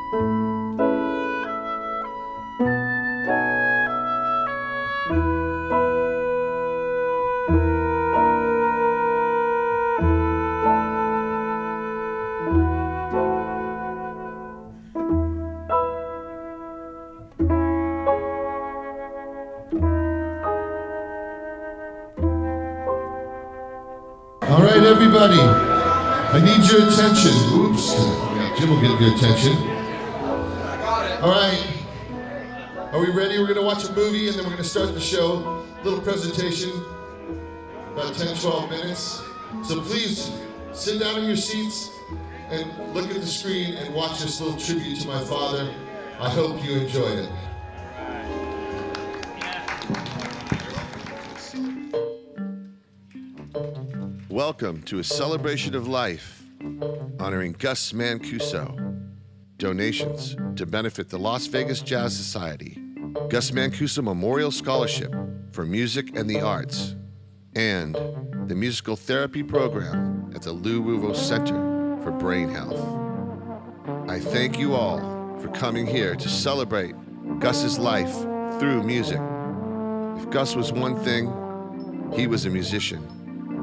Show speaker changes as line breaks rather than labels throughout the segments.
All right, everybody, I need your attention. Oops, Jim will get your attention. All right, are we ready? We're gonna watch a movie and then we're gonna start the show. Little presentation, about 10, 12 minutes. So please sit down in your seats and look at the screen and watch this little tribute to my father. I hope you enjoy it. Welcome to a celebration of life, honoring Gus Mancuso. Donations to benefit the Las Vegas Jazz Society, Gus Mancuso Memorial Scholarship for Music and the Arts, and the Musical Therapy Program at the Lou Ruvo Center for Brain Health. I thank you all for coming here to celebrate Gus's life through music. If Gus was one thing, he was a musician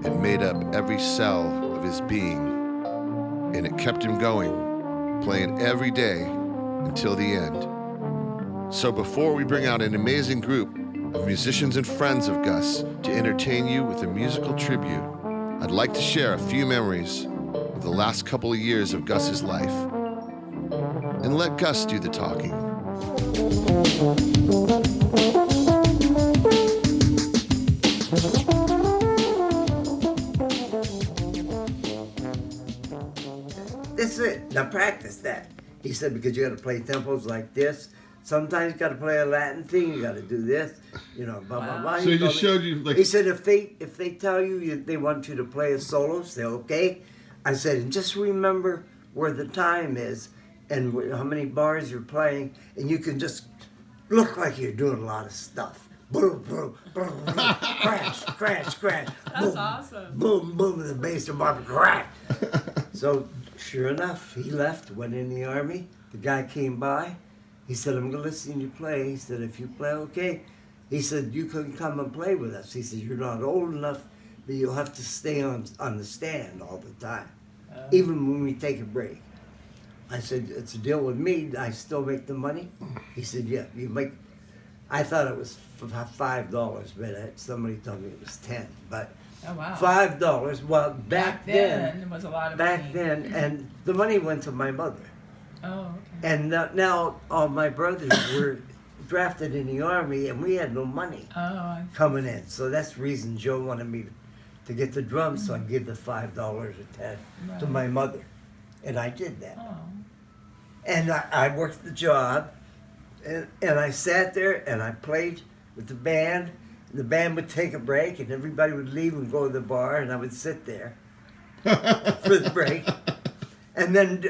and made up every cell of his being. And it kept him going, playing every day until the end. So before we bring out an amazing group of musicians and friends of Gus to entertain you with a musical tribute, I'd like to share a few memories of the last couple of years of Gus's life. And let Gus do the talking.
That's it. Now practice that. He said, because you got to play tempos like this. Sometimes you got to play a Latin thing. You got to do this. You know, blah blah blah.
So he just showed you like.
He said, if they tell you they want you to play a solo, say okay. I said, and just remember where the time is and how many bars you're playing, and you can just look like you're doing a lot of stuff. Boom, boom, boom, boom, crash, crash, crash.
That's
boom,
awesome.
Boom, boom, and the bass drum, crash. So sure enough, he left, went in the Army. The guy came by. He said, I'm going to listen to you play. He said, if you play okay. He said, you can come and play with us. He said, you're not old enough, but you'll have to stay on the stand all the time, even when we take a break. I said, it's a deal with me. I still make the money. He said, yeah, you make. I thought it was $5, but somebody told me it was 10. But
oh, wow.
$5. Well, back then
it was a lot of
back
money.
then, and the money went to my mother.
Oh, okay.
And now all my brothers were drafted in the Army, and we had no money coming in. So that's the reason Joe wanted me to get the drums, so I give the $5 or 10 to my mother, and I did that.
Oh.
And I worked the job, and I sat there and I played with the band. The band would take a break, and everybody would leave and go to the bar, and I would sit there for the break. And then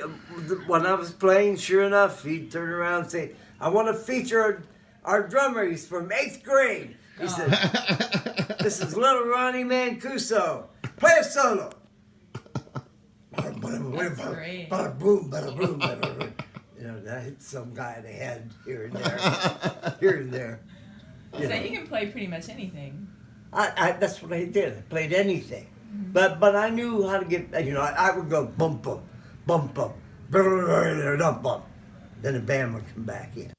when I was playing, sure enough, he'd turn around and say, I want to feature our drummer. He's from 8th grade. He said, this is little Ronnie Mancuso. Play a solo.
That's great.
Bada boom, bada boom, bada boom. You know, that hit some guy in the head here and there, here and there.
So you can play pretty much anything.
That's what I did. I played anything. But I knew how to get, you know, I would go bum bum, bum bum, bum bum. Then the band would come back in.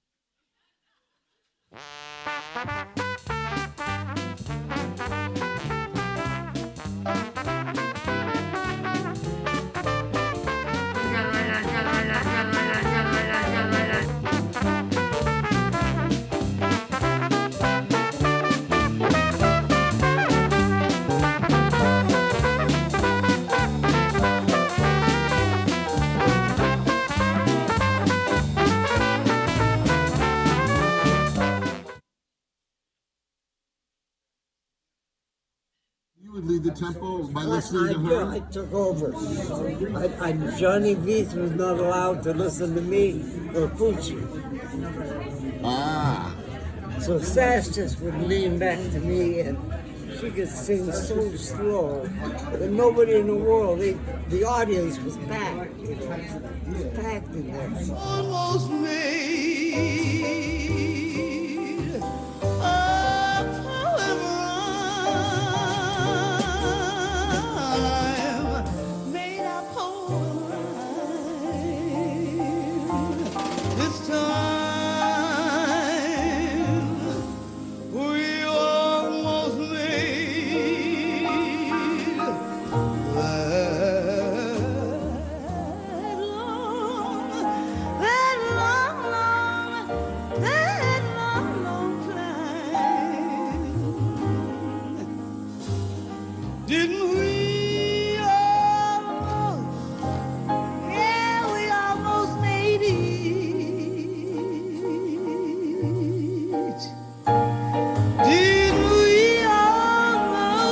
Would lead the tempo by listening to her?
I took over. Johnny Veith was not allowed to listen to me or Poochie.
Ah.
So Sash just would lean back to me and She could sing so slow that nobody in the world, the audience was packed. It was packed in there.
Almost made a poem rhyme. Made a poem rhyme. This time we almost made that long climb. Didn't we almost, yeah, we almost made it. Did we almost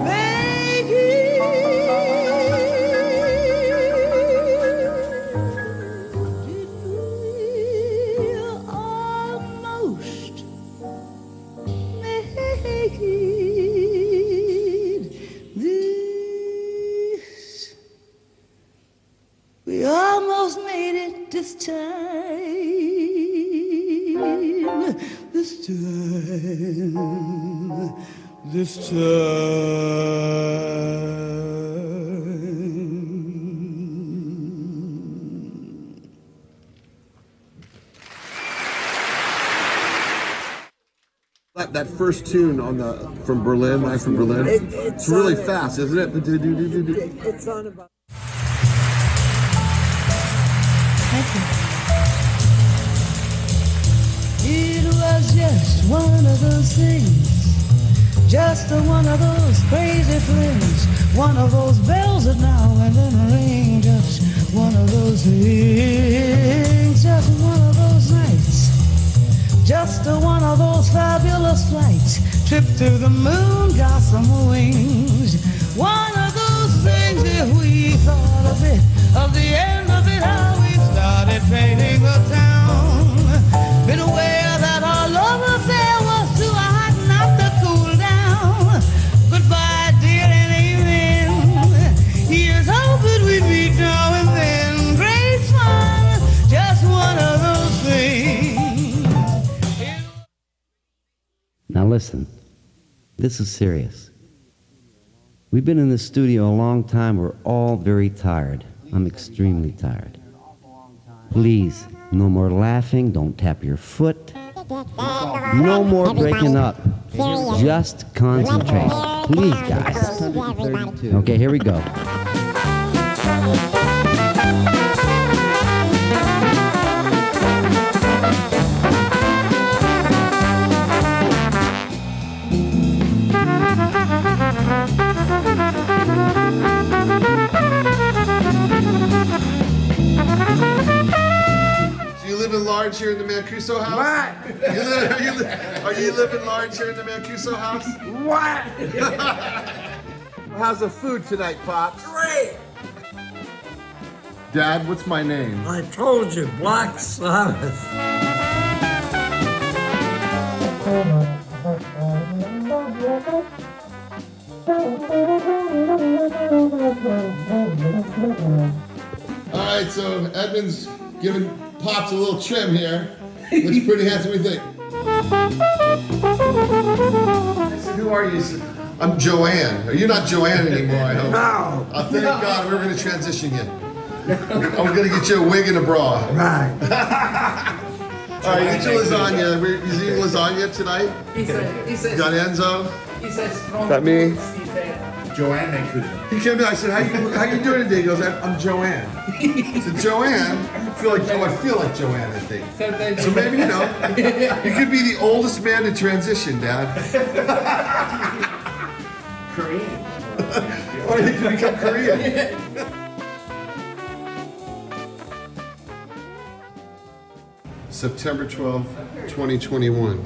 make it? Did we almost make it? We almost made it this time. This time.
That first tune on from Berlin, live from Berlin, it's really fast, isn't it?
It's on about.
It was just one of those things, just one of those crazy flings, one of those bells that now and then ring, just one of those things, just one of those nights, just one of those fabulous flights, trip to the moon, gossamer wings, one of those things. If we thought a bit of the end of it, how we started painting the town, been aware that our love affair was too hot not to cool down. Goodbye, dear, and amen. Here's hoping we meet now and then. Great fun, just one of those things.
Now listen, this is serious. We've been in the studio a long time. We're all very tired. I'm extremely tired. Please, no more laughing. Don't tap your foot. No more breaking up. Just concentrate. Please, guys. Okay, here we go.
Do you live in large here in the Mancuso house?
What?
Are you living large here in the Mancuso house?
What?
How's the food tonight, Pops?
Great!
Dad, what's my name?
I told you, Black Sabbath.
All right, so Edmund's giving Pops a little trim here. Looks pretty handsome, what do you think? I said, who are you? He said, I'm Joanne. You're not Joanne anymore, I hope.
No.
Thank God we're going to transition you. I'm going to get you a wig and a bra.
Right.
All right, eat your lasagna. We're eating lasagna tonight.
He says,
Got Enzo.
he says strong.
That me?
He said,
Joanne Mancuso.
He came in. I said, "How you doing today?" He goes, "I'm Joanne." I said, "Joanne." I feel like Joanne. I think. So maybe you could be the oldest man to transition, Dad.
Korean.
Or you could become Korean. September 12th, 2021.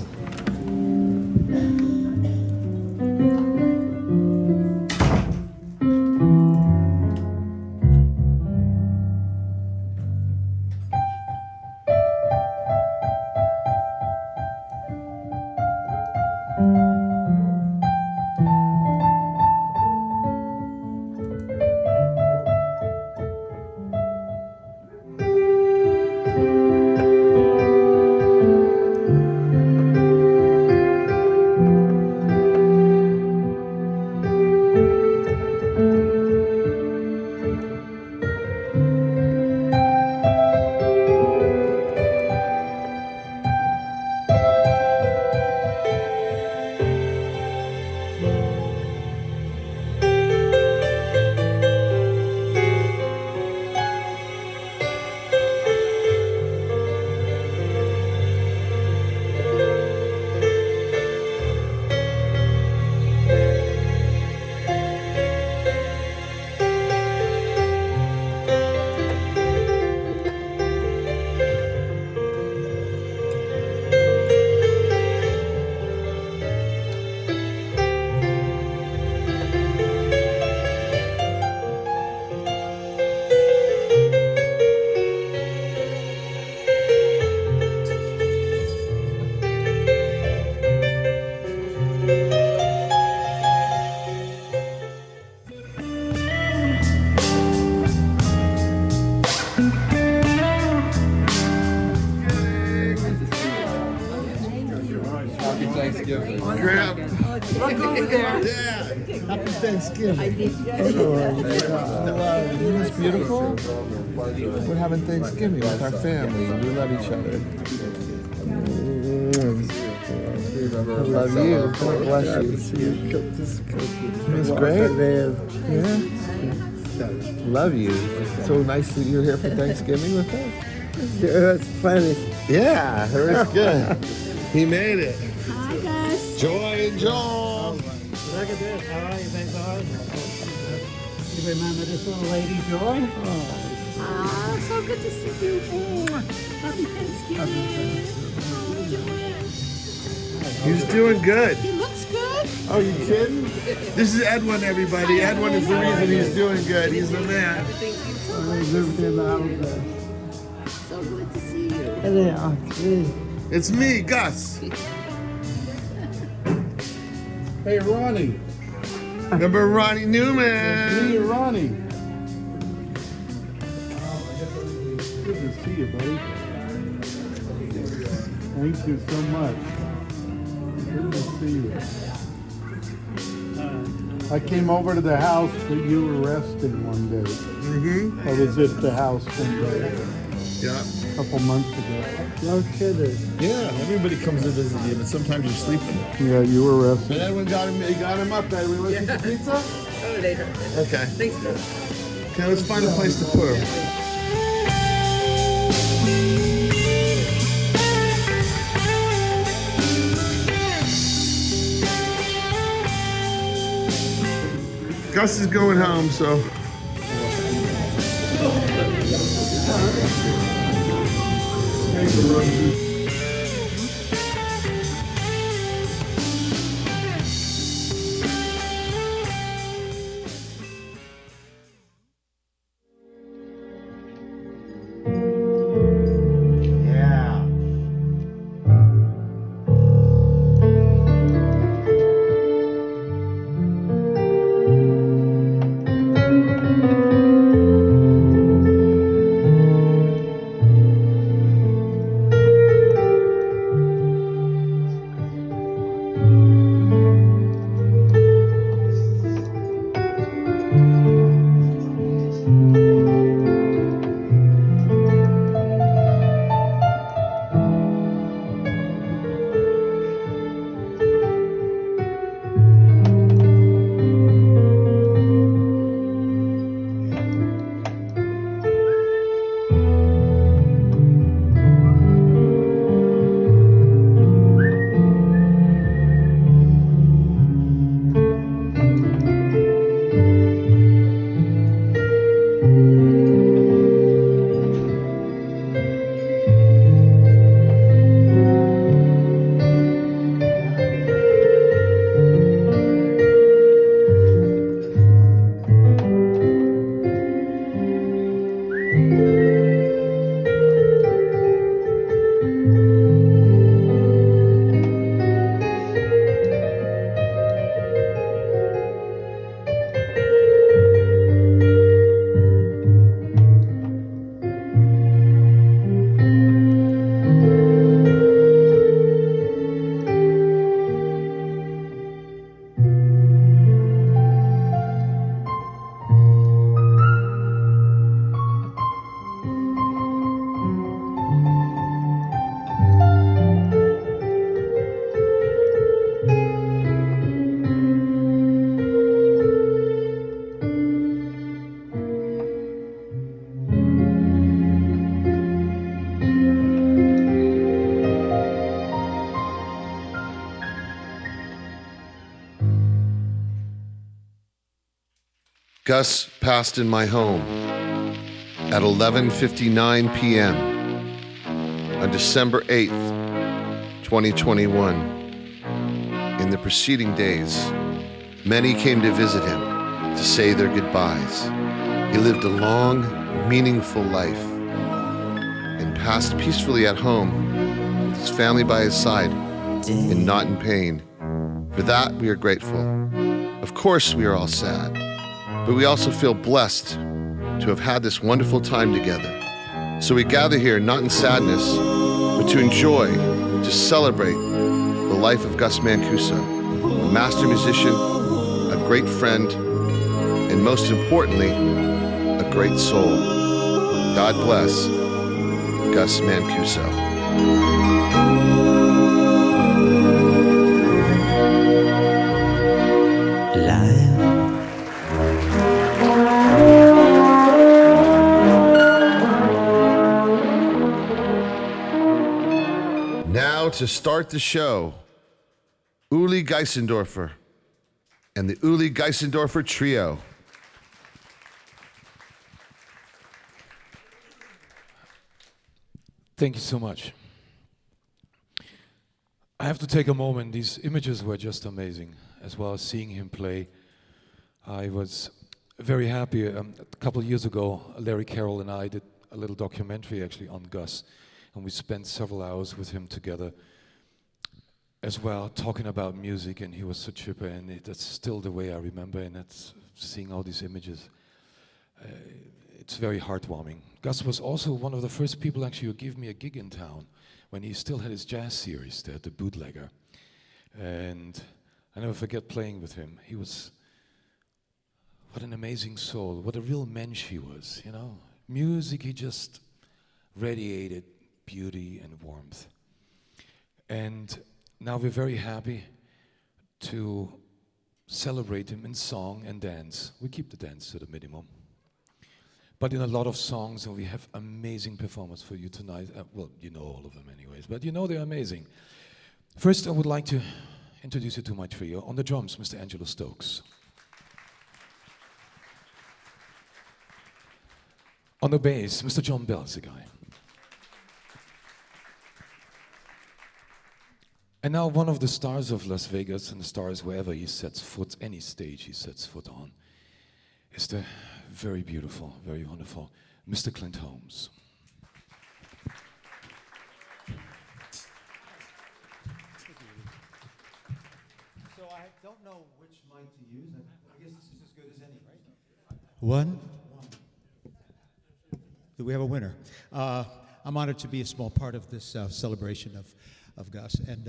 Look over there.
Yeah. Happy Thanksgiving. Isn't this beautiful? We're having Thanksgiving with our family. We love each other. I love you. God bless you. It's great. Yeah. Love you. So nice that you're here for Thanksgiving with us.
It's plenty.
Yeah, it's good. He made it.
Hi, guys.
Joy and Joel.
Look at this. How are you? Thanks, all right. You remember this little lady, Joy?
Ah, so good to see you. Happy Thanksgiving. Oh, Joanne.
He's doing good.
He looks good.
Oh, you kidding? This is Edwin, everybody. Edwin is the reason he's doing good. He's the man.
So good to see you.
It's me, Gus.
Hey, Ronnie.
Remember Ronnie Newman?
Hey, Ronnie. Good to see you, buddy. Thank you so much. Good to see you. I came over to the house that you were resting one day.
Mm-hmm.
I was at the house one day,
Yeah.
a couple months ago.
No kidding.
Yeah, everybody comes to visit you, but sometimes you're sleeping.
Yeah, you were resting.
But Edwin got him up, Edwin. Want to get some pizza?
Oh, later.
Okay.
Thanks, bro.
Okay, let's find a place to put him. Gus is going home, so.
Yeah.
Gus passed in my home at 11:59 p.m. on December 8th, 2021. In the preceding days, many came to visit him to say their goodbyes. He lived a long, meaningful life and passed peacefully at home with his family by his side and not in pain. For that, we are grateful. Of course, we are all sad, but we also feel blessed to have had this wonderful time together. So we gather here not in sadness, but to enjoy, to celebrate the life of Gus Mancuso, a master musician, a great friend, and most importantly, a great soul. God bless Gus Mancuso. Now to start the show, Uli Geisendorfer and the Uli Geisendorfer Trio.
Thank you so much. I have to take a moment. These images were just amazing, as well as seeing him play. I was very happy. A couple of years ago, Larry Carroll and I did a little documentary actually on Gus, and we spent several hours with him together as well, talking about music, and he was so chipper, and that's still the way I remember, and that's seeing all these images. It's very heartwarming. Gus was also one of the first people actually who gave me a gig in town when he still had his jazz series there at the Bootlegger. And I never forget playing with him. He was, what an amazing soul, what a real mensch he was, you know. Music, he just radiated beauty and warmth. And now we're very happy to celebrate him in song and dance. We keep the dance to the minimum. But in a lot of songs, and we have amazing performers for you tonight. Well, you know all of them anyways, but you know they're amazing. First, I would like to introduce you to my trio. On the drums, Mr. Angelo Stokes. On the bass, Mr. John Bell is a guy. And now one of the stars of Las Vegas, and the stars wherever he sets foot, any stage he sets foot on, is the very beautiful, very wonderful Mr. Clint Holmes.
So I don't know which mic to use. I guess this is as good as any, right? One. Do we have a winner? I'm honored to be a small part of this celebration of Gus. And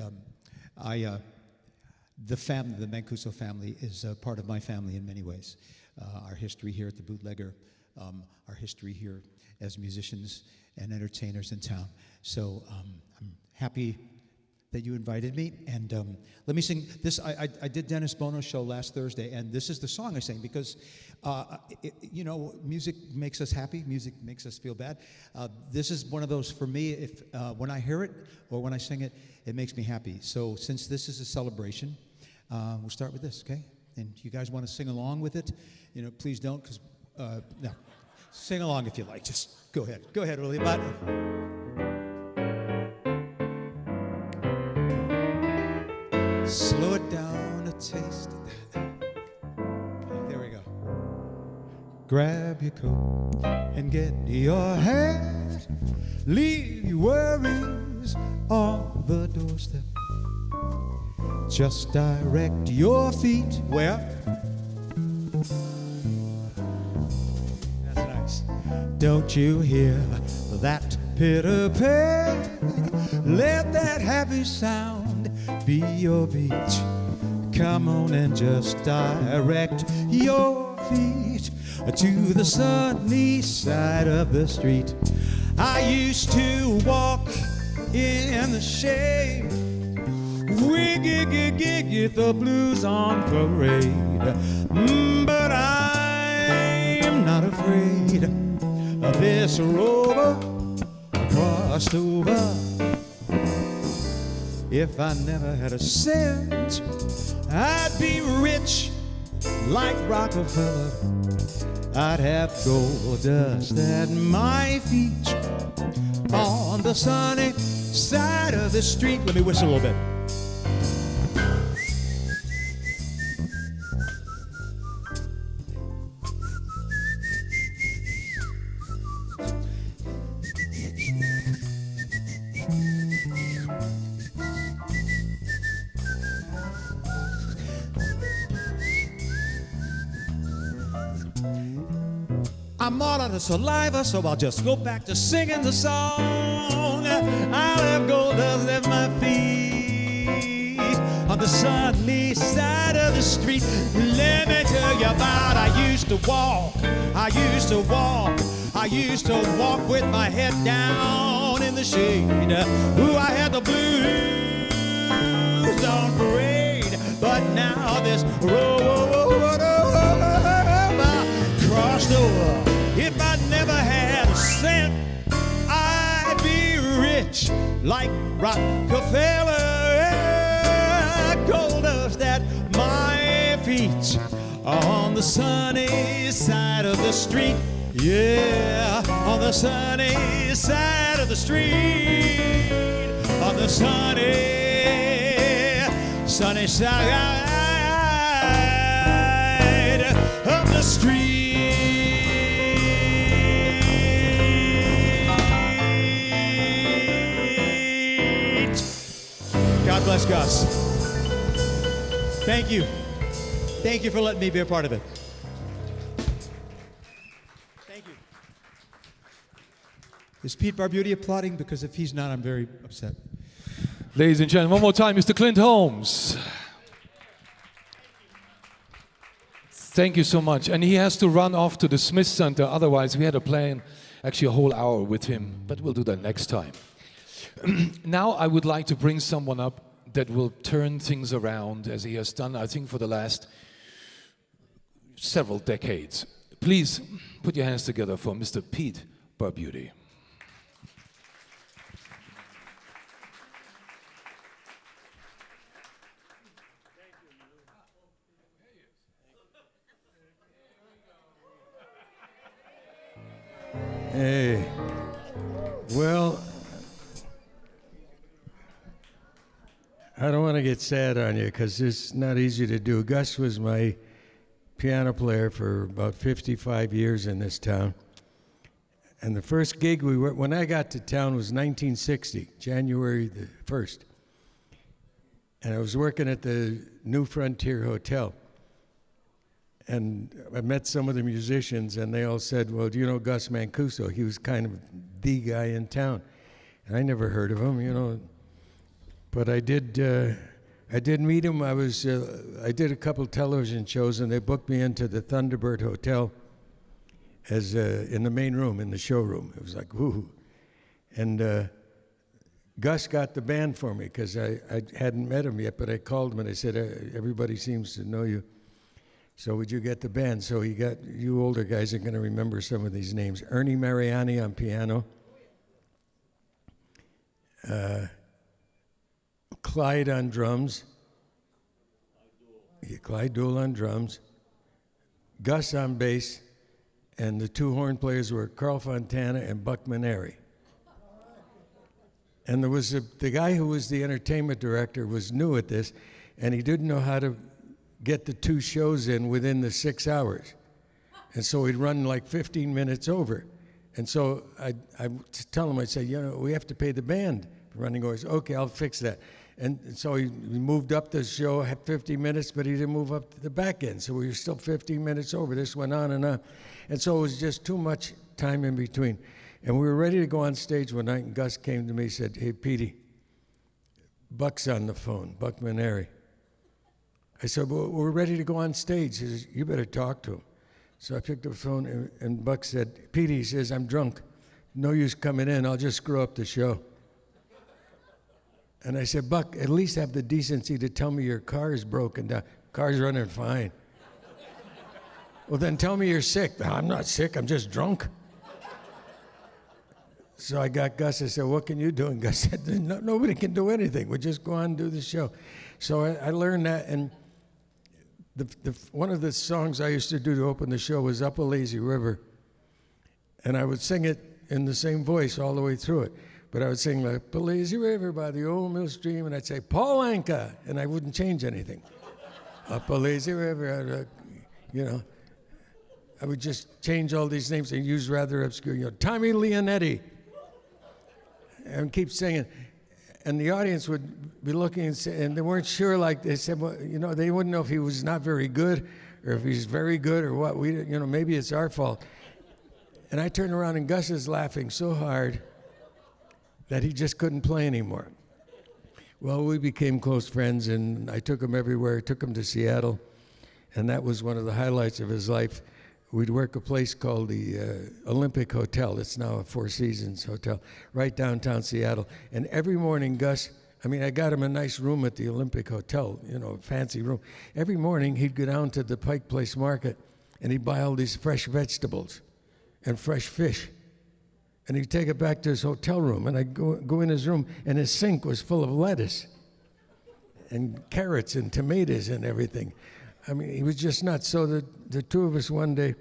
the family, the Mancuso family, is part of my family in many ways. Our history here at the Bootlegger, our history here as musicians and entertainers in town. So I'm happy that you invited me. And let me sing this. I did Dennis Bono's show last Thursday, and this is the song I sang because, you know, music makes us happy. Music makes us feel bad. This is one of those for me. If when I hear it or when I sing it, it makes me happy. So since this is a celebration, we'll start with this, okay? And you guys want to sing along with it? You know, please don't, because no, sing along if you like. Just go ahead. Go ahead, Uli. But slow it down a taste. There we go. Grab your coat and get your hat. Leave your worries on the doorstep. Just direct your feet where? That's nice. Don't you hear that pitter-pat? Let that happy sound be your beat. Come on and just direct your feet to the sunny side of the street. I used to walk in the shade. We get the blues on parade. But I'm not afraid of this rover crossed over. If I never had a cent, I'd be rich like Rockefeller. I'd have gold dust at my feet on the sunny side of the street. Let me whistle a little bit. I'm all out of saliva, so I'll just go back to singing the song. I'll have gold dust at my feet on the sunny side of the street. Let me tell you about I used to walk with my head down in the shade. Ooh, I had the blues on parade, but now this road crossed over. If I never had a cent, I'd be rich like Rockefeller. Gold dust at my feet on the sunny side of the street. Yeah, on the sunny side of the street. On the sunny side of the street. God bless Gus. Thank you. Thank you for letting me be a part of it. Thank you. Is Pete Barbuti applauding? Because if he's not, I'm very upset.
Ladies and gentlemen, one more time, Mr. Clint Holmes. Thank you so much. And he has to run off to the Smith Center. Otherwise, we had a plan, actually a whole hour with him. But we'll do that next time. Now I would like to bring someone up that will turn things around, as he has done, I think, for the last several decades. Please put your hands together for Mr. Pete Barbuti.
Hey, well, I don't want to get sad on you because it's not easy to do. Gus was my piano player for about 55 years in this town. And the first gig when I got to town was 1960, January the 1st. And I was working at the New Frontier Hotel. And I met some of the musicians, and they all said, well, do you know Gus Mancuso? He was kind of the guy in town. And I never heard of him, you know. But I did meet him. I did a couple television shows, and they booked me into the Thunderbird Hotel as in the main room, in the showroom. It was like, woohoo. And Gus got the band for me because I hadn't met him yet, but I called him and I said, everybody seems to know you. So would you get the band? So he got, you older guys are going to remember some of these names. Ernie Mariani on piano. Clyde on drums. Clyde Duell on drums. Gus on bass. And the two horn players were Carl Fontana and Buck Maneri. And there was the guy who was the entertainment director was new at this, and he didn't know how to get the two shows in within the 6 hours. And so he'd run like 15 minutes over. And so I tell him, I say, you know, we have to pay the band for running over. He said, okay, I'll fix that. And so he moved up the show, had 50 minutes, but he didn't move up to the back end. So we were still 15 minutes over. This went on and on. And so it was just too much time in between. And we were ready to go on stage one night, and Gus came to me and said, hey, Petey, Buck's on the phone, Buck Maneri. I said, well, we're ready to go on stage. He says, you better talk to him. So I picked up the phone, and Buck said, Petey, he says, I'm drunk. No use coming in. I'll just screw up the show. And I said, Buck, at least have the decency to tell me your car is broken down. Car's running fine. Well, then tell me you're sick. No, I'm not sick. I'm just drunk. So I got Gus. I said, what can you do? And Gus said, nobody can do anything. We'll just go on and do the show. So I learned that, and one of the songs I used to do to open the show was Up a Lazy River. And I would sing it in the same voice all the way through it. But I would sing like, Up a Lazy River by the old mill stream, and I'd say, Paul Anka, and I wouldn't change anything. Up a lazy river, you know. I would just change all these names and use rather obscure, you know, Tommy Leonetti, and keep singing. And the audience would be looking and say, and they weren't sure, like they said, well, you know, they wouldn't know if he was not very good or if he's very good or what. We, you know, maybe it's our fault. And I turned around and Gus is laughing so hard that he just couldn't play anymore. Well, we became close friends, and I took him everywhere. I took him to Seattle, and that was one of the highlights of his life. We'd work a place called the Olympic Hotel. It's now a Four Seasons hotel, right downtown Seattle. And every morning, Gus, I got him a nice room at the Olympic Hotel, a fancy room. Every morning, he'd go down to the Pike Place Market, and he'd buy all these fresh vegetables and fresh fish. And he'd take it back to his hotel room, and I'd go in his room, and his sink was full of lettuce and carrots and tomatoes and everything. He was just nuts. So the two of us one day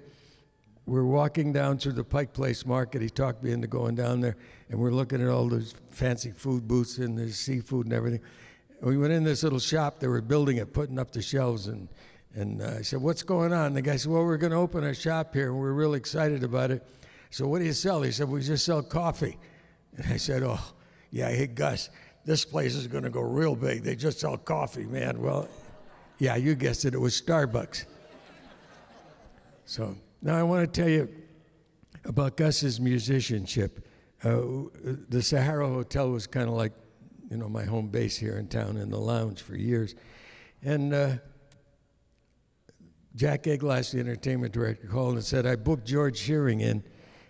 were walking down through the Pike Place Market. He talked me into going down there, and we're looking at all those fancy food booths and the seafood and everything. And we went in this little shop. They were building it, putting up the shelves, and I said, "What's going on?" And the guy said, "Well, we're going to open a shop here, and we're really excited about it." So what do you sell? He said, "We just sell coffee." And I said, "Oh, yeah, hey, Gus, this place is going to go real big. They just sell coffee, man." Well, yeah, you guessed it. It was Starbucks. So now I want to tell you about Gus's musicianship. The Sahara Hotel was kind of like, my home base here in town in the lounge for years. And Jack Eglass, the entertainment director, called and said, "I booked George Shearing in."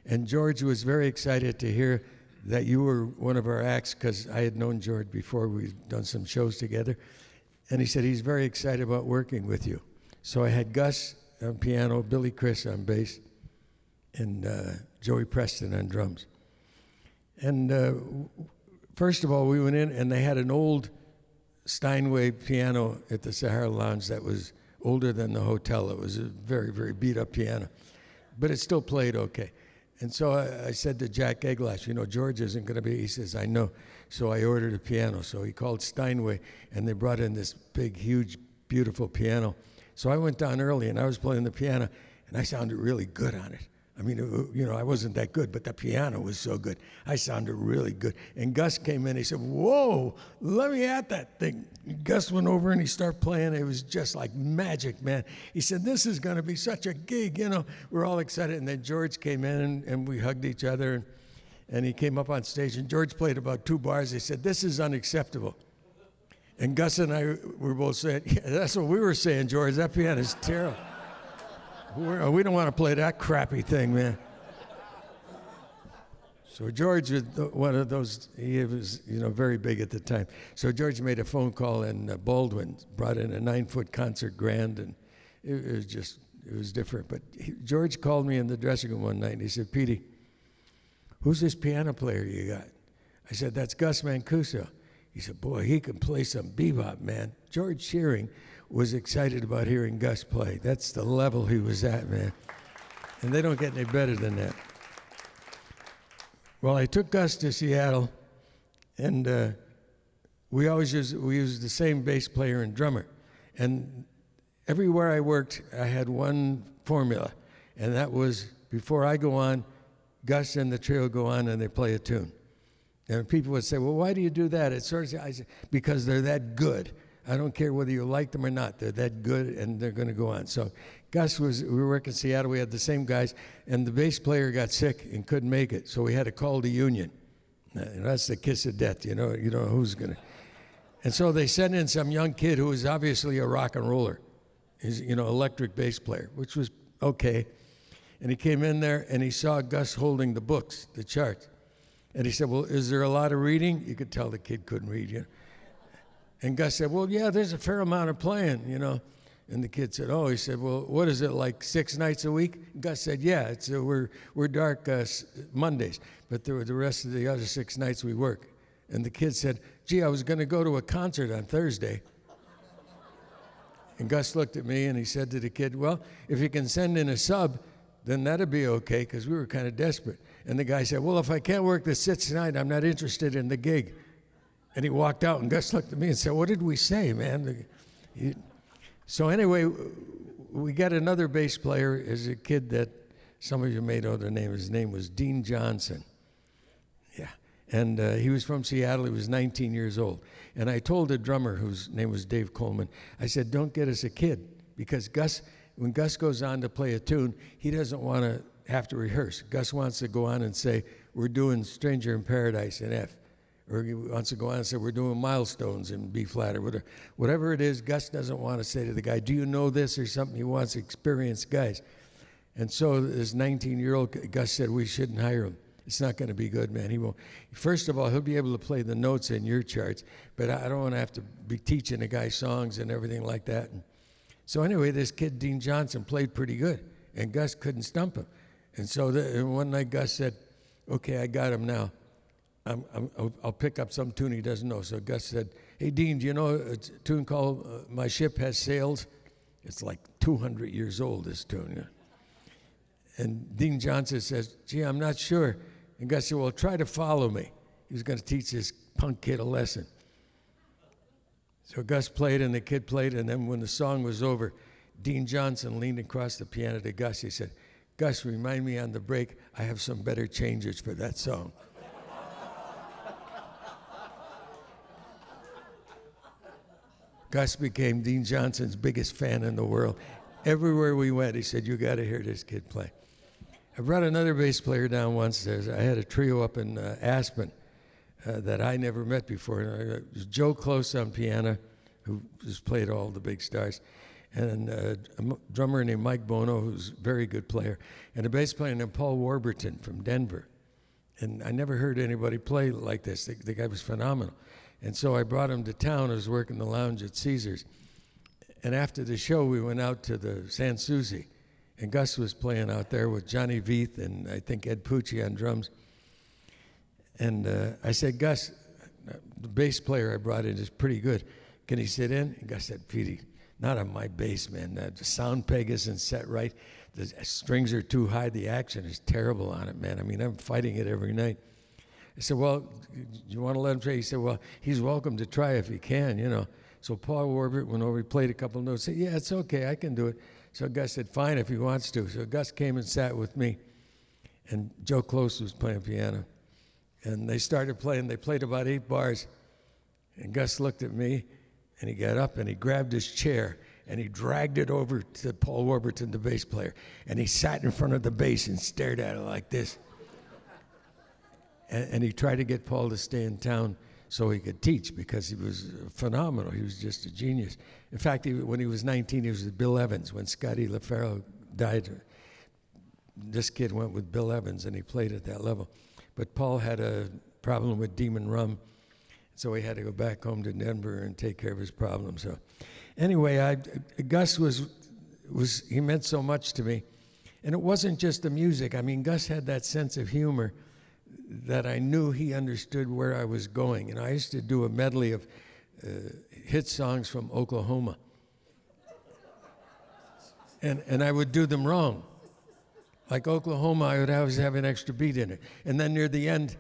And George was very excited to hear that you were one of our acts, because I had known George before. We'd done some shows together. And he said he's very excited about working with you. So I had Gus on piano, Billy Chris on bass, and Joey Preston on drums. And first of all, we went in, and they had an old Steinway piano at the Sahara Lounge that was older than the hotel. It was a very, very beat-up piano. But it still played okay. And so I said to Jack Eglass, George isn't going to be. He says, "I know." So I ordered a piano. So he called Steinway, and they brought in this big, huge, beautiful piano. So I went down early, and I was playing the piano, and I sounded really good on it. I wasn't that good, but the piano was so good. I sounded really good. And Gus came in, he said, "Whoa, let me at that thing." Gus went over and he started playing. It was just like magic, man. He said, "This is going to be such a gig." We're all excited. And then George came in, and we hugged each other. And he came up on stage, and George played about 2 bars. He said, "This is unacceptable." And Gus and I were both saying, "Yeah, that's what we were saying, George. That piano is terrible. We don't want to play that crappy thing, man." So George was one of those, he was, very big at the time. So George made a phone call, and Baldwin brought in a 9-foot concert grand, and it was different. But George called me in the dressing room one night, and he said, "Petey, who's this piano player you got?" I said, "That's Gus Mancuso." He said, "Boy, he can play some bebop, man." George Shearing was excited about hearing Gus play. That's the level he was at, man. And they don't get any better than that. Well, I took Gus to Seattle, and we used the same bass player and drummer. And everywhere I worked, I had one formula, and that was before I go on, Gus and the trio go on and they play a tune. And people would say, "Well, why do you do that?" It's sort of, I said, because they're that good. I don't care whether you like them or not. They're that good, and they're going to go on. So we were working in Seattle. We had the same guys, and the bass player got sick and couldn't make it. So we had to call the union. That's the kiss of death. You don't know who's going to. And so they sent in some young kid who was obviously a rock and roller. He's, electric bass player, which was okay. And he came in there, and he saw Gus holding the books, the charts. And he said, "Well, is there a lot of reading?" You could tell the kid couldn't read, And Gus said, "Well, yeah, there's a fair amount of playing, And the kid said, "Oh," he said, "Well, what is it, like 6 nights a week?" And Gus said, "Yeah, we're dark Mondays, but the rest of the other 6 nights we work." And the kid said, "Gee, I was going to go to a concert on Thursday." And Gus looked at me, and he said to the kid, "Well, if you can send in a sub, then that'd be okay," because we were kind of desperate. And the guy said, "Well, if I can't work the 6th night, I'm not interested in the gig." And he walked out, and Gus looked at me and said, "What did we say, man?" So anyway, we got another bass player as a kid that some of you may know the name. His name was Dean Johnson. Yeah. And he was from Seattle. He was 19 years old. And I told the drummer, whose name was Dave Coleman, I said, "Don't get us a kid, because when Gus goes on to play a tune, he doesn't want to have to rehearse. Gus wants to go on and say, 'We're doing Stranger in Paradise in F.' or he wants to go on and say, we're doing milestones in B flat, or whatever it is. Gus doesn't want to say to the guy, do you know this, or something. He wants experienced guys. And so this 19-year-old Gus said, we shouldn't hire him. It's not going to be good, man. He won't. First of all, he'll be able to play the notes in your charts, but I don't want to have to be teaching a guy songs and everything like that. And so anyway, this kid, Dean Johnson, played pretty good, and Gus couldn't stump him. And so one night Gus said, okay, I got him now. I'll pick up some tune he doesn't know. So Gus said, hey, Dean, do you know a tune called My Ship Has Sails? It's like 200 years old, this tune. Yeah? And Dean Johnson says, gee, I'm not sure. And Gus said, well, try to follow me. He was going to teach this punk kid a lesson. So Gus played and the kid played, and then when the song was over, Dean Johnson leaned across the piano to Gus. He said, Gus, remind me on the break, I have some better changes for that song. Gus became Dean Johnson's biggest fan in the world. Everywhere we went, he said, you got to hear this kid play. I brought another bass player down once. I had a trio up in Aspen that I never met before. It was Joe Close on piano, who just played all the big stars, and a drummer named Mike Bono, who's a very good player, and a bass player named Paul Warburton from Denver. And I never heard anybody play like this. The guy was phenomenal. And so I brought him to town. I was working the lounge at Caesars. And after the show, we went out to the San Souci. And Gus was playing out there with Johnny Veith and I think Ed Pucci on drums. And I said, Gus, the bass player I brought in is pretty good. Can he sit in? And Gus said, Petey, not on my bass, man. The sound peg isn't set right. The strings are too high. The action is terrible on it, man. I mean, I'm fighting it every night. I said, well, you want to let him try? He said, well, he's welcome to try if he can, you know. So Paul Warburton went over, he played a couple notes, said, yeah, it's okay, I can do it. So Gus said, fine, if he wants to. So Gus came and sat with me, and Joe Close was playing piano. And they started playing. They played about 8 bars. And Gus looked at me, and he got up, and he grabbed his chair, and he dragged it over to Paul Warburton, the bass player. And he sat in front of the bass and stared at it like this. And he tried to get Paul to stay in town so he could teach, because he was phenomenal. He was just a genius. In fact, when he was 19, he was with Bill Evans. When Scotty LaFaro died, this kid went with Bill Evans, and he played at that level. But Paul had a problem with demon rum, so he had to go back home to Denver and take care of his problem. So anyway, Gus he meant so much to me. And it wasn't just the music. I mean, Gus had that sense of humor that I knew he understood where I was going. And I used to do a medley of hit songs from Oklahoma. And I would do them wrong. Like Oklahoma, I would always have an extra beat in it. And then near the end,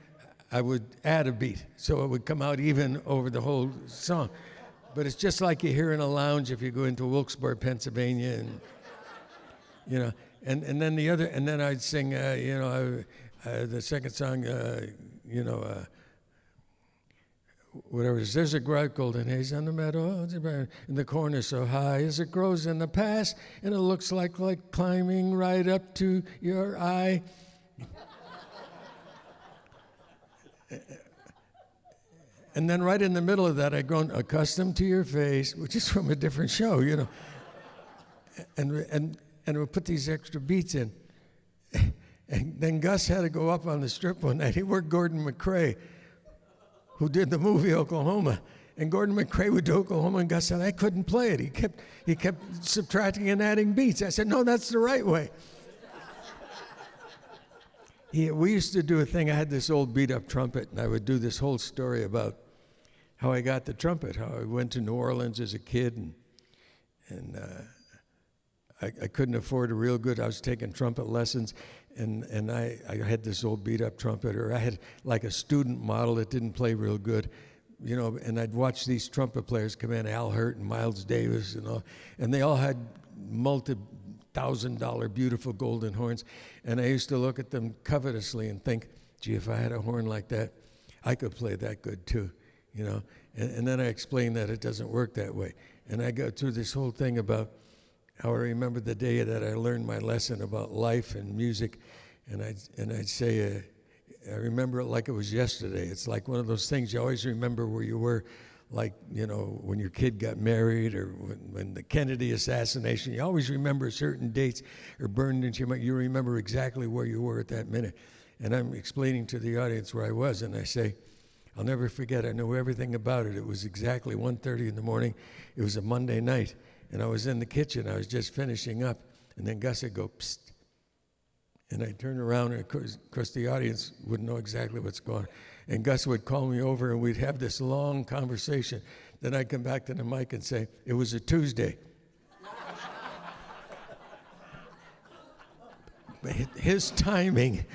I would add a beat, so it would come out even over the whole song. But it's just like you hear in a lounge if you go into Wilkes-Barre, Pennsylvania, and you know. And then I'd sing, the second song, whatever it is. There's a bright golden haze on the meadow, in the corner so high as it grows in the past, and it looks like climbing right up to your eye. And then right in the middle of that, I'd grown accustomed to your face, which is from a different show, you know. And we put these extra beats in. And then Gus had to go up on the strip one night. He worked Gordon McCrae, who did the movie Oklahoma. And Gordon McCrae would do Oklahoma, and Gus said, I couldn't play it. He kept subtracting and adding beats. I said, no, that's the right way. We used to do a thing. I had this old beat-up trumpet, and I would do this whole story about how I got the trumpet, how I went to New Orleans as a kid, and I couldn't afford a real good. I was taking trumpet lessons, and I had this old beat-up trumpet, or I had like a student model that didn't play real good, you know. And I'd watch these trumpet players come in, Al Hurt and Miles Davis, and all, and they all had multi-$1,000 beautiful golden horns, and I used to look at them covetously and think, gee, if I had a horn like that, I could play that good too, you know. And then I explained that it doesn't work that way, and I go through this whole thing about how I remember the day that I learned my lesson about life and music, and I'd say, I remember it like it was yesterday. It's like one of those things you always remember where you were, like, when your kid got married or when the Kennedy assassination. You always remember certain dates are burned into your mind. You remember exactly where you were at that minute. And I'm explaining to the audience where I was, and I say, I'll never forget, I know everything about it. It was exactly 1:30 in the morning. It was a Monday night, and I was in the kitchen. I was just finishing up, and then Gus would go, psst. And I'd turn around, and of course the audience wouldn't know exactly what's going on. And Gus would call me over, and we'd have this long conversation. Then I'd come back to the mic and say, it was a Tuesday. But his timing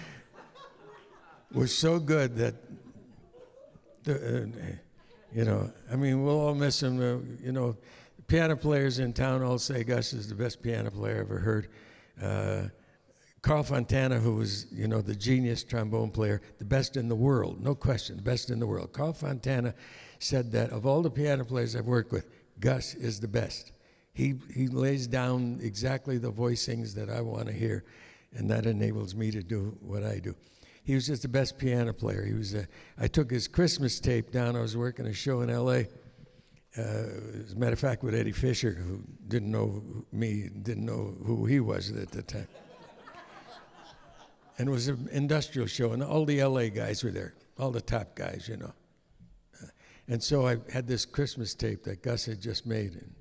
was so good that, I mean, we'll all miss him. Piano players in town all say Gus is the best piano player I ever heard. Carl Fontana, who was, the genius trombone player, the best in the world, no question, the best in the world. Carl Fontana said that of all the piano players I've worked with, Gus is the best. He lays down exactly the voicings that I want to hear, and that enables me to do what I do. He was just the best piano player. I took his Christmas tape down. I was working a show in L.A., as a matter of fact, with Eddie Fisher, who didn't know me, didn't know who he was at the time. And it was an industrial show, and all the L.A. guys were there, all the top guys, And so I had this Christmas tape that Gus had just made, and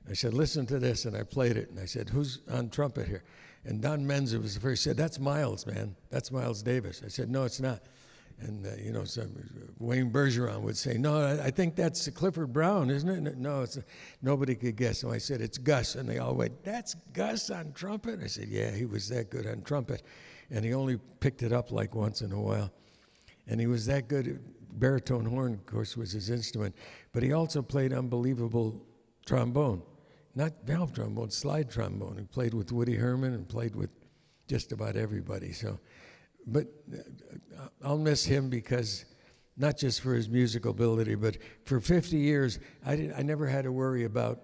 I said, listen to this, and I played it, and I said, who's on trumpet here? And Don Menza was the first. He said, that's Miles, man. That's Miles Davis. I said, no, it's not. And, Wayne Bergeron would say, no, I think that's Clifford Brown, isn't it? No, nobody could guess. So I said, it's Gus. And they all went, that's Gus on trumpet? I said, yeah, he was that good on trumpet. And he only picked it up like once in a while. And he was that good. Baritone horn, of course, was his instrument. But he also played unbelievable trombone. Not valve trombone, slide trombone. He played with Woody Herman and played with just about everybody. But I'll miss him because, not just for his musical ability, but for 50 years, I never had to worry about,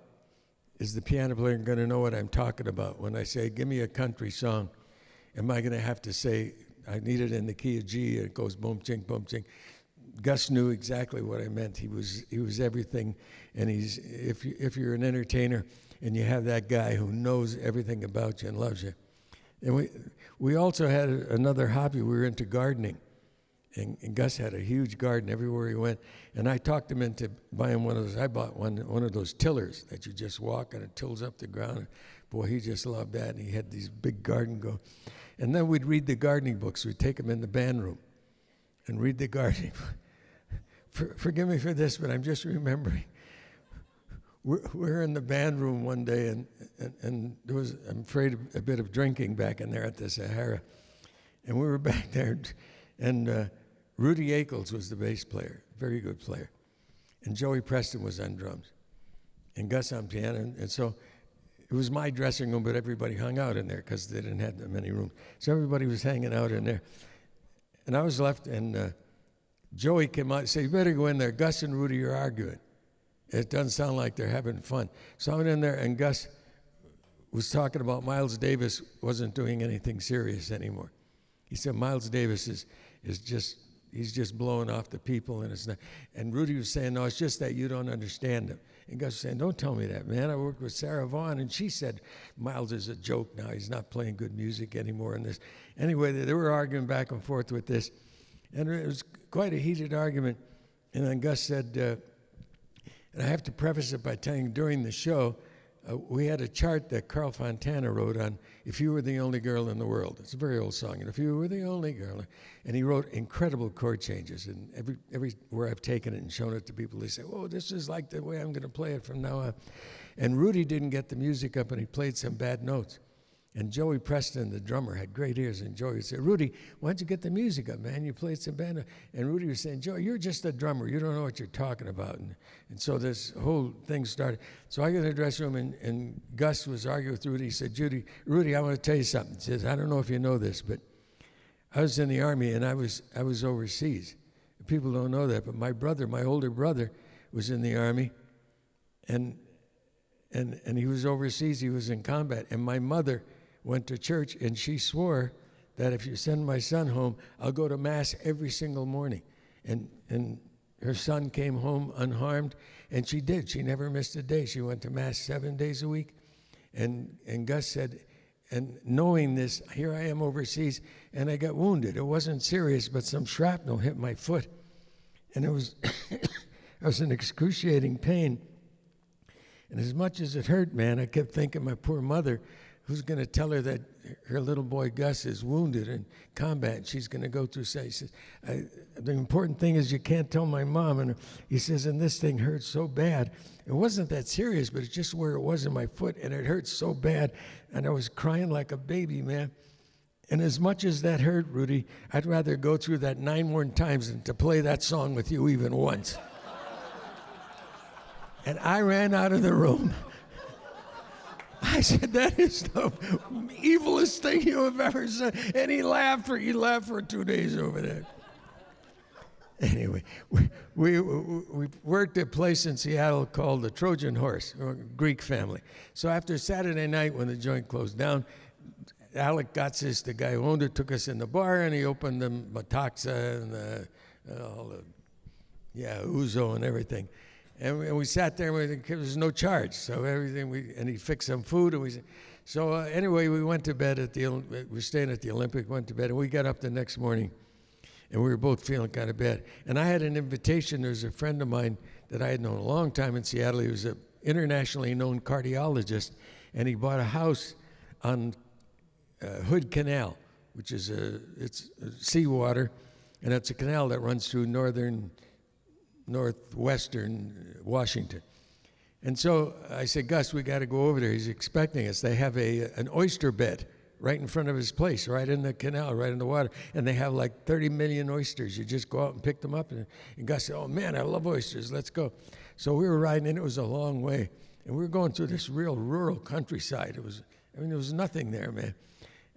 is the piano player going to know what I'm talking about? When I say, give me a country song, am I going to have to say, I need it in the key of G, and it goes boom, ching, boom, ching. Gus knew exactly what I meant. He was everything, and if you're an entertainer and you have that guy who knows everything about you and loves you. And we also had another hobby. We were into gardening, and Gus had a huge garden everywhere he went. And I talked him into buying one of those. I bought one of those tillers that you just walk and it tills up the ground. Boy, he just loved that, and he had these big garden go. And then we'd read the gardening books. We'd take him in the band room and read the gardening. Forgive me for this, but I'm just remembering. We're in the band room one day, and there was, I'm afraid, a bit of drinking back in there at the Sahara. And we were back there, and Rudy Ackles was the bass player, very good player. And Joey Preston was on drums, and Gus on piano. And so it was my dressing room, but everybody hung out in there because they didn't have that many rooms. So everybody was hanging out in there. And I was left, and Joey came out and said, you better go in there. Gus and Rudy are arguing. It doesn't sound like they're having fun. So I went in there, and Gus was talking about Miles Davis wasn't doing anything serious anymore. He said Miles Davis is just blowing off the people, and it's not. And Rudy was saying, no, it's just that you don't understand him. And Gus was saying, don't tell me that, man. I worked with Sarah Vaughan, and she said Miles is a joke now. He's not playing good music anymore. And this, anyway, they were arguing back and forth with this, and it was quite a heated argument. And then Gus said. And I have to preface it by telling you, during the show, we had a chart that Carl Fontana wrote on If You Were the Only Girl in the World. It's a very old song. And if you were the only girl. And he wrote incredible chord changes. And everywhere I've taken it and shown it to people, they say, oh, this is like the way I'm going to play it from now on. And Rudy didn't get the music up, and he played some bad notes. And Joey Preston, the drummer, had great ears. And Joey would say, Rudy, why don't you get the music up, man? You played some bad notes. And Rudy was saying, Joey, you're just a drummer. You don't know what you're talking about. And so this whole thing started. So I got in the dressing room, and Gus was arguing with Rudy. He said, Rudy, I want to tell you something. He says, I don't know if you know this, but I was in the Army, and I was overseas. People don't know that, but my older brother, was in the Army, and he was overseas. He was in combat. And my mother went to church, and she swore that if you send my son home, I'll go to Mass every single morning. And her son came home unharmed, and she did. She never missed a day. She went to Mass 7 days a week. And Gus said, and knowing this, here I am overseas, and I got wounded. It wasn't serious, but some shrapnel hit my foot. And it was, it was an excruciating pain. And as much as it hurt, man, I kept thinking, my poor mother, who's going to tell her that her little boy Gus is wounded in combat? She's going to go through, he says, the important thing is you can't tell my mom. And he says, and this thing hurts so bad. It wasn't that serious, but it's just where it was in my foot, and it hurt so bad. And I was crying like a baby, man. And as much as that hurt, Rudy, I'd rather go through that 9 more times than to play that song with you even once. And I ran out of the room. I said, that is the evilest thing you have ever said. And he laughed for 2 days over there. Anyway, we worked at a place in Seattle called the Trojan Horse, or Greek family. So after Saturday night when the joint closed down, Alec Gotsis, the guy who owned it, took us in the bar, and he opened the Metaxa and all the, Ouzo and everything. And we sat there, and there was no charge. So everything, and he fixed some food. And anyway, we went to bed we were staying at the Olympic, went to bed, and we got up the next morning, and we were both feeling kind of bad. And I had an invitation. There's a friend of mine that I had known a long time in Seattle. He was an internationally known cardiologist, and he bought a house on Hood Canal, which is it's seawater, and it's a canal that runs through northwestern Washington. And so I said, Gus, we got to go over there. He's expecting us. They have an oyster bed right in front of his place, right in the canal, right in the water. And they have like 30 million oysters. You just go out and pick them up. And Gus said, oh, man, I love oysters. Let's go. So we were riding, and it was a long way. And we were going through this real rural countryside. There was nothing there, man.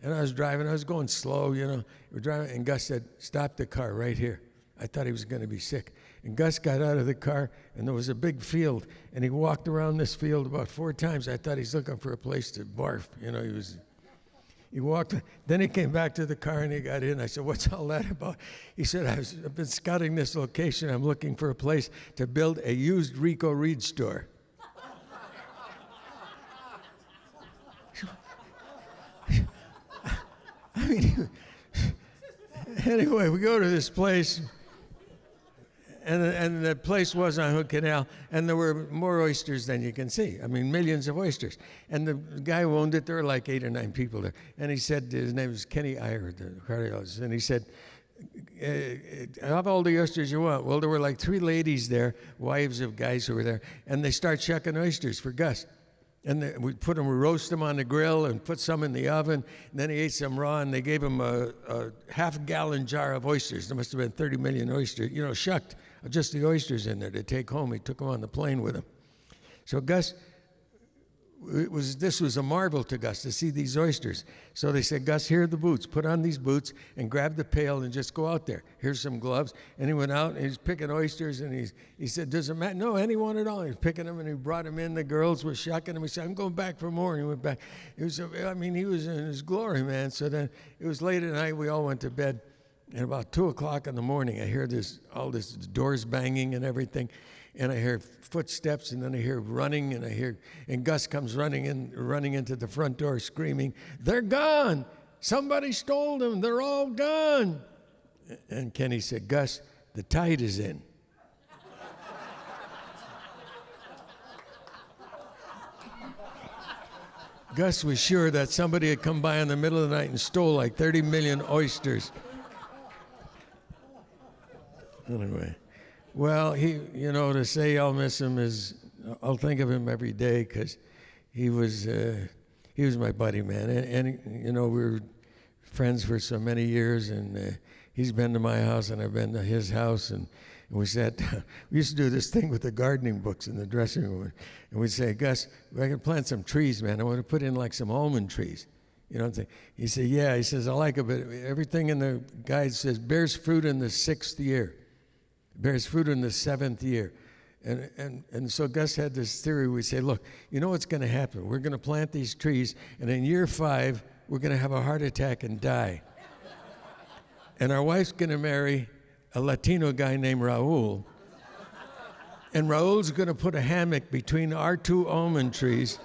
And I was driving. I was going slow, We're driving, and Gus said, stop the car right here. I thought he was going to be sick. And Gus got out of the car, and there was a big field, and he walked around this field about 4 times. I thought he's looking for a place to barf. He walked, then he came back to the car, and he got in. I said, what's all that about? He said, I've been scouting this location. I'm looking for a place to build a used Rico Reed store. Anyway, we go to this place, and the place was on Hood Canal, and there were more oysters than you can see. Millions of oysters. And the guy who owned it, there were like 8 or 9 people there. And he said, his name was Kenny Iyer, the cardiologist, and he said, have all the oysters you want. Well, there were like 3 ladies there, wives of guys who were there, and they start shucking oysters for Gus. And we roast them on the grill and put some in the oven. And then he ate some raw, and they gave him a half-gallon jar of oysters. There must have been 30 million oysters, shucked, just the oysters in there to take home. He took them on the plane with him. So Gus, this was a marvel to Gus to see these oysters. So they said, Gus, here are the boots. Put on these boots and grab the pail and just go out there. Here's some gloves. And he went out, and he's picking oysters, and he said, does it matter? No, anyone at all. He was picking them, and he brought them in. The girls were shucking them. He said, I'm going back for more. And he went back. He was in his glory, man. So then it was late at night. We all went to bed. And about 2 o'clock in the morning, I hear all this doors banging and everything. And I hear footsteps, and then I hear running, and Gus comes running into the front door screaming, they're gone! Somebody stole them! They're all gone! And Kenny said, Gus, the tide is in. Gus was sure that somebody had come by in the middle of the night and stole like 30 million oysters. Anyway. Well, to say I'll miss him I'll think of him every day, because he was my buddy, man. And we were friends for so many years, and he's been to my house, and I've been to his house, and we sat down. We used to do this thing with the gardening books in the dressing room, and we'd say, Gus, I can plant some trees, man. I want to put in like some almond trees. He said, yeah. He says, I like it, but everything in the guide says bears fruit in the 6th year. Bears fruit in the 7th year. And so Gus had this theory. We say, look, you know what's going to happen? We're going to plant these trees, and in year 5, we're going to have a heart attack and die. and our wife's going to marry a Latino guy named Raul. And Raul's going to put a hammock between our 2 almond trees,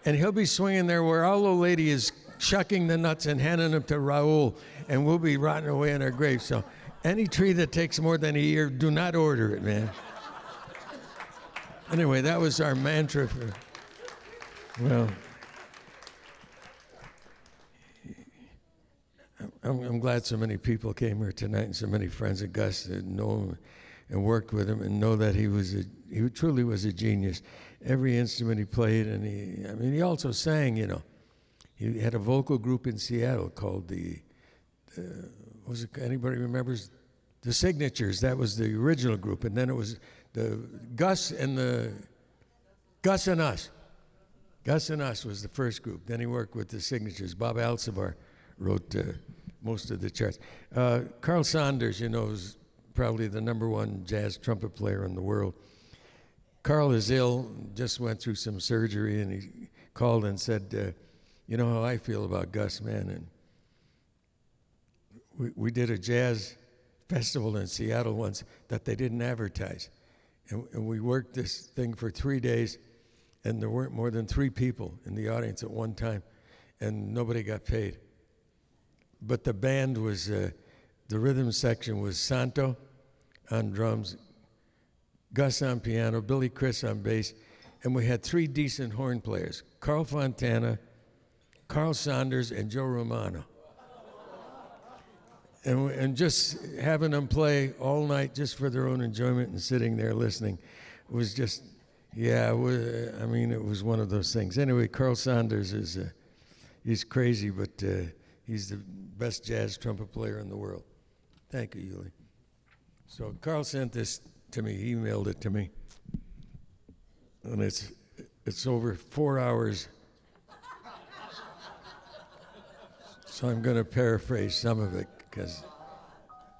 and he'll be swinging there where our old lady is shucking the nuts and handing them to Raul, and we'll be rotting away in our grave. So any tree that takes more than a year, do not order it, man. Anyway, that was our mantra for, well, I'm glad so many people came here tonight and so many friends of Gus that know him and worked with him and know that he truly was a genius. Every instrument he played, and he also sang, you know. He had a vocal group in Seattle called anybody remembers? The Signatures. That was the original group, and then it was the Gus and Us. Gus and Us was the first group. Then he worked with the Signatures. Bob Alcivar wrote most of the charts. Carl Saunders, you know, is probably the #1 jazz trumpet player in the world. Carl is ill, just went through some surgery, and he called and said, you know how I feel about Gus, man. And we did a jazz festival in Seattle once that they didn't advertise. And we worked this thing for 3 days, and there weren't more than 3 people in the audience at one time, and nobody got paid. But the band was, the rhythm section was Santo on drums, Gus on piano, Billy Chris on bass, and we had 3 decent horn players, Carl Fontana, Carl Saunders, and Joe Romano. And just having them play all night just for their own enjoyment and sitting there listening was just, it was one of those things. Anyway, Carl Saunders he's crazy, but he's the best jazz trumpet player in the world. Thank you, Yuli. So Carl sent this to me, he emailed it to me, and it's over 4 hours. So I'm going to paraphrase some of it because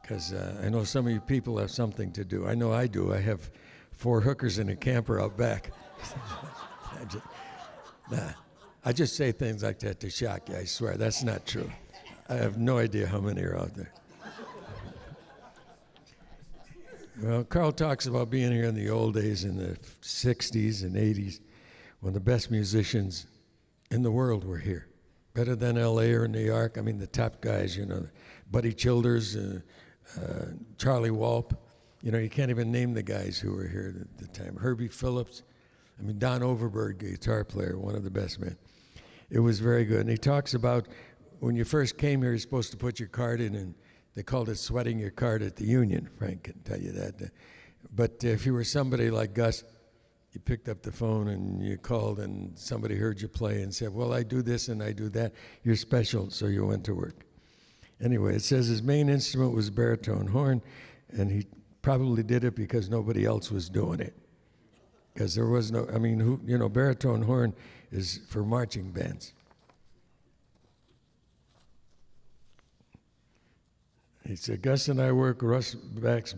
I know some of you people have something to do. I know I do. I have 4 hookers in a camper out back. I just say things like that to shock you. I swear that's not true. I have no idea how many are out there. Well, Carl talks about being here in the old days in the 60s and 80s when the best musicians in the world were here. Better than LA or New York. I mean, the top guys, you know, Buddy Childers, Charlie Walp. You know, you can't even name the guys who were here at the time. Herbie Phillips. I mean, Don Overberg, guitar player, one of the best men. It was very good. And he talks about when you first came here, you're supposed to put your card in, and they called it sweating your card at the union. Frank can tell you that. But if you were somebody like Gus, you picked up the phone and you called and somebody heard you play and said, well, I do this and I do that. You're special, so you went to work. Anyway, it says his main instrument was baritone horn, and he probably did it because nobody else was doing it. Because there was no, baritone horn is for marching bands. He said, Gus and I work Russ Black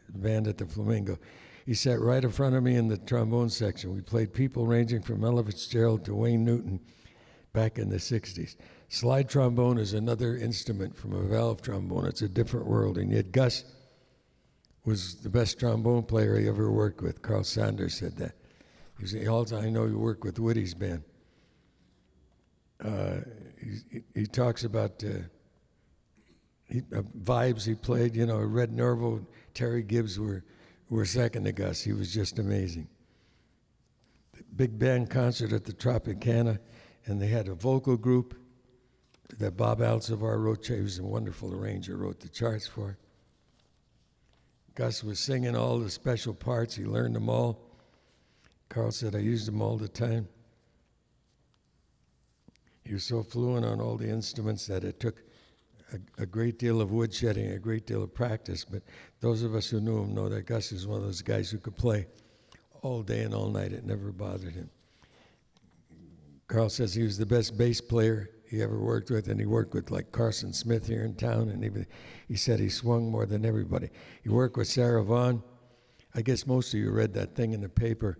band at the Flamingo. He sat right in front of me in the trombone section. We played people ranging from Ella Fitzgerald to Wayne Newton back in the 60s. Slide trombone is another instrument from a valve trombone. It's a different world, and yet Gus was the best trombone player he ever worked with. Carl Saunders said that. He said, also, I know you work with Woody's band. He talks about vibes he played. You know, Red Norvo, Terry Gibbs were second to Gus. He was just amazing. The big band concert at the Tropicana, and they had a vocal group that Bob Alcivar wrote. He was a wonderful arranger, wrote the charts for. Gus was singing all the special parts. He learned them all. Carl said, I used them all the time. He was so fluent on all the instruments that it took a great deal of woodshedding, a great deal of practice, but those of us who knew him know that Gus is one of those guys who could play all day and all night. It never bothered him. Carl says he was the best bass player he ever worked with, and he worked with like Carson Smith here in town, and he said he swung more than everybody. He worked with Sarah Vaughan. I guess most of you read that thing in the paper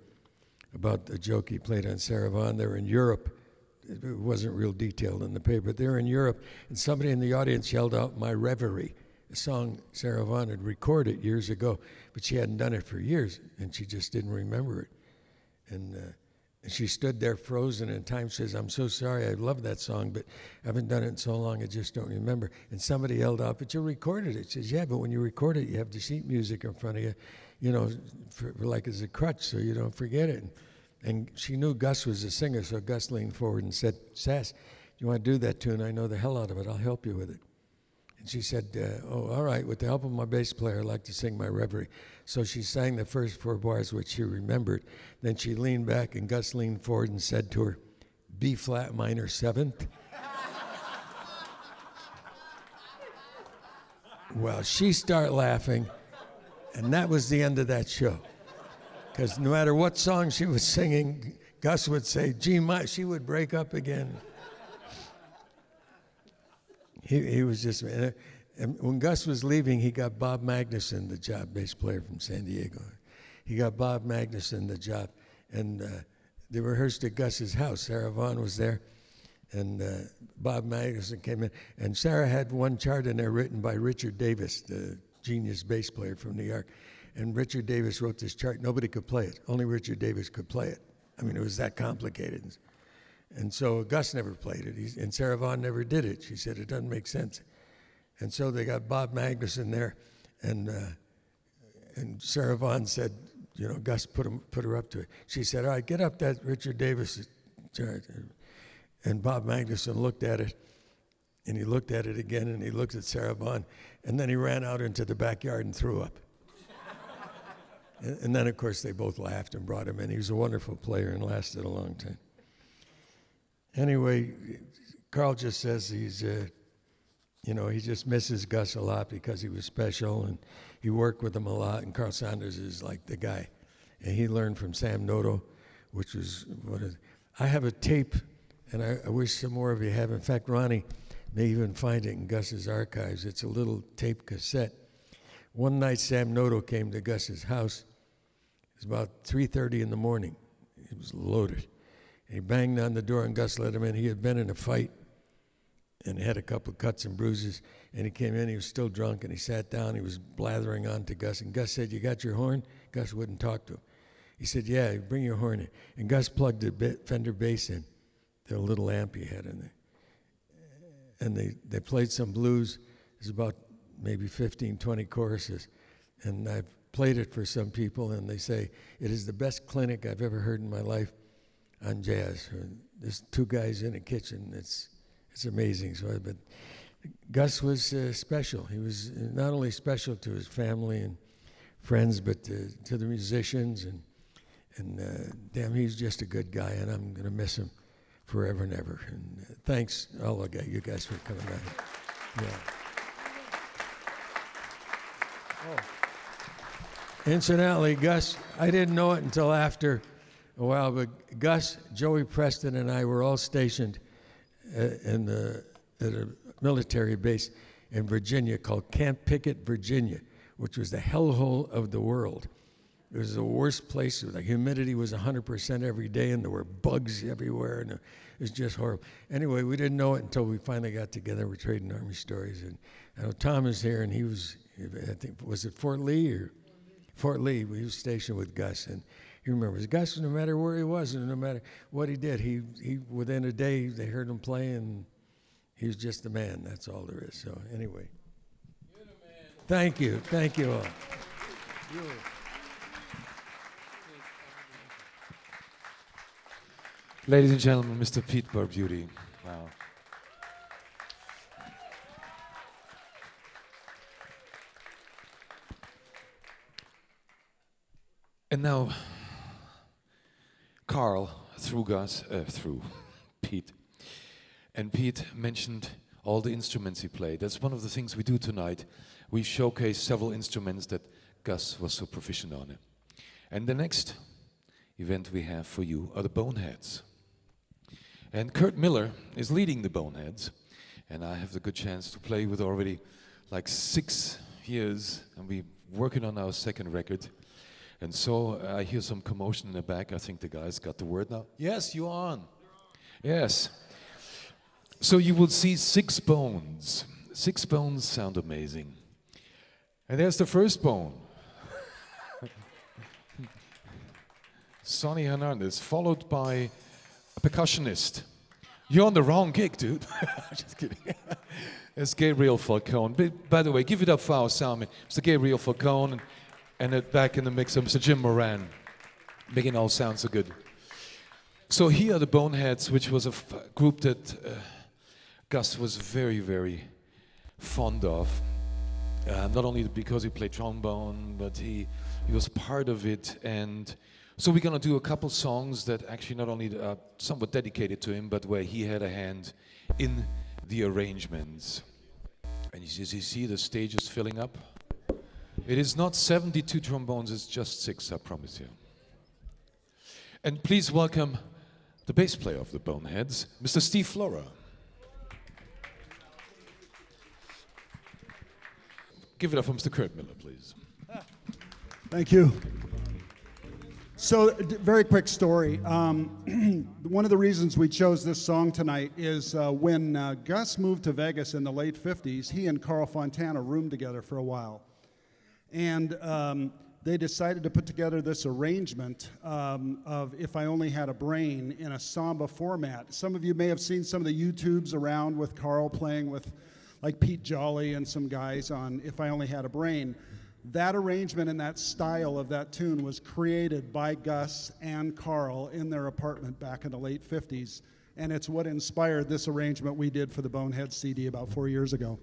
about the joke he played on Sarah Vaughan. They were in Europe it wasn't real detailed in the paper. They were in Europe, and somebody in the audience yelled out, "My Reverie," a song Sarah Vaughan had recorded years ago, but she hadn't done it for years, and she just didn't remember it. And she stood there frozen, and time says, "I'm so sorry, I love that song, but I haven't done it in so long, I just don't remember." And somebody yelled out, "But you recorded it." She says, "Yeah, but when you record it, you have the sheet music in front of you, you know, for like as a crutch, so you don't forget it." And she knew Gus was a singer, so Gus leaned forward and said, "Sass, you want to do that tune? I know the hell out of it. I'll help you with it." And she said, "Oh, all right, with the help of my bass player, I'd like to sing My Reverie." So she sang the first 4 bars, which she remembered. Then she leaned back, and Gus leaned forward and said to her, "B flat minor 7th. Well, she started laughing, and that was the end of that show. Because no matter what song she was singing, Gus would say, "G minor," she would break up again. He was just, and when Gus was leaving, he got Bob Magnuson the job, bass player from San Diego. He got Bob Magnuson the job, and they rehearsed at Gus's house. Sarah Vaughan was there, and Bob Magnuson came in, and Sarah had one chart in there written by Richard Davis, the genius bass player from New York. And Richard Davis wrote this chart. Nobody could play it. Only Richard Davis could play it. I mean, it was that complicated. And so Gus never played it, and Sarah Vaughan never did it. She said, "It doesn't make sense." And so they got Bob Magnuson there, and Sarah Vaughan said, you know, Gus put her up to it. She said, "All right, get up that Richard Davis chart." And Bob Magnuson looked at it, and he looked at it again, and he looked at Sarah Vaughan, and then he ran out into the backyard and threw up. And then, of course, they both laughed and brought him in. He was a wonderful player and lasted a long time. Anyway, Carl just says he's, you know, he just misses Gus a lot because he was special, and he worked with him a lot, and Carl Saunders is like the guy. And he learned from Sam Noto, which was I have a tape, and I wish some more of you have. In fact, Ronnie may even find it in Gus's archives. It's a little tape cassette. One night, Sam Noto came to Gus's house. It was about 3:30 in the morning. It was loaded. And he banged on the door, and Gus let him in. He had been in a fight and had a couple of cuts and bruises. And he came in. He was still drunk, and he sat down. He was blathering on to Gus. And Gus said, "You got your horn?" Gus wouldn't talk to him. He said, "Yeah, bring your horn in." And Gus plugged the Fender bass in, the little amp he had in there. And they played some blues. It was about maybe 15, 20 choruses. And I've played it for some people, and they say, it is the best clinic I've ever heard in my life on jazz. There's 2 guys in a kitchen. It's amazing. So, but Gus was special. He was not only special to his family and friends, but to the musicians. And damn, he's just a good guy, and I'm going to miss him forever and ever. And thanks, all of you guys, for coming out. Yeah. Oh. Incidentally, Gus, I didn't know it until after a while, but Gus, Joey Preston, and I were all stationed at a military base in Virginia called Camp Pickett, Virginia, which was the hellhole of the world. It was the worst place. The humidity was 100% every day, and there were bugs everywhere, and it was just horrible. Anyway, we didn't know it until we finally got together. We're trading Army stories, and I know Tom is here, and he was, I think, was it Fort Lee or Fort Lee? We was stationed with Gus, and he remembers Gus. No matter where he was, and no matter what he did, he within a day they heard him play, and he was just a man. That's all there is. So anyway, thank you all.
Ladies and gentlemen, Mr. Pete Barbuti. Wow. And now, Carl, through Pete. And Pete mentioned all the instruments he played. That's one of the things we do tonight. We showcase several instruments that Gus was so proficient on it. And the next event we have for you are the Boneheads. And Kurt Miller is leading the Boneheads, and I have the good chance to play with already like 6 years, and we're working on our second record. And so I hear some commotion in the back. I think the guys got the word now. Yes, you're on. Yes. So you will see 6 bones. 6 bones sound amazing. And there's the first bone. Sonny Hernandez, followed by a percussionist. You're on the wrong gig, dude. Just kidding. It's Gabriel Falcone. By the way, give it up for our soundman, Mr. Gabriel Falcone, and back in the mixer, Mr. Jim Moran, making all sound so good. So here are the Boneheads, which was a group that Gus was very, very fond of. Not only because he played trombone, but he was part of it. And so we're going to do a couple songs that actually not only are somewhat dedicated to him, but where he had a hand in the arrangements. And you see the stage is filling up. It is not 72 trombones, it's just 6, I promise you. And please welcome the bass player of the Boneheads, Mr. Steve Flora. Give it up for Mr. Kurt Miller, please.
Thank you. So, very quick story. One of the reasons we chose this song tonight is when Gus moved to Vegas in the late 50s, he and Carl Fontana roomed together for a while. And they decided to put together this arrangement of If I Only Had a Brain in a samba format. Some of you may have seen some of the YouTubes around with Carl playing with like Pete Jolly and some guys on If I Only Had a Brain. That arrangement and that style of that tune was created by Gus and Carl in their apartment back in the late 50s. And it's what inspired this arrangement we did for the Bonehead CD about 4 years ago.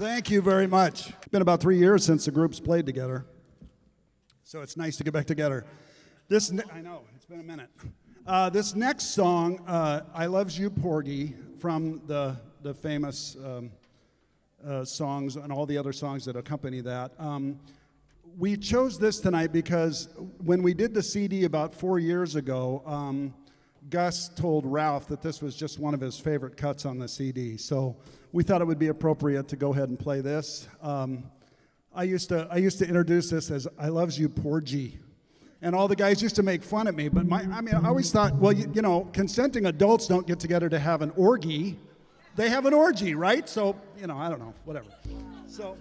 thank you very much. It's been about 3 years since the groups played together, so it's nice to get back together. I know, it's been a minute. This next song, I Loves You, Porgy, from the famous songs and all the other songs that accompany that. We chose this tonight because when we did the CD about 4 years ago, Gus told Ralph that this was just one of his favorite cuts on the CD. So we thought it would be appropriate to go ahead and play this. I used to introduce this as I Loves You, Porgy. And all the guys used to make fun of me, but I always thought, well, you know, consenting adults don't get together to have an orgy. They have an orgy, right? So, you know, I don't know, whatever. So.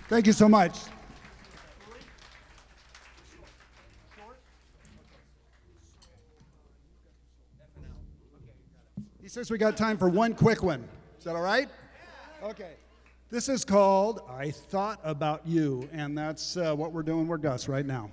Thank you so much. He says we got time for one quick one. Is that all right? Okay. This is called I Thought About You, and that's what we're doing with Gus right now.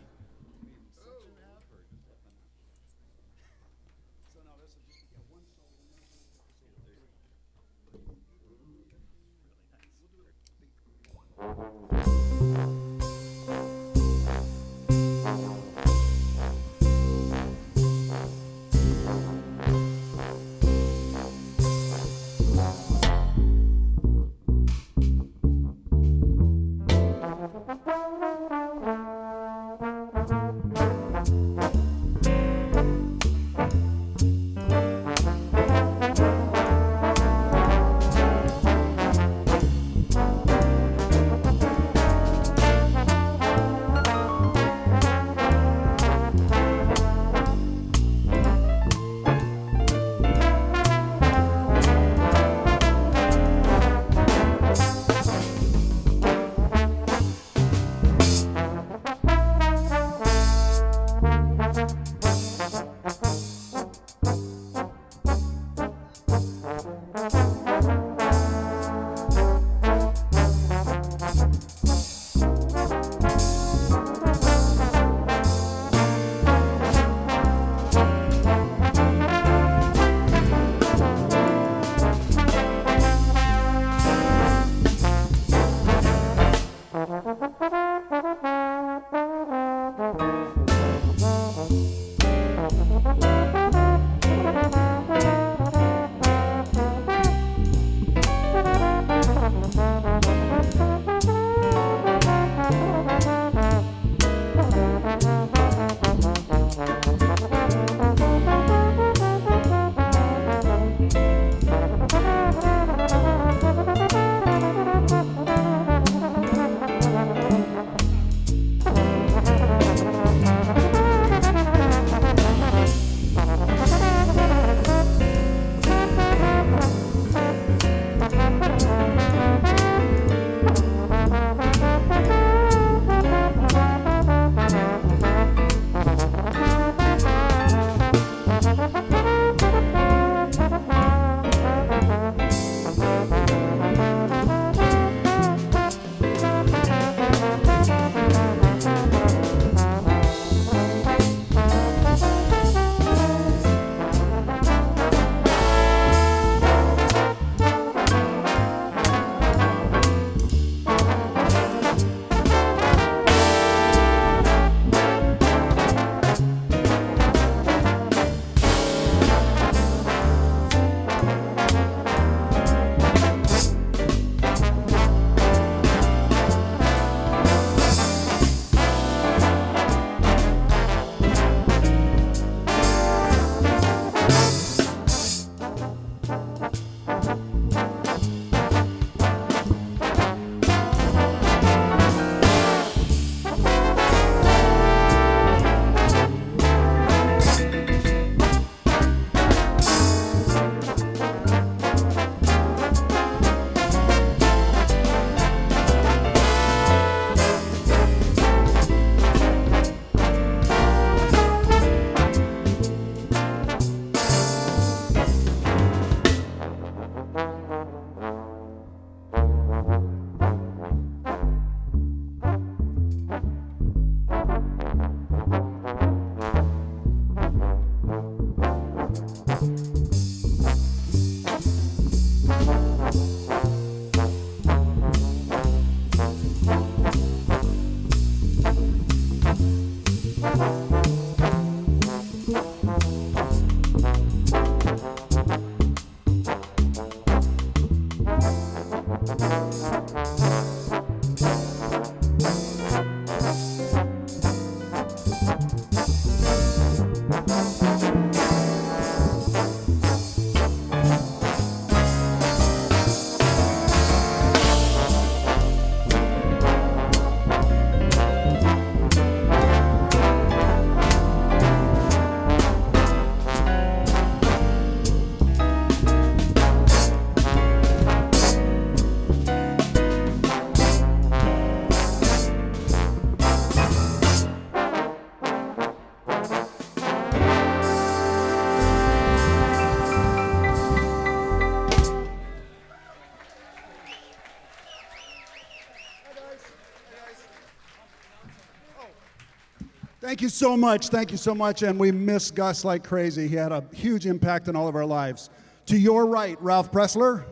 Thank you so much. Thank you so much. And we miss Gus like crazy. He had a huge impact on all of our lives. To your right, Ralph Pressler.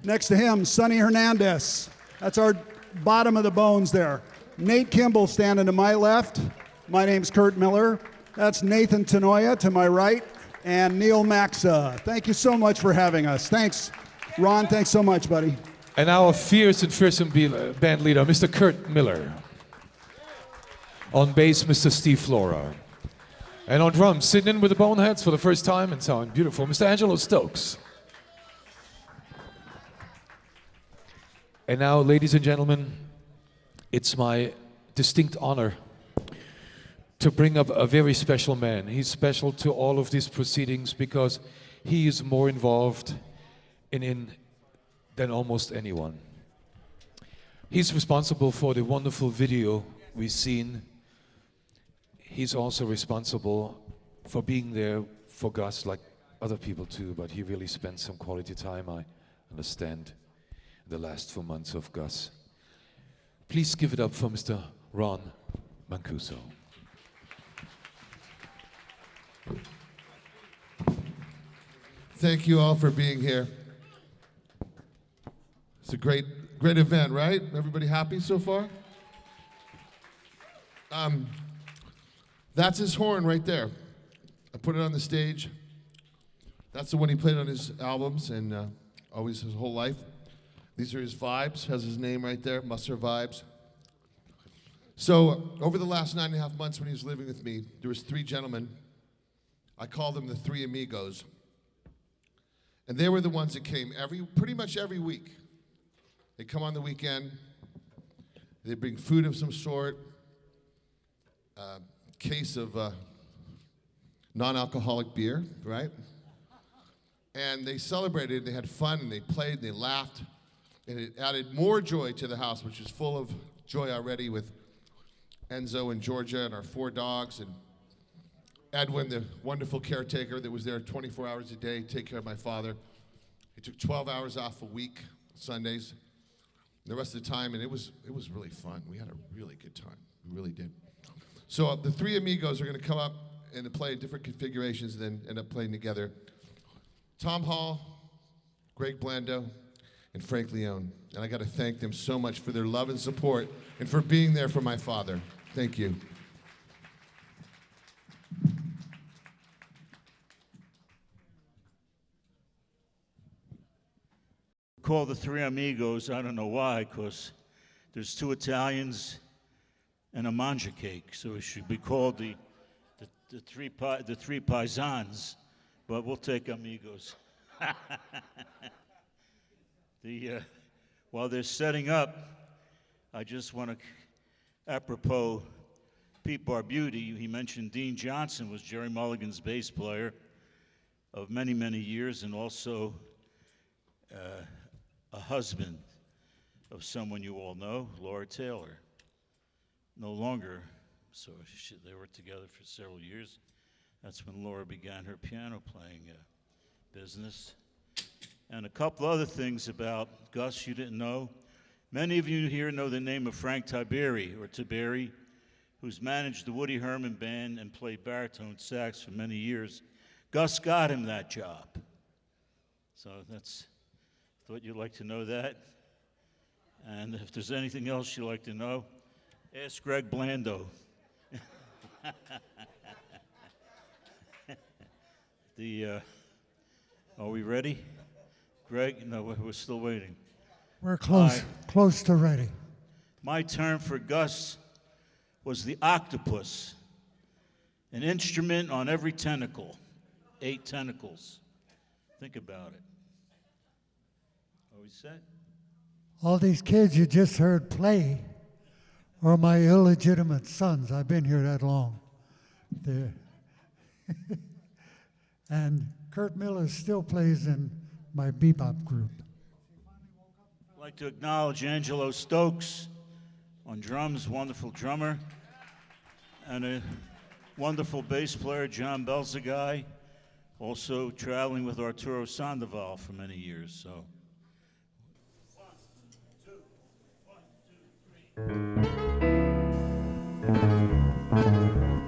Next to him, Sonny Hernandez. That's our bottom of the bones there. Nate Kimball standing to my left. My name's Kurt Miller. That's Nathan Tenoya to my right. And Neil Maxa. Thank you so much for having us. Thanks. Ron, thanks so much, buddy.
And our fierce and fearsome band leader, Mr. Kurt Miller. On bass, Mr. Steve Flora. And on drums, sitting in with the Boneheads for the first time and sounding beautiful, Mr. Angelo Stokes. And now, ladies and gentlemen, it's my distinct honor to bring up a very special man. He's special to all of these proceedings because he is more involved in than almost anyone. He's responsible for the wonderful video we've seen. He's also responsible for being there for Gus like other people too, but he really spent some quality time, I understand, the last 4 months of Gus. Please give it up for Mr. Ron Mancuso.
Thank you all for being here. It's a great event, right? Everybody happy so far? That's his horn right there. I put it on the stage. That's the one he played on his albums and always his whole life. These are his vibes, has his name right there, Musser Vibes. So over the last 9.5 months when he was living with me, there was 3 gentlemen. I called them the 3 amigos. And they were the ones that came pretty much every week. They come on the weekend. They bring food of some sort, a case of non-alcoholic beer, right? And they celebrated, they had fun, and they played, and they laughed. And it added more joy to the house, which is full of joy already with Enzo and Georgia and our 4 dogs, and Edwin, the wonderful caretaker that was there 24 hours a day, take care of my father. He took 12 hours off a week, Sundays, the rest of the time, and it was really fun. We had a really good time. We really did. So the 3 amigos are going to come up and play in different configurations and then end up playing together. Tom Hall, Greg Blando, and Frank Leone. And I got to thank them so much for their love and support and for being there for my father. Thank you.
Call the 3 amigos, I don't know why, because there's 2 Italians and a manja cake, so it should be called the three paisans, but we'll take amigos. While they're setting up, I just want to, apropos Pete Barbuti, he mentioned Dean Johnson was Jerry Mulligan's bass player of many, many years, and also a husband of someone you all know, Laura Taylor. No longer, so they were together for several years. That's when Laura began her piano playing business. And a couple other things about Gus you didn't know. Many of you here know the name of Frank Tiberi, or Tiberi, who's managed the Woody Herman Band and played baritone sax for many years. Gus got him that job. So thought you'd like to know that. And if there's anything else you'd like to know, ask Greg Blando. Are we ready? Greg? No, we're still waiting.
We're close to ready.
My term for Gus was the octopus, an instrument on every tentacle, 8 tentacles. Think about it. Are we set?
All these kids you just heard play are my illegitimate sons. I've been here that long. And Kurt Miller still plays in my bebop group.
I'd like to acknowledge Angelo Stokes on drums, wonderful drummer, and a wonderful bass player, John Belzaguy, also traveling with Arturo Sandoval for many years. So. 1, 2, 1, 2, 3.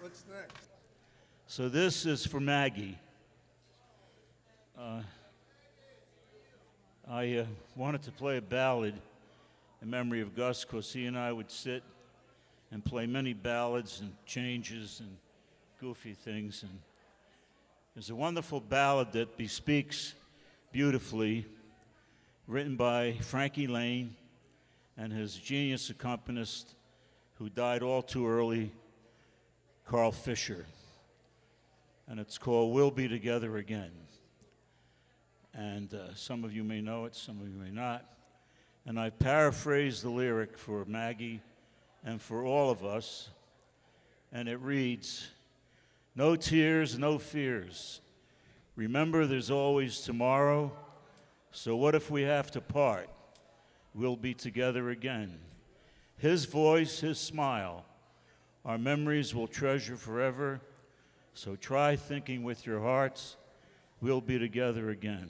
What's next?
So this is for Maggie. I wanted to play a ballad in memory of Gus because he and I would sit and play many ballads and changes and goofy things. And there's a wonderful ballad that bespeaks beautifully, written by Frankie Lane and his genius accompanist who died all too early, Carl Fisher. And it's called We'll Be Together Again. And some of you may know it, some of you may not. And I paraphrased the lyric for Maggie and for all of us. And it reads, "No tears, no fears. Remember, there's always tomorrow. So what if we have to part? We'll be together again. His voice, his smile, our memories we'll treasure forever. So try thinking with your hearts, we'll be together again.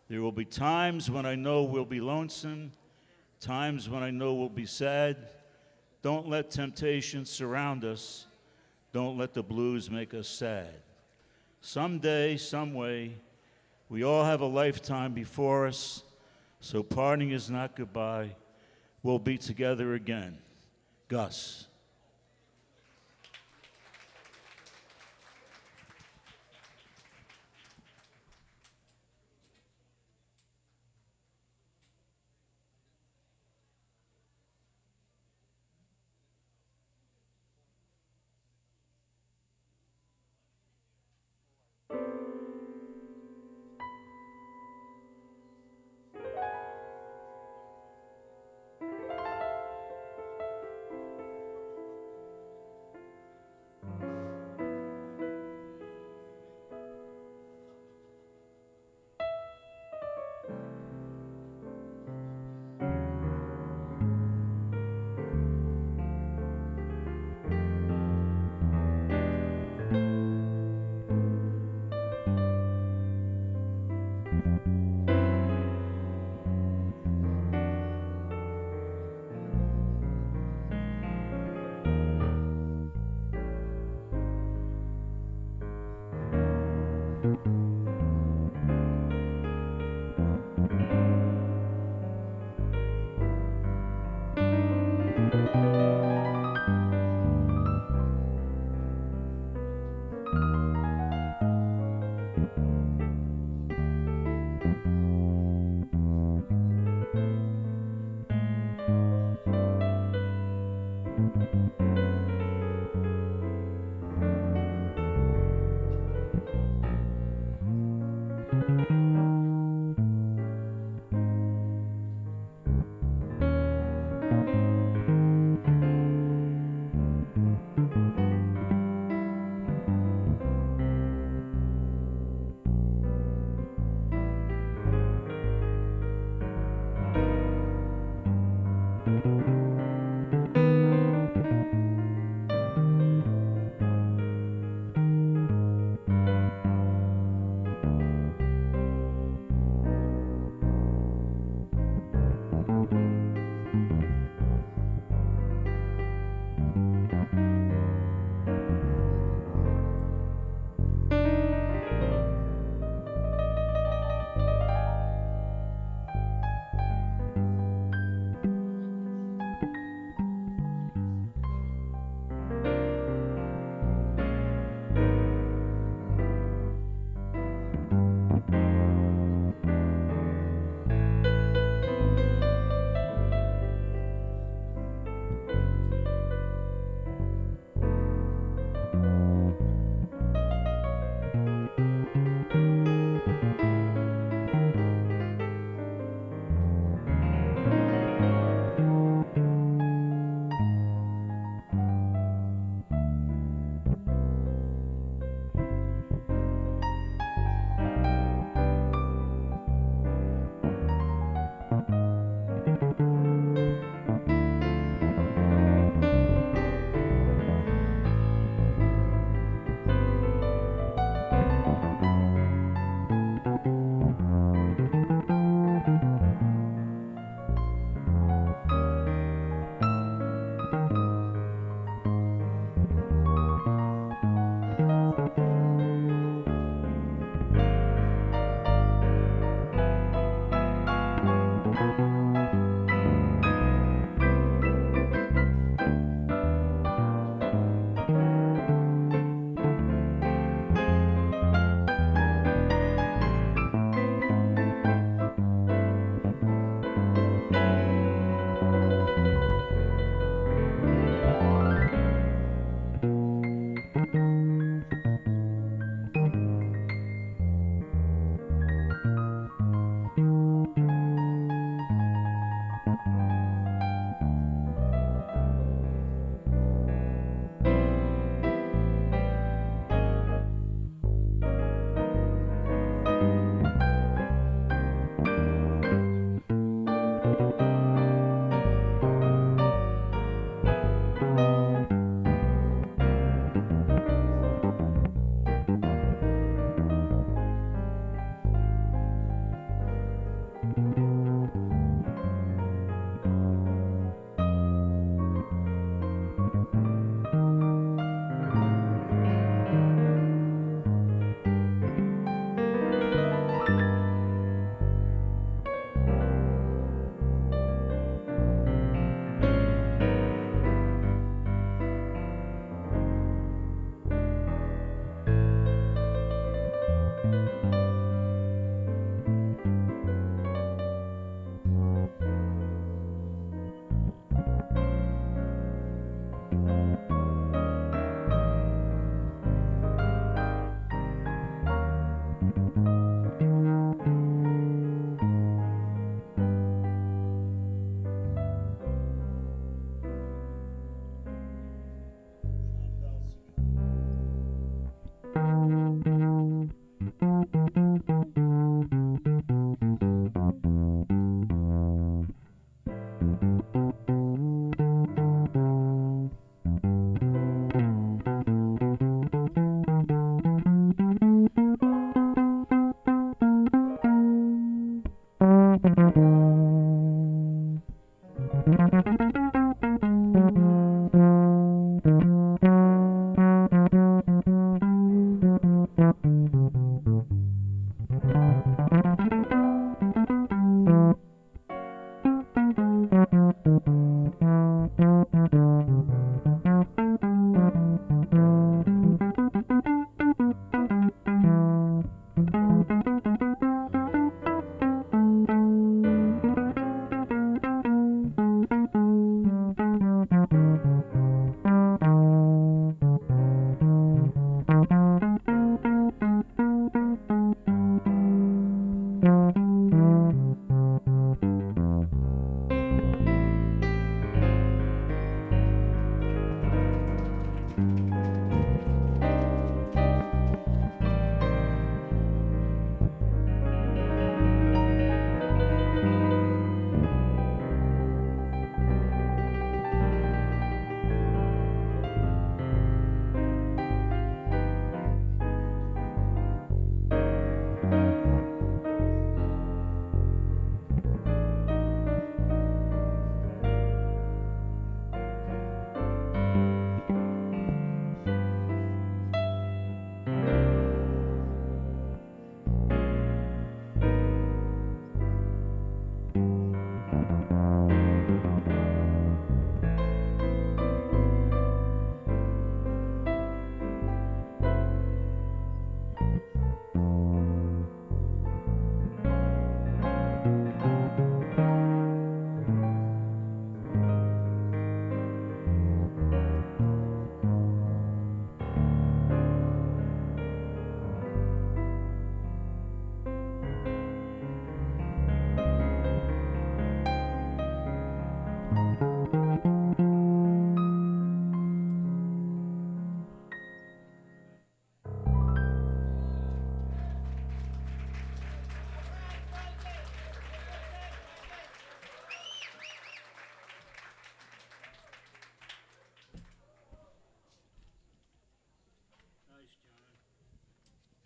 There will be times when I know we'll be lonesome, times when I know we'll be sad. Don't let temptation surround us. Don't let the blues make us sad. Someday, some way, we all have a lifetime before us, so parting is not goodbye. We'll be together again." Gus.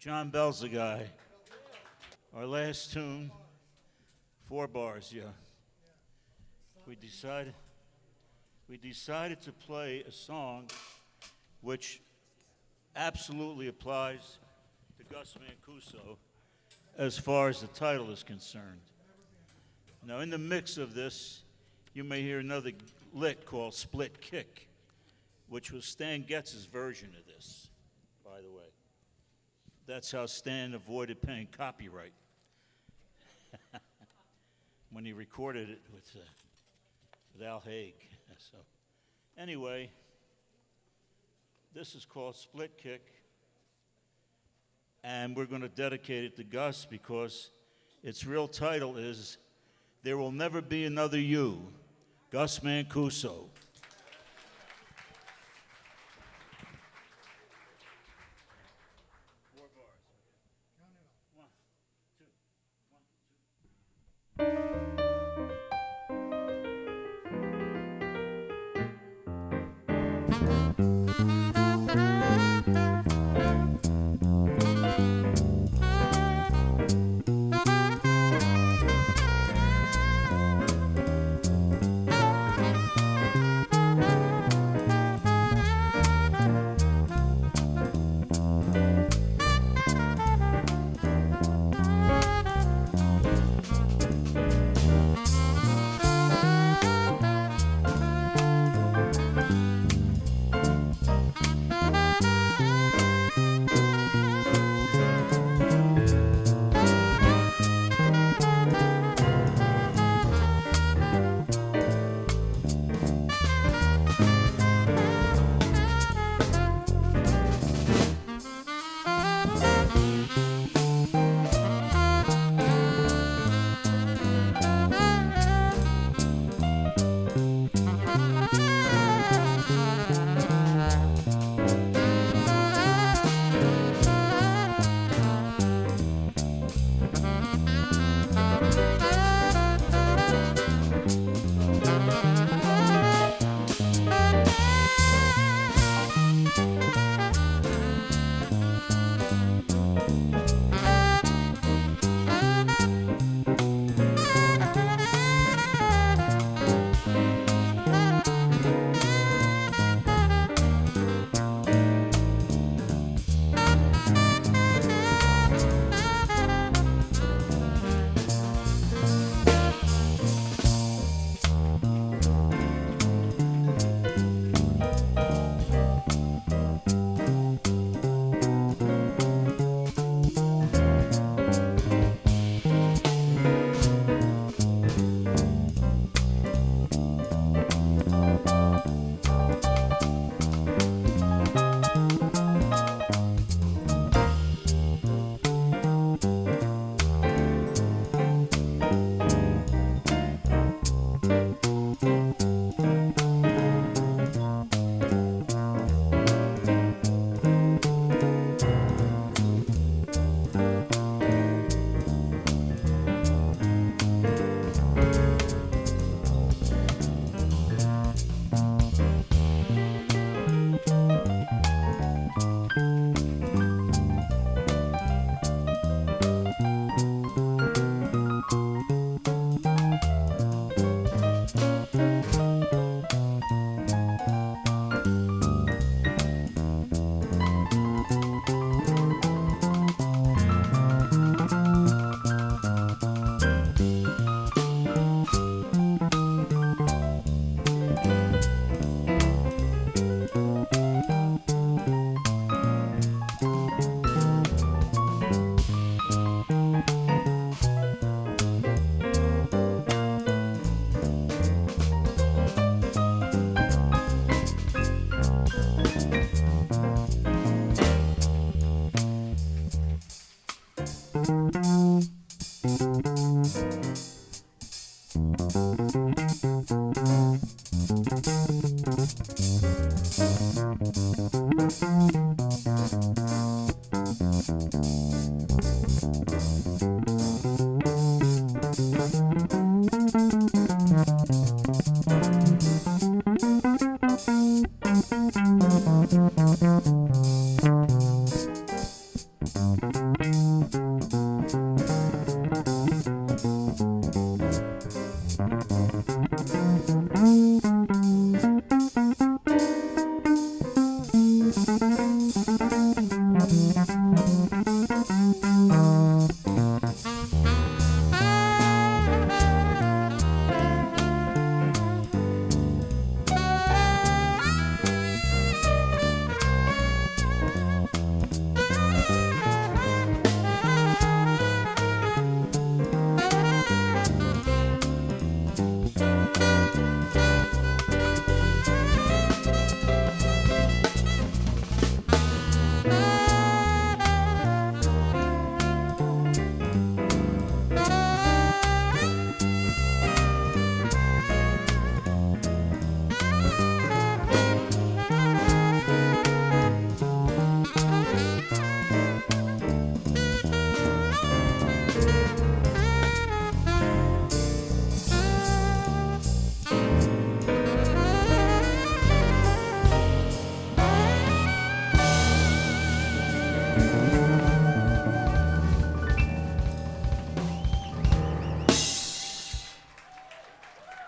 John Bell's the guy. Our last tune, 4 bars, yeah. We decided to play a song which absolutely applies to Gus Mancuso as far as the title is concerned. Now, in the mix of this, you may hear another lick called Split Kick, which was Stan Getz's version of this, by the way. That's how Stan avoided paying copyright when he recorded it with Al Haig. So, anyway, this is called Split Kick, and we're going to dedicate it to Gus because its real title is There Will Never Be Another You, Gus Mancuso.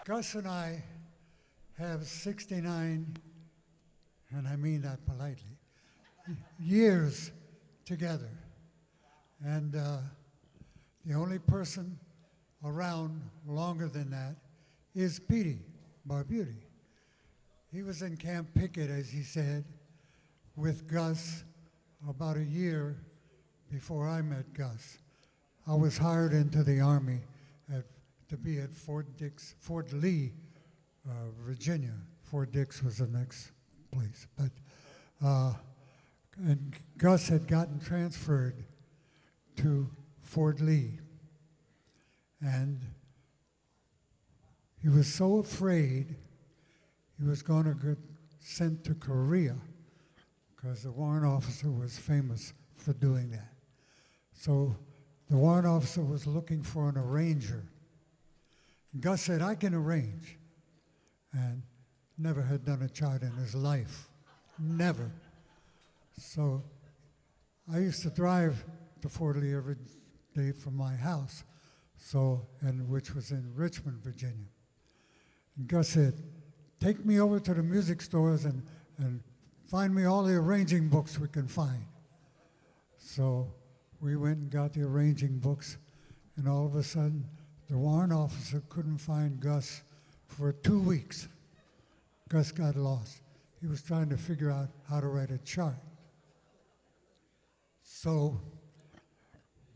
Gus and I have 69, and I mean that politely, years together. And the only person around longer than that is Petey Barbuti. He was in Camp Pickett, as he said, with Gus about a year before I met Gus. I was hired into the Army to be at Fort Lee, Virginia. Fort Dix was the next place. But and Gus had gotten transferred to Fort Lee. And he was so afraid he was going to get sent to Korea because the warrant officer was famous for doing that. So the warrant officer was looking for an arranger. Gus said, I can arrange. And never had done a chart in his life. Never. So I used to drive to Fort Lee every day from my house, which was in Richmond, Virginia. And Gus said, take me over to the music stores and find me all the arranging books we can find. So we went and got the arranging books, and all of a sudden, the warrant officer couldn't find Gus for 2 weeks. Gus got lost. He was trying to figure out how to write a chart. So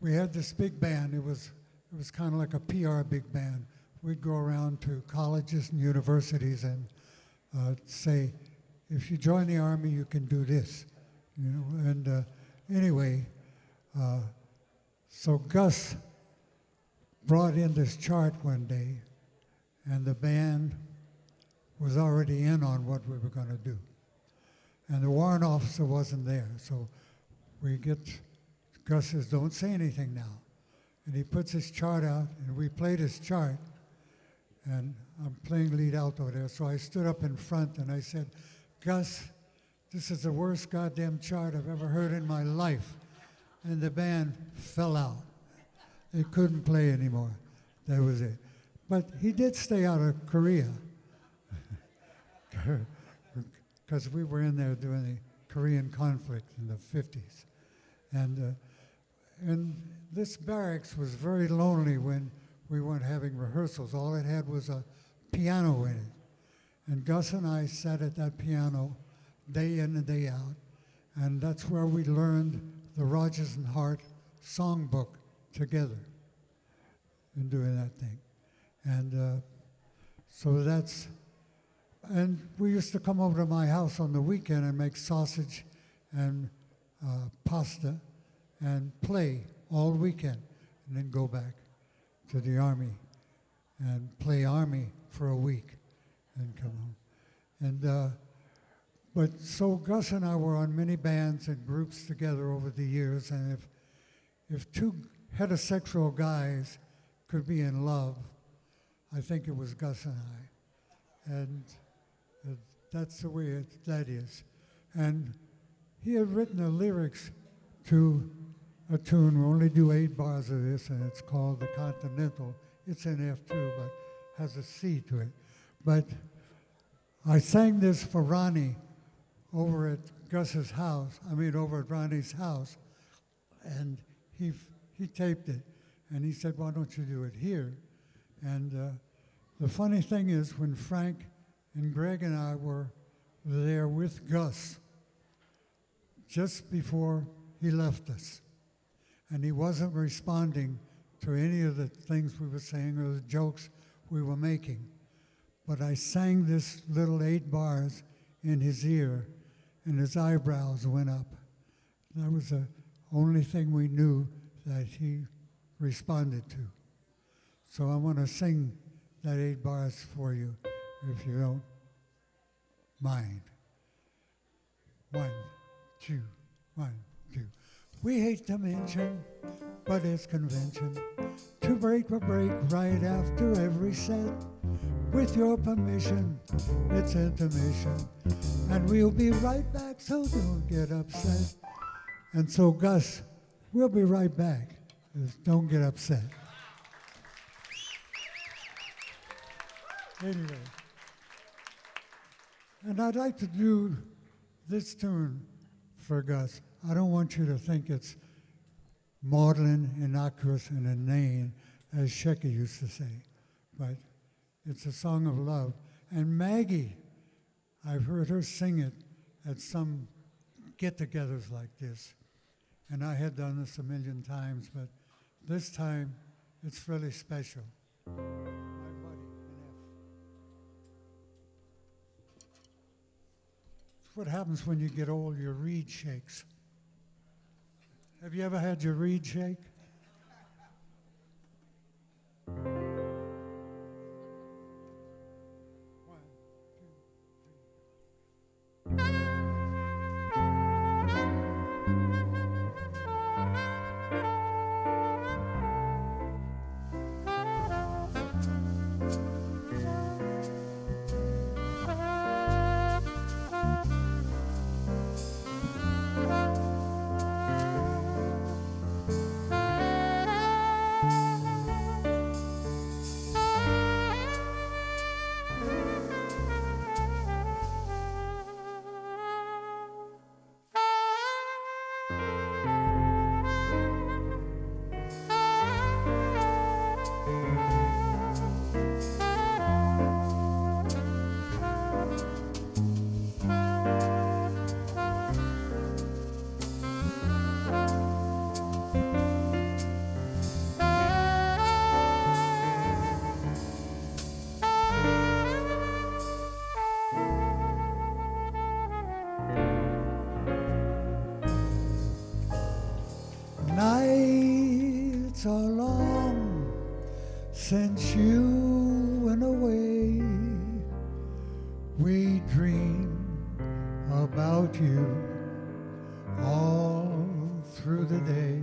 we had this big band. It was kind of like a PR big band. We'd go around to colleges and universities and say, if you join the Army, you can do this. You know. And anyway, so Gus brought in this chart one day, and the band was already in on what we were going to do. And the warrant officer wasn't there, so Gus says, don't say anything now. And he puts his chart out, and we played his chart, and I'm playing lead alto there, so I stood up in front and I said, Gus, this is the worst goddamn chart I've ever heard in my life. And the band fell out. They couldn't play anymore. That was it. But he did stay out of Korea because we were in there during the Korean conflict in the 50s. And this barracks was very lonely when we weren't having rehearsals. All it had was a piano in it. And Gus and I sat at that piano day in and day out. And that's where we learned the Rodgers and Hart songbook together in doing that thing. And and we used to come over to my house on the weekend and make sausage and pasta and play all weekend. and then go back to the Army and play Army for a week and come home. And but so Gus and I were on many bands and groups together over the years, and if two heterosexual guys could be in love, I think it was Gus and I. And that's the way that is. And he had written the lyrics to a tune. We only do 8 bars of this, and it's called The Continental. It's in F2, but has a C to it. But I sang this for Ronnie over at Gus's house, over at Ronnie's house, and he taped it, and he said, why don't you do it here? And the funny thing is, when Frank and Greg and I were there with Gus, just before he left us, and he wasn't responding to any of the things we were saying or the jokes we were making, but I sang this little 8 bars in his ear, and his eyebrows went up. That was the only thing we knew that he responded to. So I want to sing that 8 bars for you, if you don't mind. 1, 2, 1, 2. We hate to mention, but it's convention to break a break right after every set. With your permission, it's intermission, and we'll be right back, so don't get upset. And so, Gus, we'll be right back. Don't get upset. Anyway, and I'd like to do this tune for Gus. I don't want you to think it's maudlin, innocuous, and inane, as Shecky used to say, but it's a song of love. And Maggie, I've heard her sing it at some get-togethers like this. And I had done this a million times, but this time it's really special. My buddy, It's what happens when you get old, your reed shakes. Have you ever had your reed shake? Nights are long since you went away. We dream about you all through the day.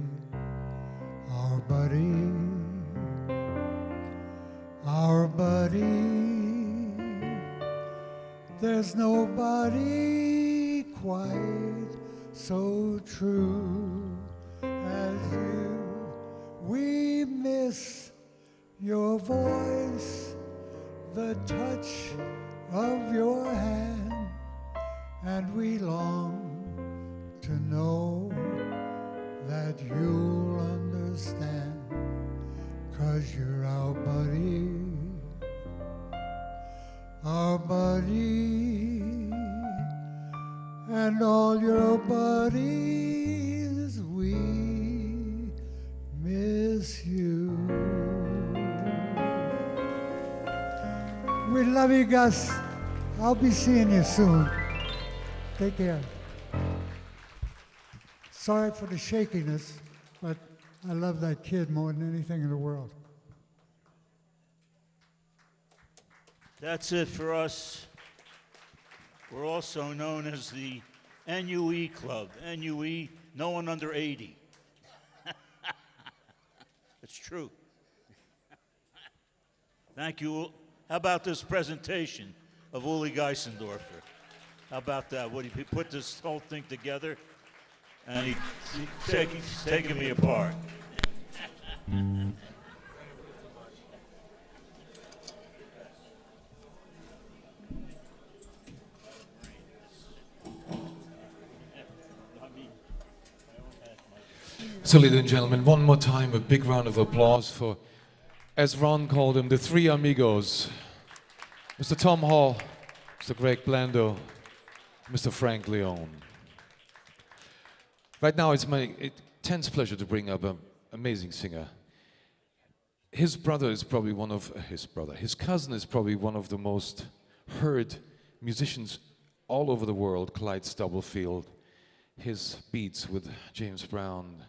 Our buddy, there's nobody quite so true as you. We miss your voice, the touch of your hand, and we long to know that you'll understand, 'cause you're our buddy, and all your buddies, we miss you. We love you, Gus. I'll be seeing you soon. Take care. Sorry for the shakiness, but I love that kid more than anything in the world.
That's it for us. We're also known as the NUE Club. NUE, no one under 80. It's true. Thank you. How about this presentation of Uli Geisendorfer? How about that? He put this whole thing together, and he's taking me apart.
So, ladies and gentlemen, one more time, a big round of applause for, as Ron called them, the three amigos. Mr. Tom Hall, Mr. Greg Blando, Mr. Frank Leone. Right now, it's my intense pleasure to bring up an amazing singer. His brother is probably his cousin is probably one of the most heard musicians all over the world, Clyde Stubblefield. His beats with James Brown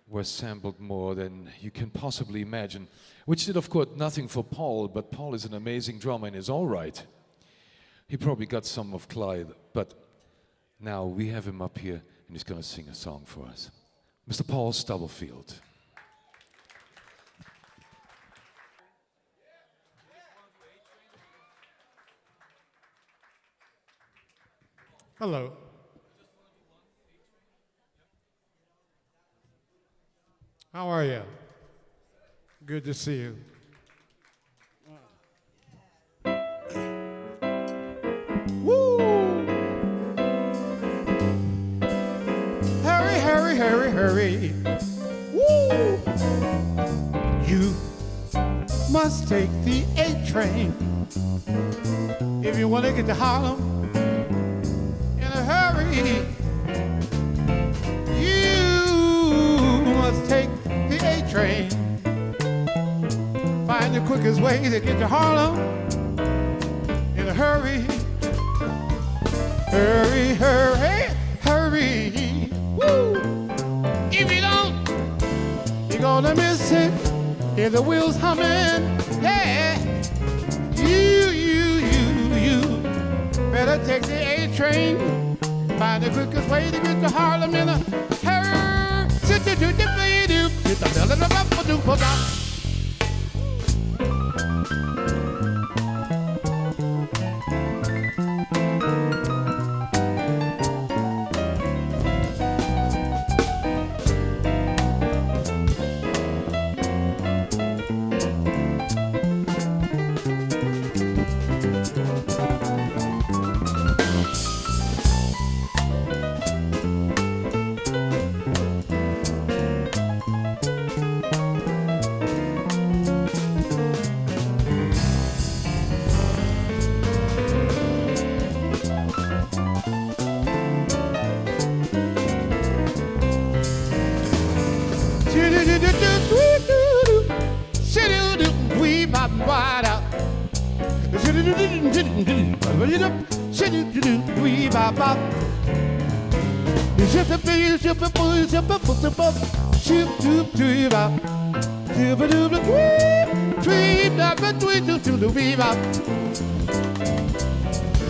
were sampled more than you can possibly imagine, which did, of course, nothing for Paul, but Paul is an amazing drummer and is all right. He probably got some of Clyde, but now we have him up here and he's going to sing a song for us. Mr. Paul Stubblefield.
Hello. How are you? Good to see you. Woo! Hurry, hurry, hurry, hurry. Woo! You must take the A train if you want to get to Harlem in a hurry. You must take the A train. Find the quickest way to get to Harlem in a hurry. Hurry, hurry, hurry. Woo! If you don't, you're gonna miss it. Hear the wheels humming. Yeah. You better take the A train. Find the quickest way to get to Harlem in a hurry.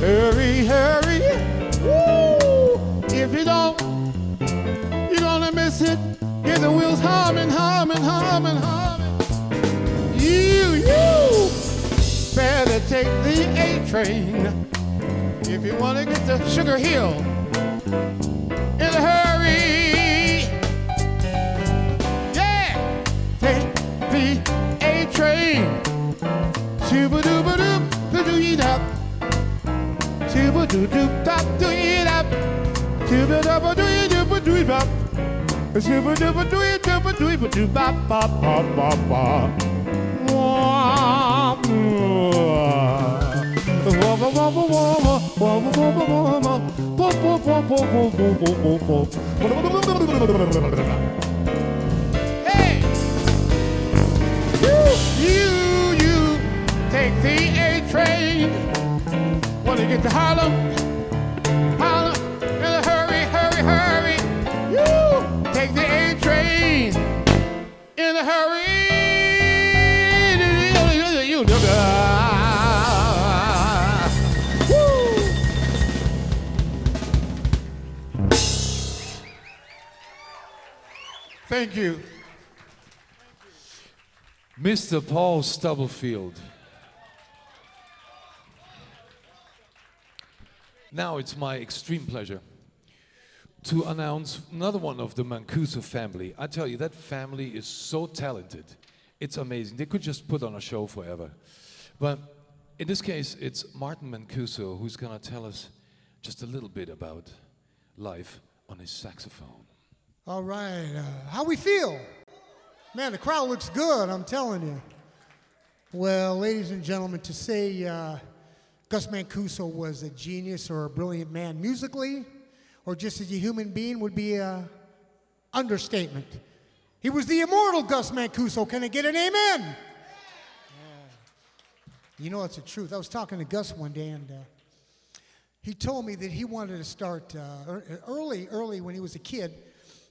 Hurry, hurry, woo! If you don't, you're gonna miss it. Hear the wheels humming, humming, humming, humming. You better take the A train if you wanna get to Sugar Hill in a hurry. Yeah, take the A train. Shoo-ba-doo-ba-doo, do-do-ee-dop. Shoo-ba-doo-doo-dop, do-ee-dop. Shoo-ba-doo-ba-doo-ee-doo-ba-doo-ee-bop. Shoo-ba-doo-ba-doo-ee-doo-ba-doo-ee-bop-bop-bop-bop. Hey! You take the A train. Want to get to Harlem? Harlem, in a hurry, hurry, hurry. You take the A train. Thank you.
Mr. Paul Stubblefield. Now it's my extreme pleasure to announce another one of the Mancuso family. I tell you, that family is so talented. It's amazing. They could just put on a show forever. But in this case, it's Martin Mancuso who's going to tell us just a little bit about life on his saxophone.
All right, how we feel? Man, the crowd looks good, I'm telling you. Well, ladies and gentlemen, to say Gus Mancuso was a genius or a brilliant man musically, or just as a human being, would be an understatement. He was the immortal Gus Mancuso. Can I get an amen? Yeah. You know, it's the truth. I was talking to Gus one day, and he told me that he wanted to start early when he was a kid,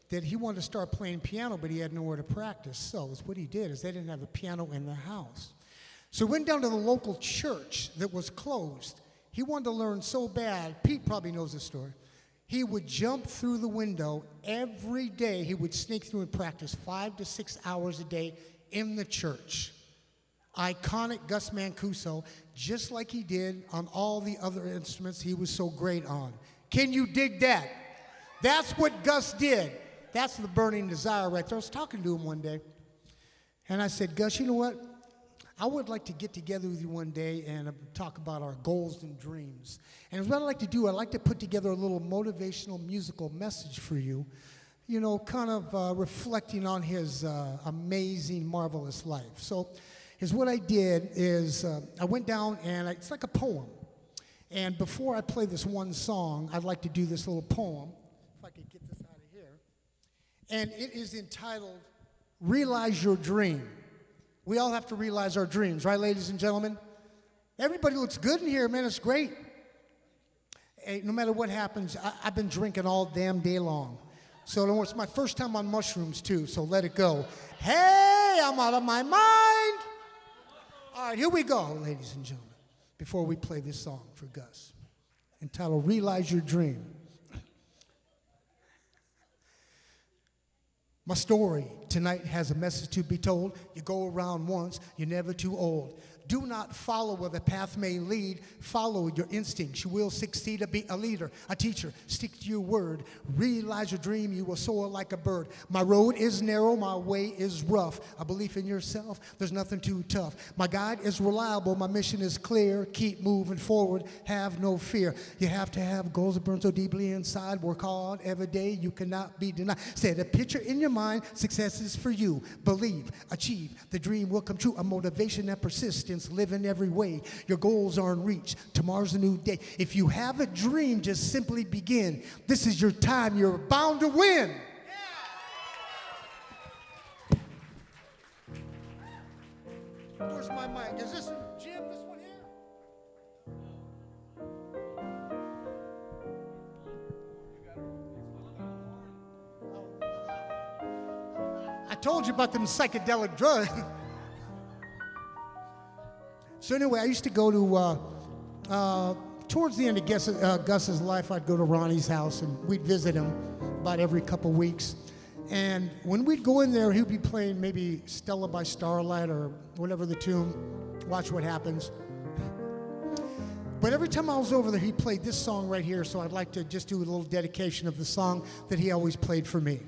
that he wanted to start playing piano, but he had nowhere to practice. So what he did is they didn't have a piano in the house. So he went down to the local church that was closed. He wanted to learn so bad. Pete probably knows this story. He would jump through the window every day. He would sneak through and practice 5 to 6 hours a day in the church. Iconic Gus Mancuso, just like he did on all the other instruments he was so great on. Can you dig that? That's what Gus did. That's the burning desire right there. I was talking to him one day, and I said, Gus, you know what? I would like to get together with you one day and talk about our goals and dreams. And what I'd like to do, I'd like to put together a little motivational musical message for you, you know, kind of reflecting on his amazing, marvelous life. So what I did is I went down, and it's like a poem. And before I play this one song, I'd like to do this little poem, if I could get this out of here. And it is entitled, Realize Your Dream. We all have to realize our dreams, right, ladies and gentlemen? Everybody looks good in here, man. It's great. Hey, no matter what happens, I've been drinking all damn day long. So it's my first time on mushrooms, too, so let it go. Hey, I'm out of my mind. All right, here we go, ladies and gentlemen, before we play this song for Gus, entitled Realize Your Dream. My story tonight has a message to be told. You go around once, you're never too old. Do not follow where the path may lead. Follow your instincts. You will succeed to be a leader, a teacher. Stick to your word. Realize your dream. You will soar like a bird. My road is narrow. My way is rough. A belief in yourself. There's nothing too tough. My guide is reliable. My mission is clear. Keep moving forward. Have no fear. You have to have goals that burn so deeply inside. Work hard every day. You cannot be denied. Set a picture in your mind. Success is for you. Believe. Achieve. The dream will come true. A motivation and persistence. Live in every way. Your goals are in reach. Tomorrow's a new day. If you have a dream, just simply begin. This is your time. You're bound to win. Yeah. Where's my mic? Is this Jim? This one here? I told you about them psychedelic drugs. So anyway, I used to go to, towards the end of Gus's life, I'd go to Ronnie's house, and we'd visit him about every couple weeks. And when we'd go in there, he'd be playing maybe Stella by Starlight or whatever the tune, Watch What Happens. But every time I was over there, he played this song right here, so I'd like to just do a little dedication of the song that he always played for me.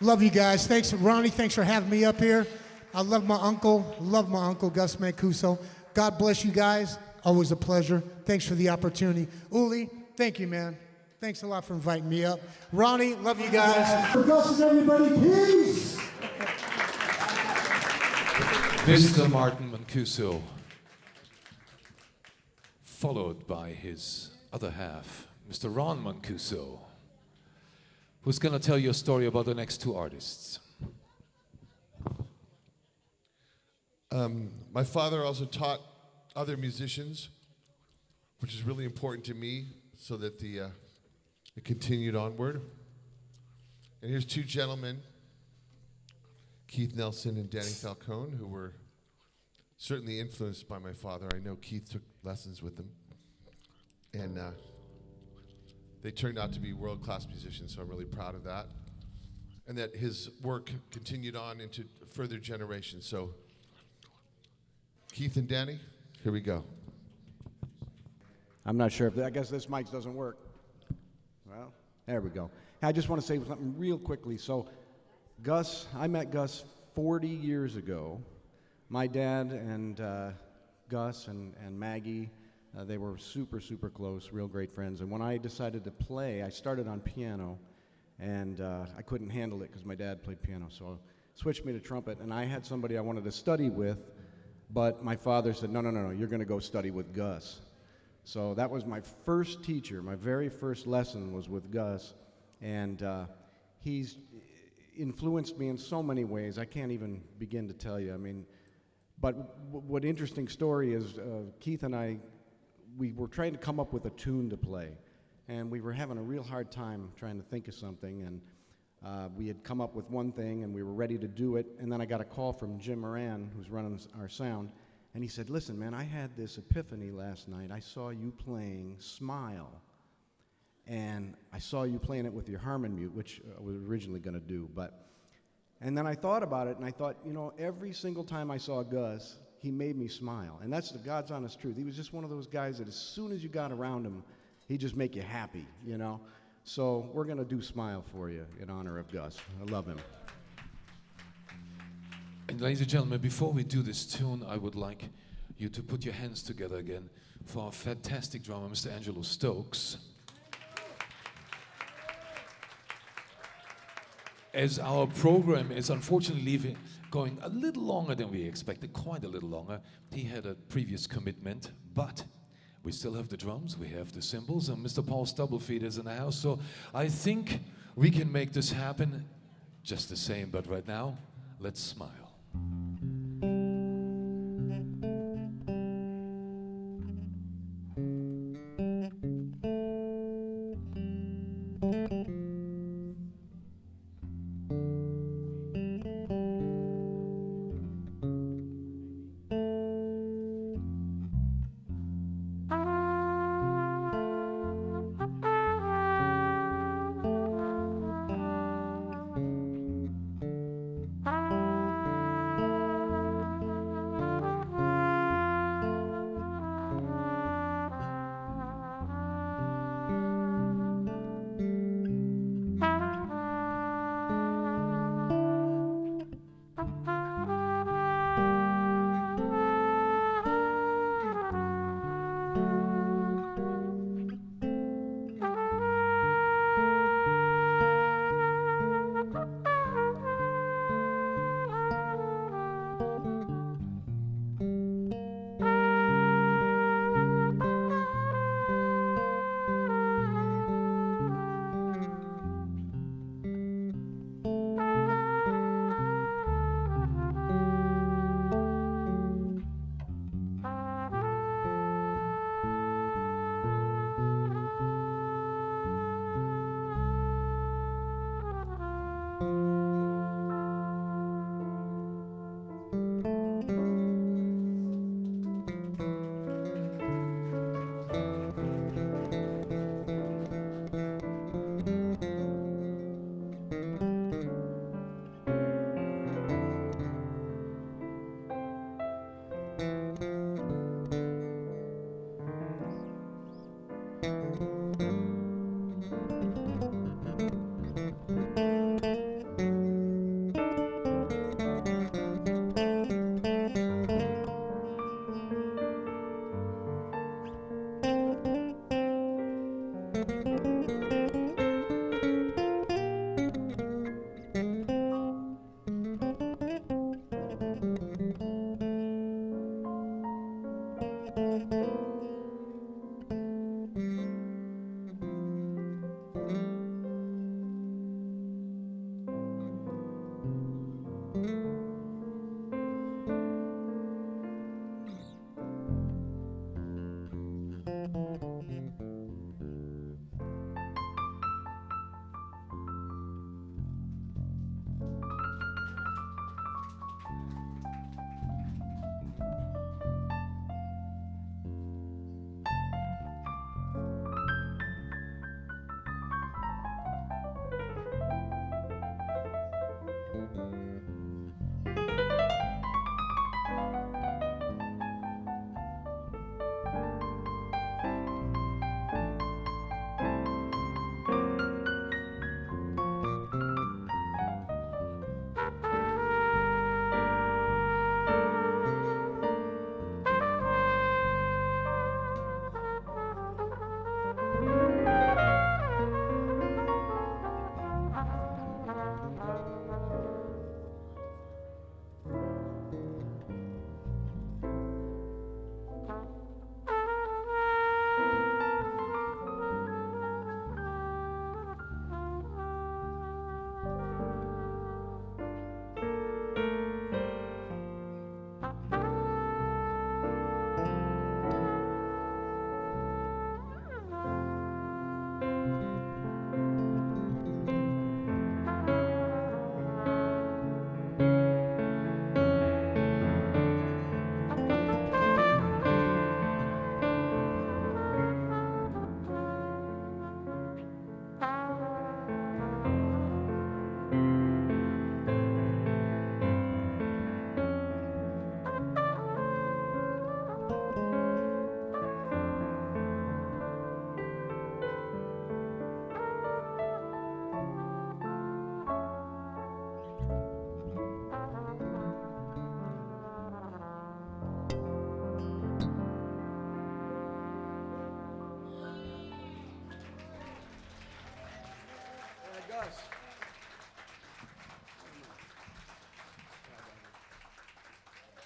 Love you guys. Thanks, Ronnie. Thanks for having me up here. I love my uncle, Gus Mancuso. God bless you guys. Always a pleasure. Thanks for the opportunity. Uli, thank you, man. Thanks a lot for inviting me up. Ronnie, love you guys.
For Gus, everybody, peace.
Mr. Martin Mancuso, followed by his other half, Mr. Ron Mancuso, who's going to tell you a story about the next two artists.
My father also taught other musicians, which is really important to me, so that it continued onward. And here's two gentlemen, Keith Nelson and Danny Falcone, who were certainly influenced by my father. I know Keith took lessons with them. And they turned out to be world-class musicians, so I'm really proud of that. And that his work continued on into further generations. So Keith and Danny, here we go.
I'm not sure if I guess this mic doesn't work. Well, there we go. I just want to say something real quickly. So Gus, I met Gus 40 years ago. My dad and Gus and Maggie, they were super, super close, real great friends. And when I decided to play, I started on piano, and I couldn't handle it because my dad played piano, so switched me to trumpet. And I had somebody I wanted to study with, but my father said, no, you're going to go study with Gus. So that was my first teacher. My very first lesson was with Gus, and he's influenced me in so many ways. I can't even begin to tell you. I mean, but what interesting story is Keith and I, we were trying to come up with a tune to play, and we were having a real hard time trying to think of something, and we had come up with one thing, and we were ready to do it, and then I got a call from Jim Moran, who's running our sound, and he said, listen, man, I had this epiphany last night. I saw you playing Smile, and I saw you playing it with your Harmon mute, which I was originally going to do, and then I thought about it, and I thought, you know, every single time I saw Gus, he made me smile, and that's the God's honest truth. He was just one of those guys that as soon as you got around him, he'd just make you happy, you know? So we're going to do Smile for you in honor of Gus. I love him.
And ladies and gentlemen, before we do this tune, I would like you to put your hands together again for our fantastic drummer, Mr. Angelo Stokes. As our program is unfortunately going a little longer than we expected, quite a little longer, he had a previous commitment, but we still have the drums, we have the cymbals, and Mr. Paul Stubblefeet is in the house, so I think we can make this happen just the same, but right now, let's smile.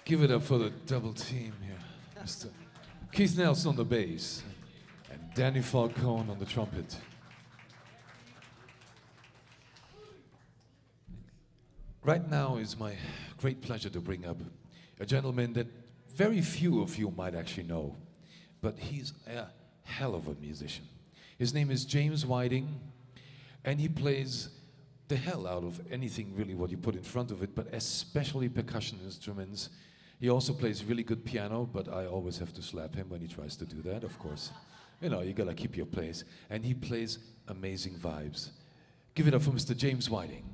Give it up for the double team here. Mr. Keith Nelson on the bass and Danny Falcone on the trumpet. Right now is my great pleasure to bring up a gentleman that very few of you might actually know, but he's a hell of a musician. His name is James Whiting, and he plays the hell out of anything really what you put in front of it, but especially percussion instruments. He also plays really good piano, but I always have to slap him when he tries to do that, of course. You know, you gotta keep your place. And he plays amazing vibes. Give it up for Mr. James Whiting.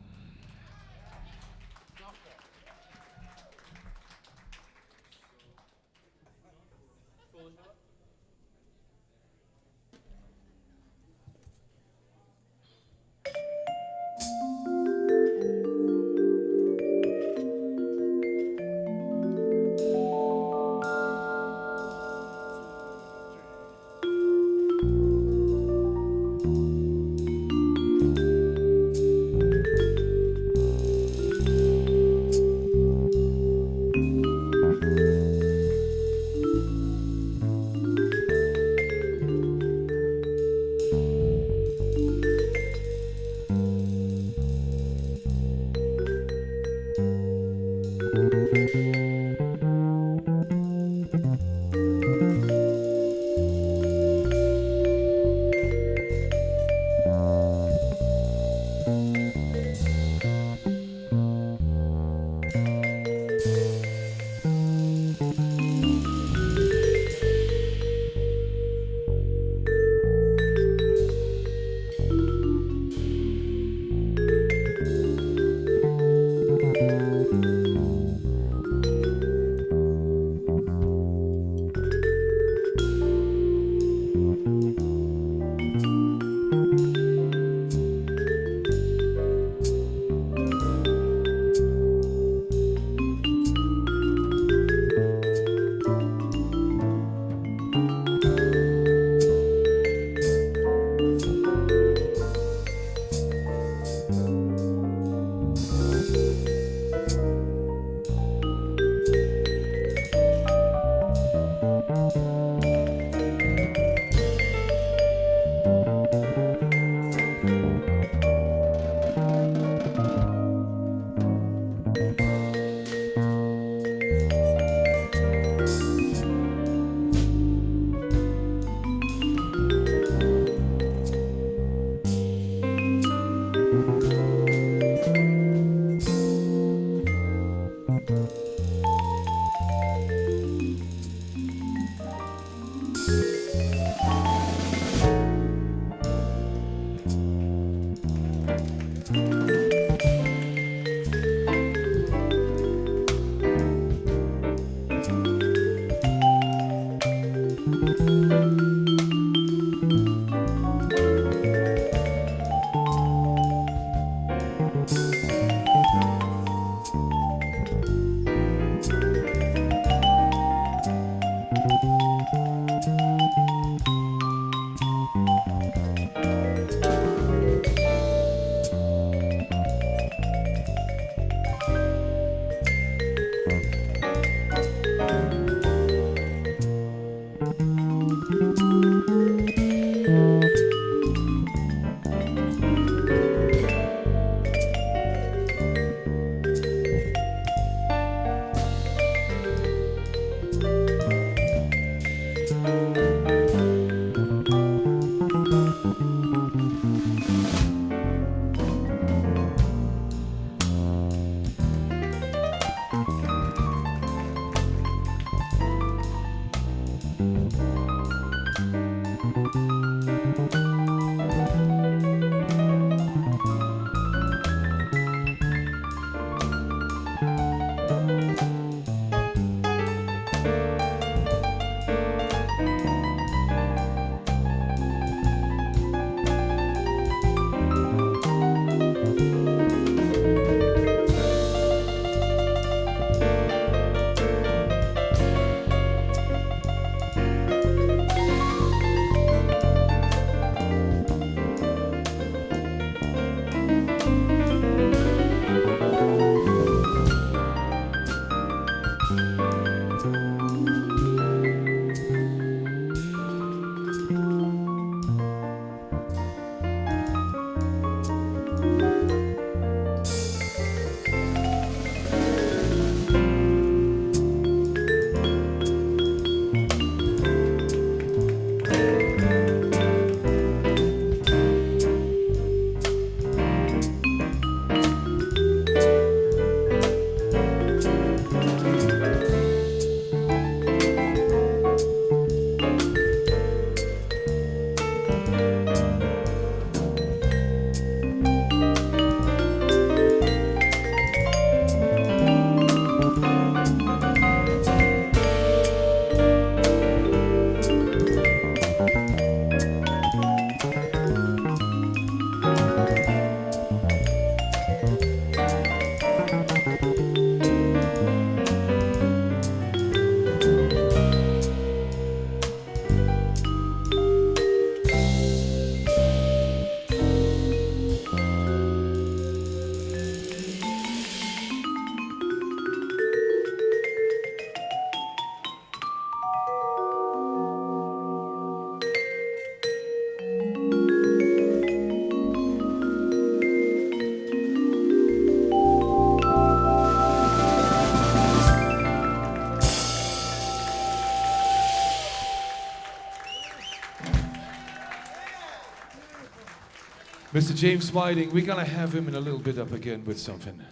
Mr. James Whiting, we're gonna have him in a little bit up again with something.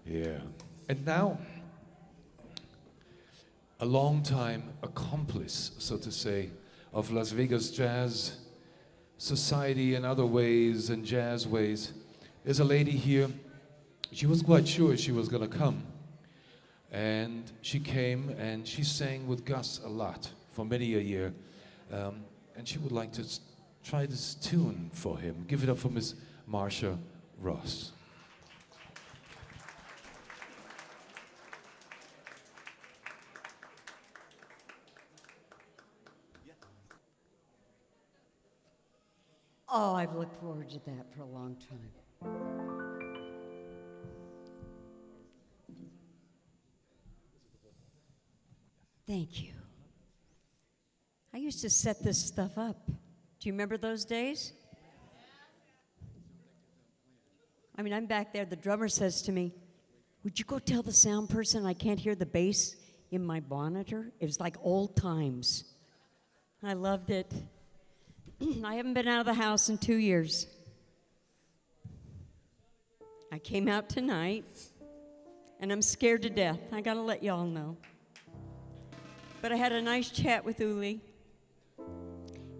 Yeah. And now, a long-time accomplice, so to say, of Las Vegas jazz society and other ways and jazz ways. There's a lady here. She was quite sure she was gonna come. And she came and she sang with Gus a lot for many a year. And she would like to try this tune for him. Give it up for Miss Marsha Ross.
Oh, I've looked forward to that for a long time. Thank you. I used to set this stuff up. Do you remember those days? I mean, I'm back there. The drummer says to me, "Would you go tell the sound person I can't hear the bass in my monitor?" It was like old times. I loved it. I haven't been out of the house in 2 years. I came out tonight, and I'm scared to death. I gotta let y'all know. But I had a nice chat with Uli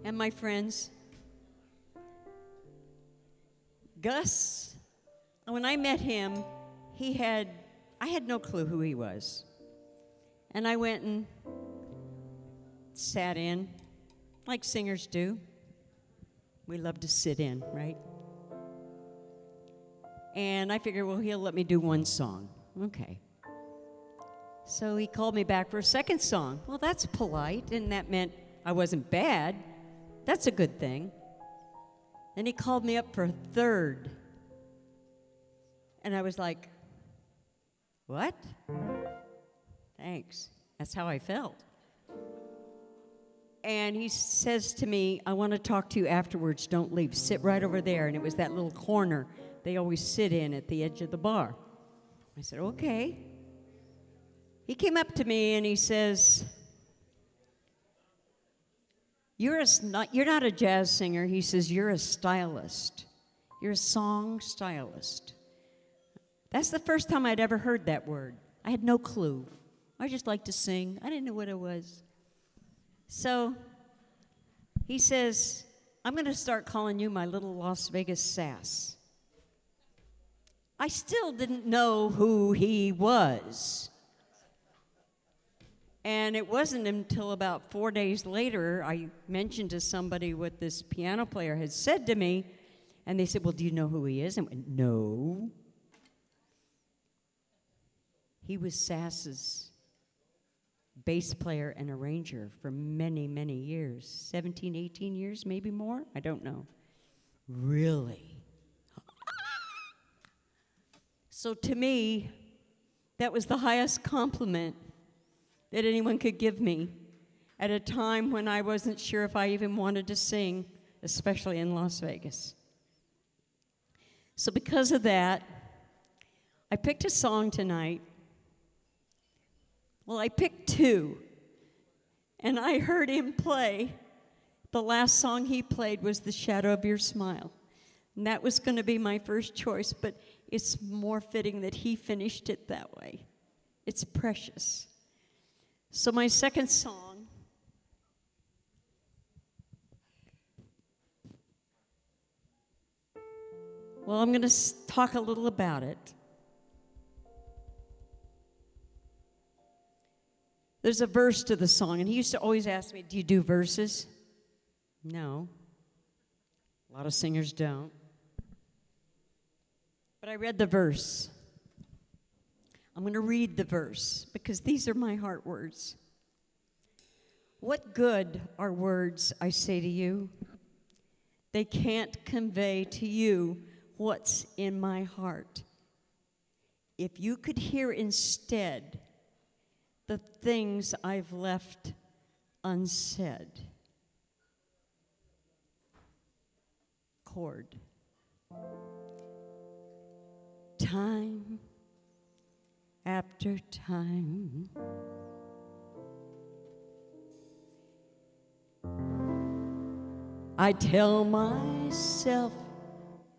and my friends. Gus, when I met him, I had no clue who he was. And I went and sat in, like singers do. We love to sit in, right? And I figured, well, he'll let me do one song. Okay. So he called me back for a second song. Well, that's polite, and that meant I wasn't bad. That's a good thing. Then he called me up for a third. And I was like, what? Thanks. That's how I felt. And he says to me, "I want to talk to you afterwards. Don't leave. Sit right over there." And it was that little corner they always sit in at the edge of the bar. I said, okay. He came up to me and he says, you're not a jazz singer. He says, you're a stylist. You're a song stylist. That's the first time I'd ever heard that word. I had no clue. I just liked to sing. I didn't know what it was. So he says, I'm going to start calling you my little Las Vegas sass. I still didn't know who he was. And it wasn't until about 4 days later I mentioned to somebody what this piano player had said to me, and they said, well, do you know who he is? And I went, no. He was Sass's bass player and arranger for many, many years. 17, 18 years, maybe more? I don't know. Really? So to me, that was the highest compliment that anyone could give me at a time when I wasn't sure if I even wanted to sing, especially in Las Vegas. So because of that, I picked a song tonight. Well, I picked two, and I heard him play. The last song he played was The Shadow of Your Smile, and that was going to be my first choice, but it's more fitting that he finished it that way. It's precious. So my second song well, I'm going to talk a little about it. There's a verse to the song, and he used to always ask me, do you do verses? No. A lot of singers don't. But I read the verse. I'm going to read the verse because these are my heart words. What good are words I say to you? They can't convey to you what's in my heart. If you could hear instead the things I've left unsaid. Chord. Time after time, I tell myself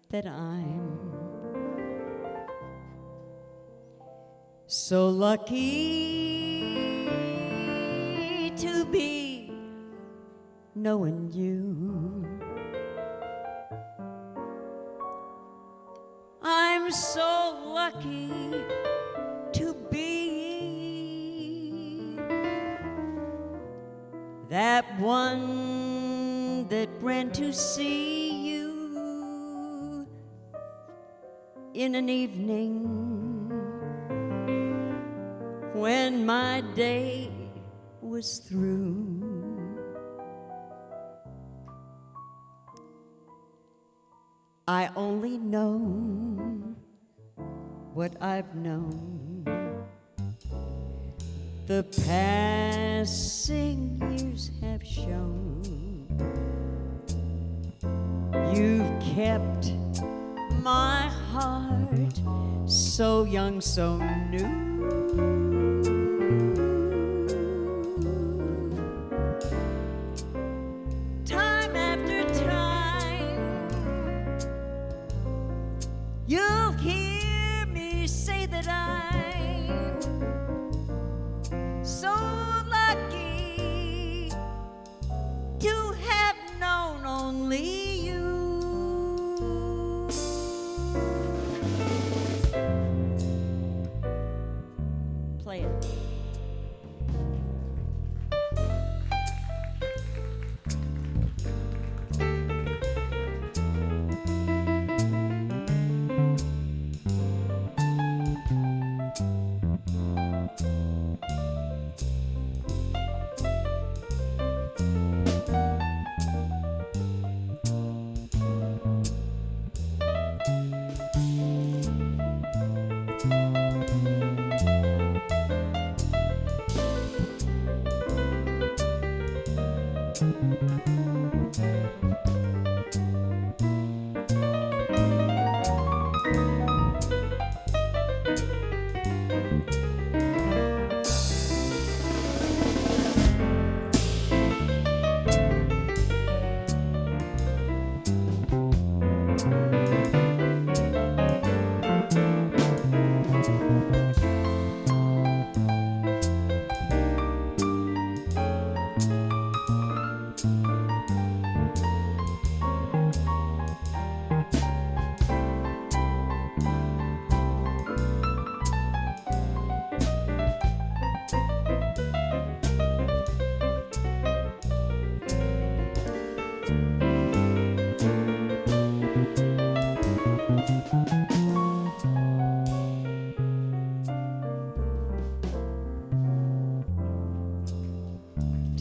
that I'm so lucky to be knowing you. I'm so lucky to be that one that ran to see you in an evening when my day was through. I only know what I've known. The passing years have shown you've kept my heart so young, so new. Time after time, you'll hear me say that I'm so lucky to have known only you. Play it.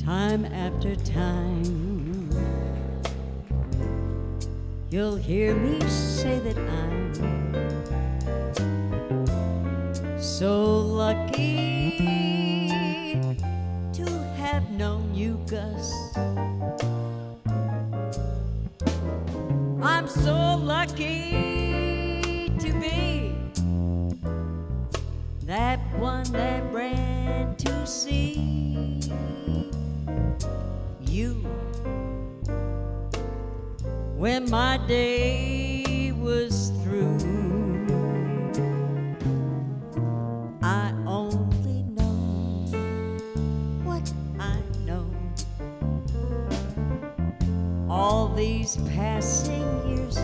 Time after time, you'll hear me say that I'm so lucky to have known you, Gus. I'm so lucky to be that one that ran to see you when my day was through. I only know what I know. All these passing years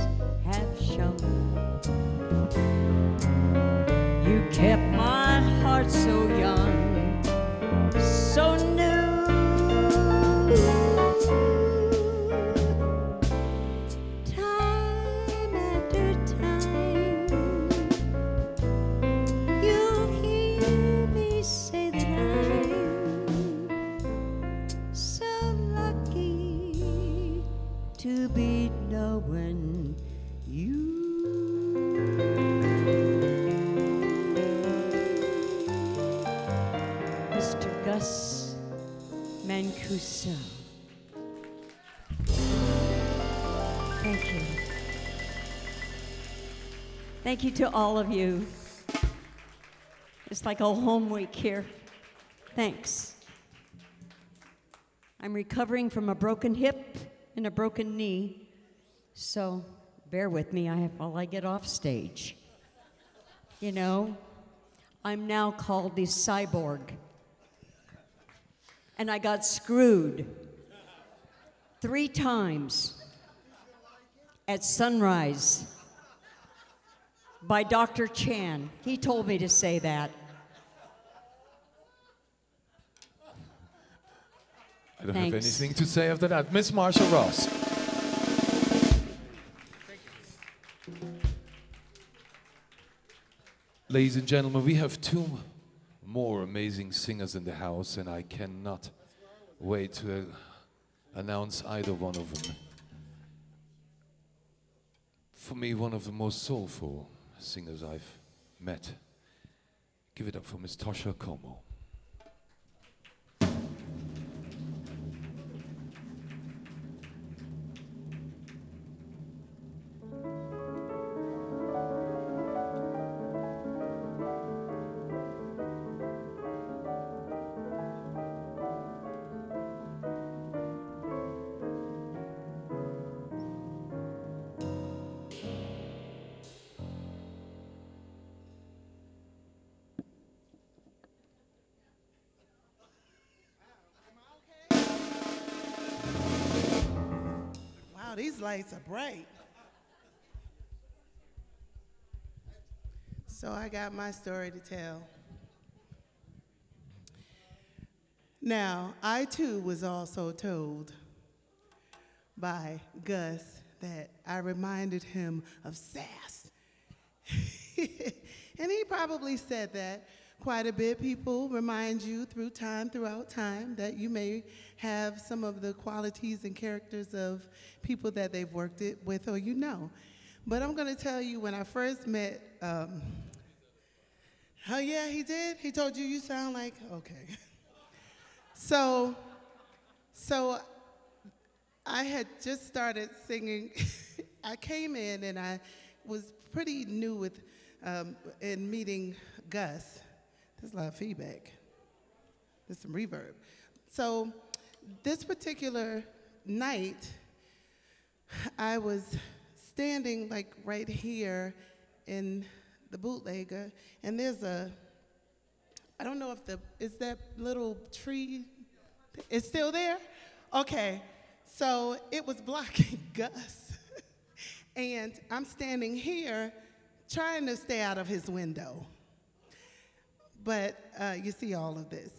have shown you kept my heart so young, so new. Time after time, you'll hear me say that I'm so lucky to be knowing you. Mr. Gus Memorial. Thank you. Thank you to all of you. It's like a home week here. Thanks. I'm recovering from a broken hip and a broken knee, so bear with me while I get off stage. You know, I'm now called the cyborg. And I got screwed 3 times at sunrise by Dr. Chan. He told me to say that.
I don't
Thanks.
have anything to say after that. Miss Marsha Ross. Ladies and gentlemen, we have 2 more amazing singers in the house, and I cannot wait to announce either one of them. For me, one of the most soulful singers I've met. Give it up for Miss Tosha Como.
Wow, these lights are bright. So I got my story to tell. Now, I too was also told by Gus that I reminded him of sass. And he probably said that quite a bit. People remind you throughout time, that you may have some of the qualities and characters of people that they've worked it with or you know. But I'm going to tell you, when I first met, oh yeah, he did? He told you sound like, okay. So I had just started singing. I came in and I was pretty new with in meeting Gus. There's a lot of feedback. There's some reverb. So this particular night, I was standing like right here in the bootlegger, and there's I don't know if is that little tree, it's still there? Okay, so it was blocking Gus. And I'm standing here trying to stay out of his window. But you see all of this.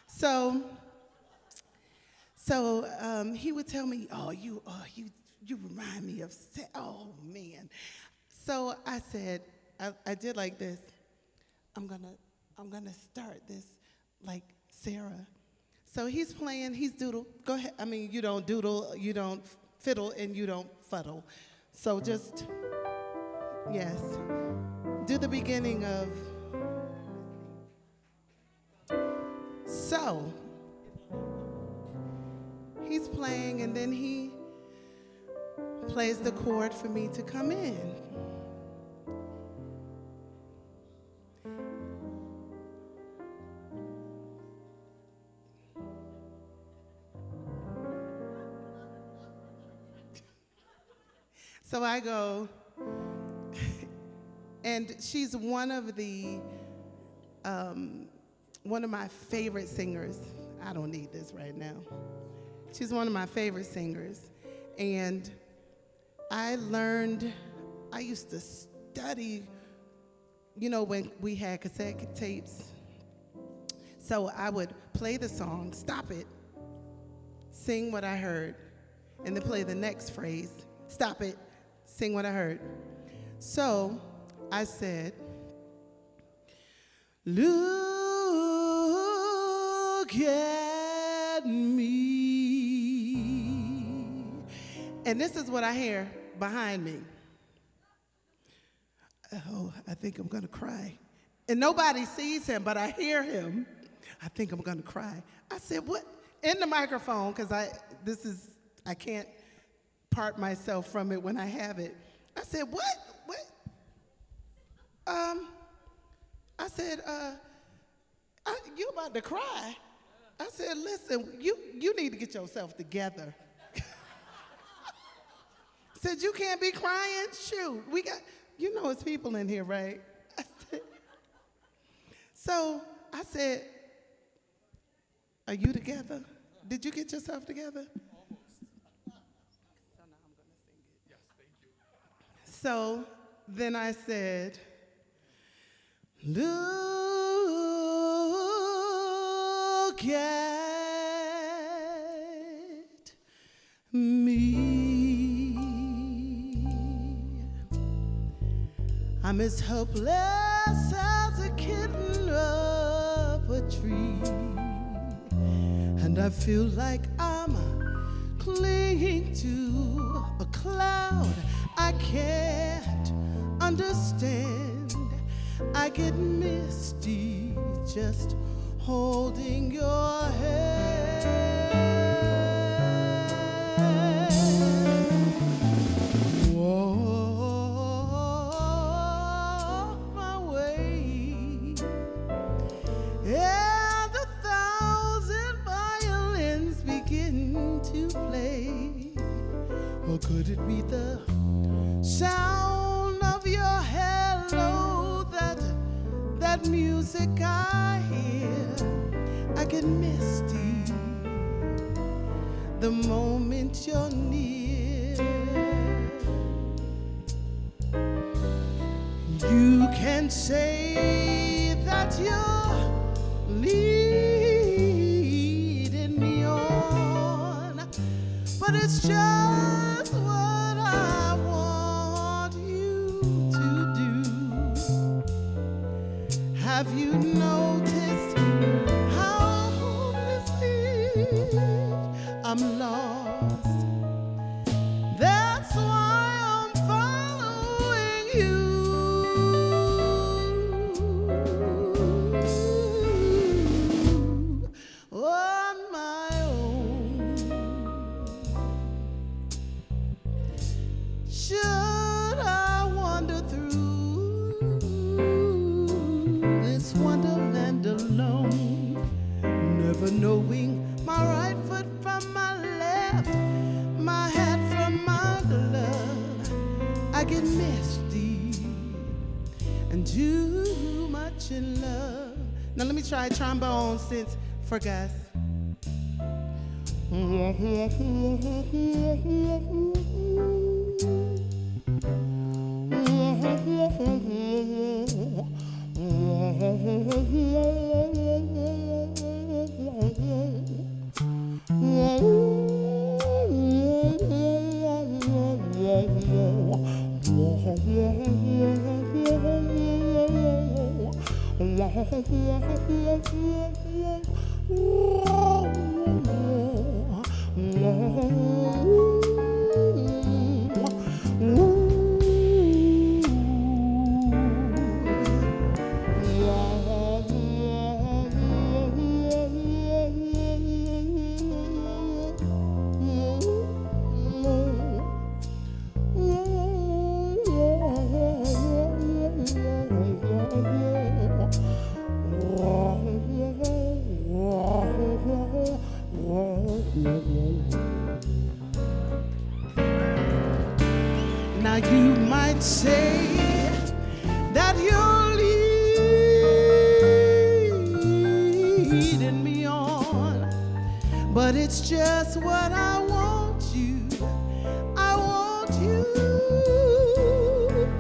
So he would tell me, you remind me of, oh man. So I said, I did like this. I'm gonna start this like Sarah. So he's playing, he's doodle. Go ahead. I mean, you don't doodle, you don't fiddle, and you don't fuddle. So just, yes. Do the beginning of. So he's playing, and then he plays the chord for me to come in. So I go, and she's one of my favorite singers. I don't need this right now. She's one of my favorite singers. And I used to study, when we had cassette tapes. So I would play the song, stop it, sing what I heard, and then play the next phrase, stop it, sing what I heard. So I said, look at me. And this is what I hear behind me. Oh, I think I'm gonna cry. And nobody sees him, but I hear him. I think I'm gonna cry. I said, what? In the microphone, because I can't part myself from it when I have it. I said, what? I said, you about to cry? I said, listen, you need to get yourself together. Said, you can't be crying? Shoot, we got, you know it's people in here, right? So I said, are you together? Did you get yourself together? So then I said, look at me. I'm as helpless as a kitten up a tree, and I feel like I'm clinging to a cloud I can't understand. I get misty just holding your hand. Walk my way, and 1,000 violins begin to play. Or could it be the sound of your hello, that music I hear? I get misty the moment you're near. You can say that you're leading me on, but it's just what I want you to do. Have you noticed how hopelessly I'm lost? That's why I'm following you on my own. Should I wander through this wonderland alone, never knowing my right foot from my left, my hat from my glove? I get misty and too much in love. Now let me try trombone since for Gus. Now you might say that you're leading me on, but it's just what I want you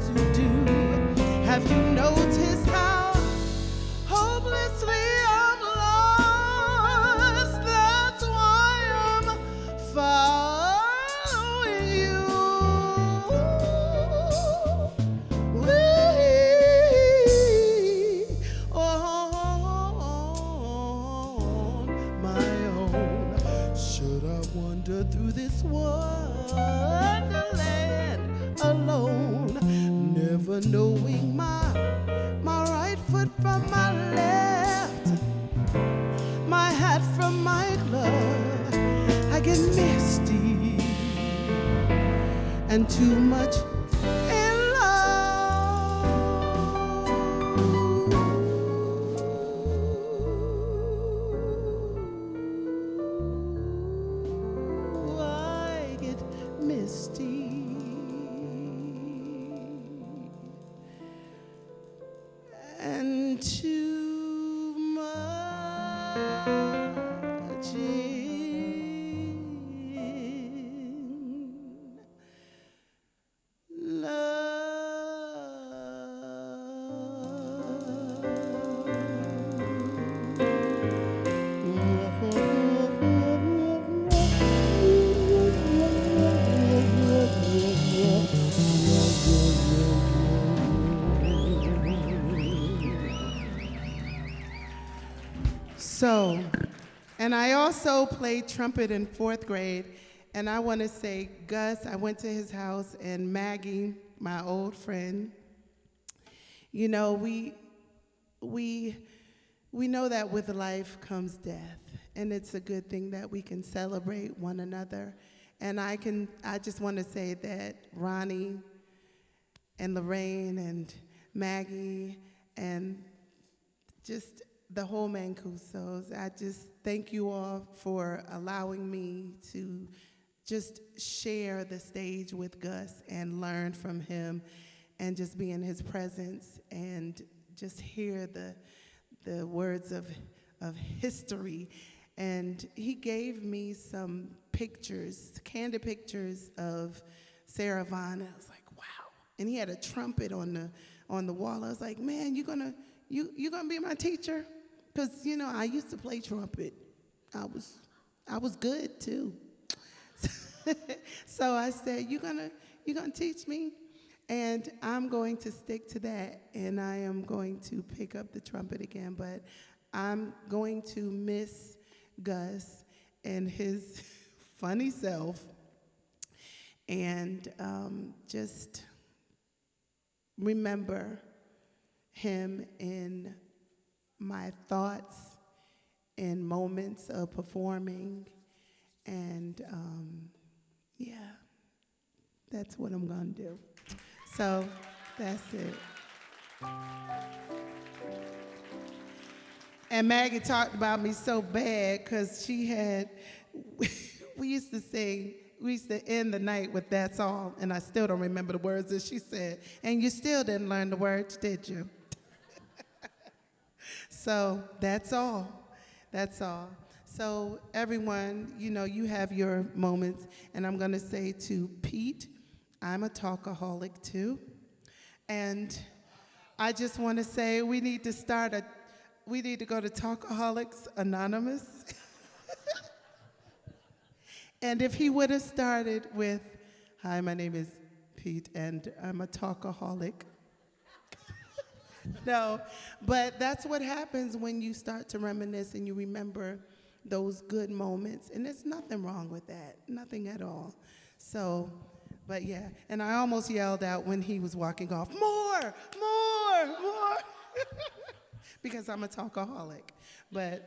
to do. Have you noticed how hopelessly I'm lost? That's why I'm following you. On my own. Should I wander through this wonderland alone, never knowing my right foot from my left, my hat from my glove? I get misty and too much in love. I get misty So, and I also played trumpet in 4th grade, and I want to say, Gus, I went to his house, and Maggie, my old friend, you know, we know that with life comes death, and it's a good thing that we can celebrate one another. And I just want to say that Ronnie and Lorraine and Maggie and just the whole Mancusos, I just thank you all for allowing me to just share the stage with Gus and learn from him and just be in his presence and just hear the words of history. And he gave me some pictures, candid pictures of Sarah Vaughan. And I was like, wow. And he had a trumpet on the wall. I was like, man, you gonna be my teacher? Because, you know, I used to play trumpet. I was good too. So I said, you gonna teach me? And I'm going to stick to that, and I am going to pick up the trumpet again, but I'm going to miss Gus and his funny self, and just remember him in my thoughts in moments of performing, and yeah, that's what I'm gonna do. So that's it. And Maggie talked about me so bad because we used to end the night with "That's All," and I still don't remember the words that she said. And you still didn't learn the words, did you? So that's all. That's all. So everyone, you know, you have your moments, and I'm going to say to Pete, I'm a talkaholic too. And I just want to say we need to go to Talkaholics Anonymous. And if he would have started with, hi, my name is Pete, and I'm a talkaholic. No, but that's what happens when you start to reminisce and you remember those good moments. And there's nothing wrong with that, nothing at all. So, but yeah, and I almost yelled out when he was walking off, more, because I'm a talkaholic. But,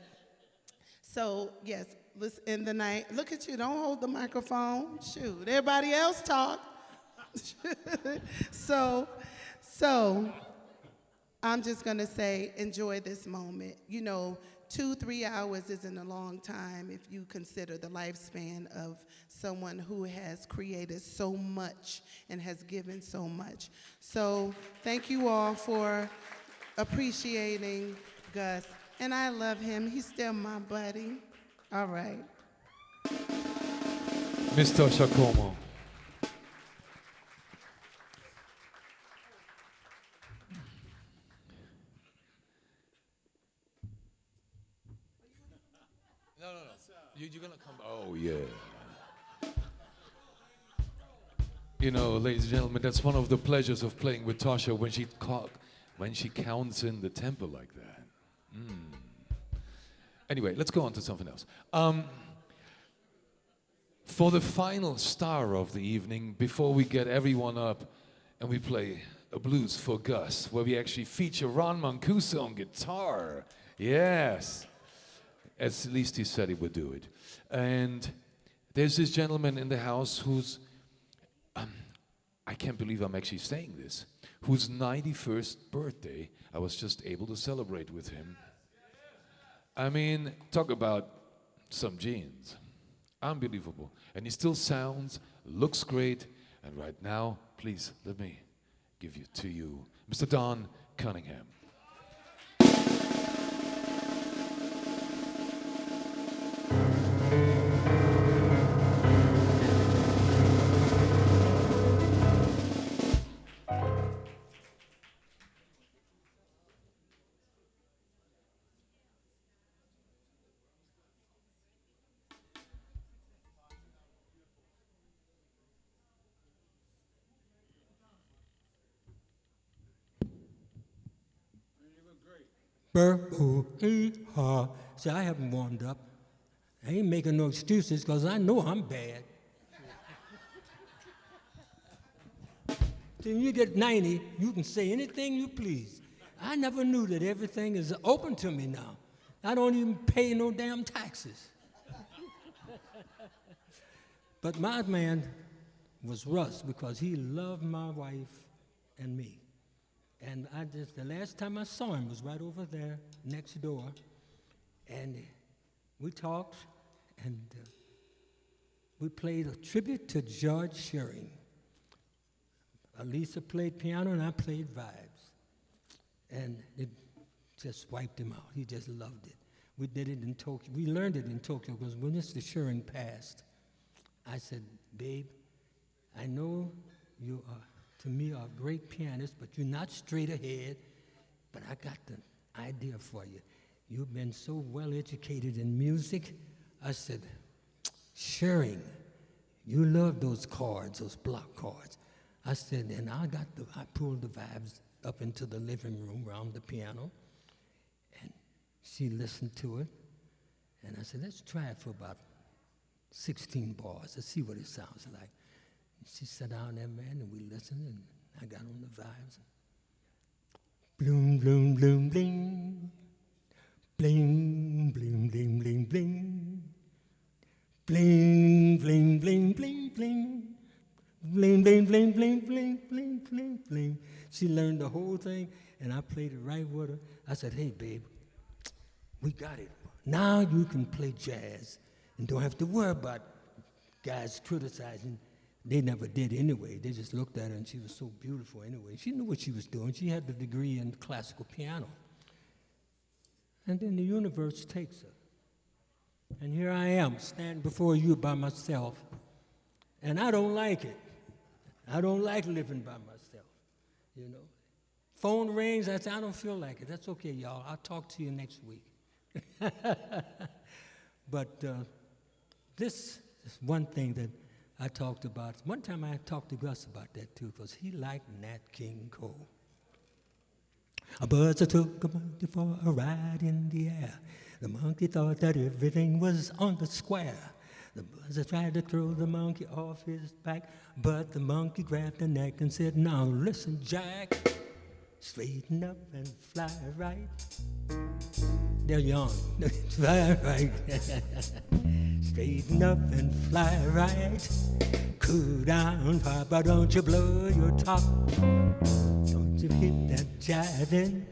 so, yes, let's end the night. Look at you, don't hold the microphone. Shoot, everybody else talk. So, I'm just gonna say, enjoy this moment. You know, 2-3 hours isn't a long time if you consider the lifespan of someone who has created so much and has given so much. So thank you all for appreciating Gus. And I love him, he's still my buddy. All right.
Mr. Shakomo. No. You're gonna come. Oh, yeah. You know, ladies and gentlemen, that's one of the pleasures of playing with Tasha when she counts in the tempo like that. Anyway, let's go on to something else. For the final star of the evening, before we get everyone up and we play a blues for Gus, where we actually feature Ron Mancuso on guitar. Yes. At least he said he would do it. And there's this gentleman in the house who's, I can't believe I'm actually saying this, whose 91st birthday I was just able to celebrate with him. I mean, talk about some genes. Unbelievable. And he still sounds, looks great. And right now, please, let me give you to you, Mr. Don Cunningham.
Burr-ooh-ee-haw. See, I haven't warmed up. I ain't making no excuses because I know I'm bad. Till you get 90, you can say anything you please. I never knew that everything is open to me now. I don't even pay no damn taxes. But my man was Russ because he loved my wife and me. And the last time I saw him was right over there next door. And we talked and we played a tribute to George Shearing. Lisa played piano and I played vibes. And it just wiped him out. He just loved it. We did it in Tokyo. We learned it in Tokyo because when Mr. Shearing passed, I said, babe, I know you are, to me, are a great pianist, but you're not straight ahead, but I got the idea for you. You've been so well educated in music. I said, Shearing, you love those chords, those block chords. I said, and I pulled the vibes up into the living room around the piano, and she listened to it, and I said, let's try it for about 16 bars. Let's see what it sounds like. And she sat down there, man, and we listened, and I got on the vibes. Bloom, bloom, bloom, bling. Bling, bling, bling, bling, bling. Bling, bling, bling, bling, bling. Bling, bling, bling, bling, bling, bling, bling, bling. She learned the whole thing, and I played it right with her. I said, hey, babe, we got it. Now you can play jazz and don't have to worry about guys criticizing. They never did anyway. They just looked at her, and she was so beautiful anyway. She knew what she was doing. She had the degree in classical piano. And then the universe takes her. And here I am, standing before you by myself, and I don't like it. I don't like living by myself, you know. Phone rings, I say, I don't feel like it. That's okay, y'all. I'll talk to you next week. But this is one thing that I talked about. One time I talked to Gus about that, too, because he liked Nat King Cole. A buzzer took a monkey for a ride in the air. The monkey thought that everything was on the square. The buzzer tried to throw the monkey off his back, but the monkey grabbed the neck and said, now listen, Jack, straighten up and fly right. They're young. Fly right. Straighten up and fly right. Cool down, Papa, don't you blow your top. Don't you hit that jiving.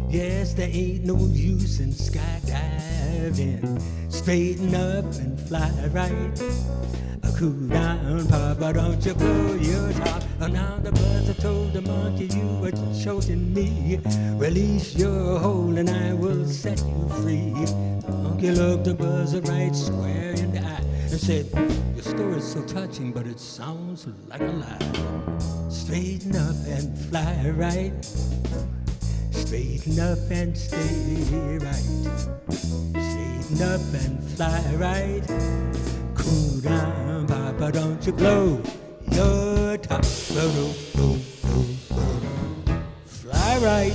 Yes, there ain't no use in skydiving. Straighten up and fly right. Cool down, Papa, don't you blow your top. Now the buzzer told the monkey you were choking me. Release your hold and I will set you free. The monkey looked the buzzer right square in the eye and said, your story's so touching, but it sounds like a lie. Straighten up and fly right. Straighten up and stay right. Straighten up and fly right. Cool down, Papa, don't you blow your top. Blow, blow, blow, blow, blow. Fly right.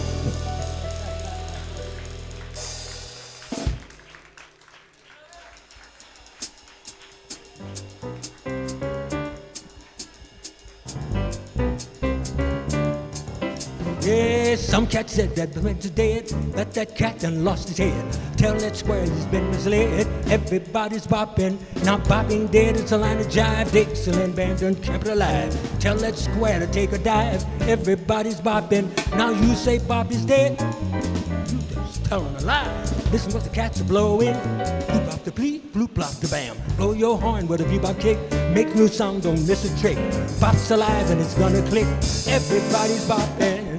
Yeah, some cat said that the man's dead, but that cat done lost his head. Tell that square he's been misled. Everybody's bopping. Now bopping dead, it's a line of jive. Dixieland band done kept it alive. Tell that square to take a dive. Everybody's bopping. Now you say Bob is dead. You just telling a lie. Listen what the cats are blowing. Bloop bop the bleep, bloop blop the bam. Blow your horn with a bebop kick. Make new sound, don't miss a trick. Bop's alive and it's gonna click. Everybody's bopping.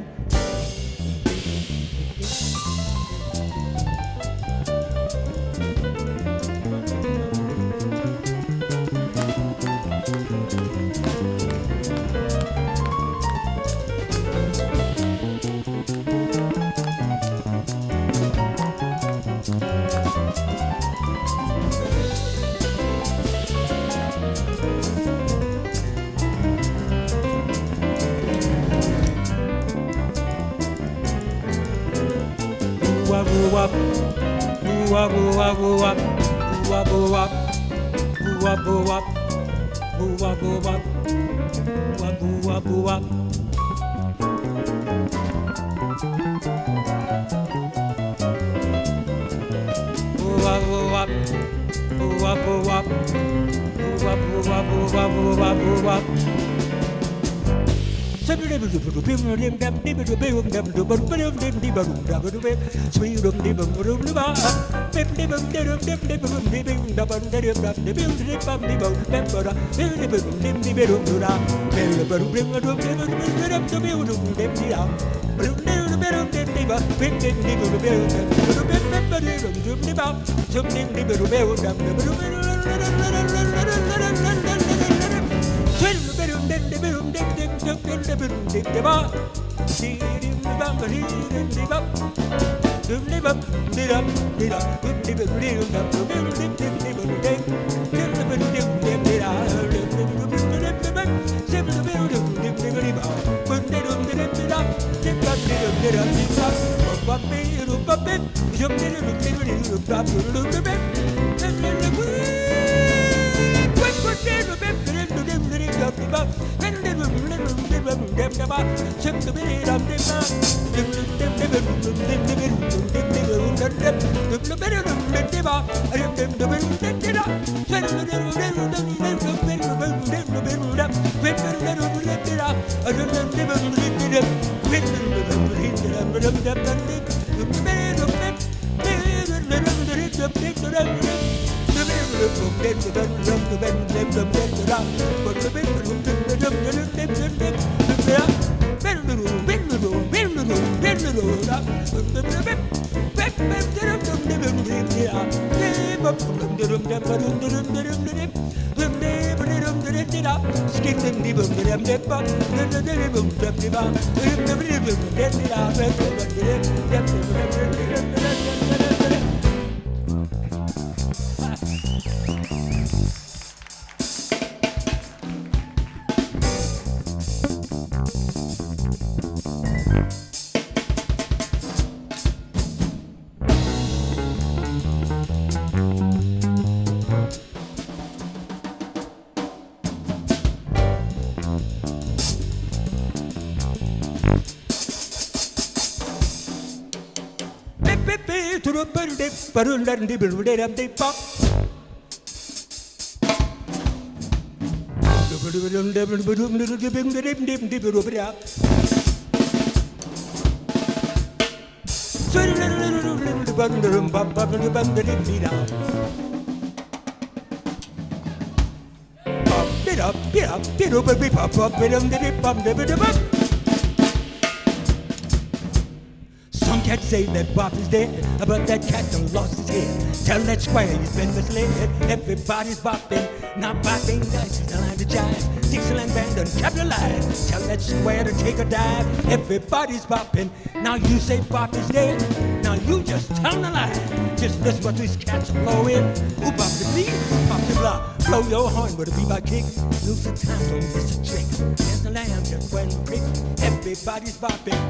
Some cats say that Bob is dead, but that cat done lost his head. Tell that squire he's been misled. Everybody's bopping, not bopping. That's the line to jive. Dixieland band done capitalized. Tell that square to take a dive. Everybody's bopping. Now you say Bob is dead. Now you just tell the lie. Just listen what these cats are blowing. Who bop the beat? Who bop the block? Blow your horn with a bebop kick. Lose the time, don't miss a trick. There's the lamb just went quick. Everybody's bopping.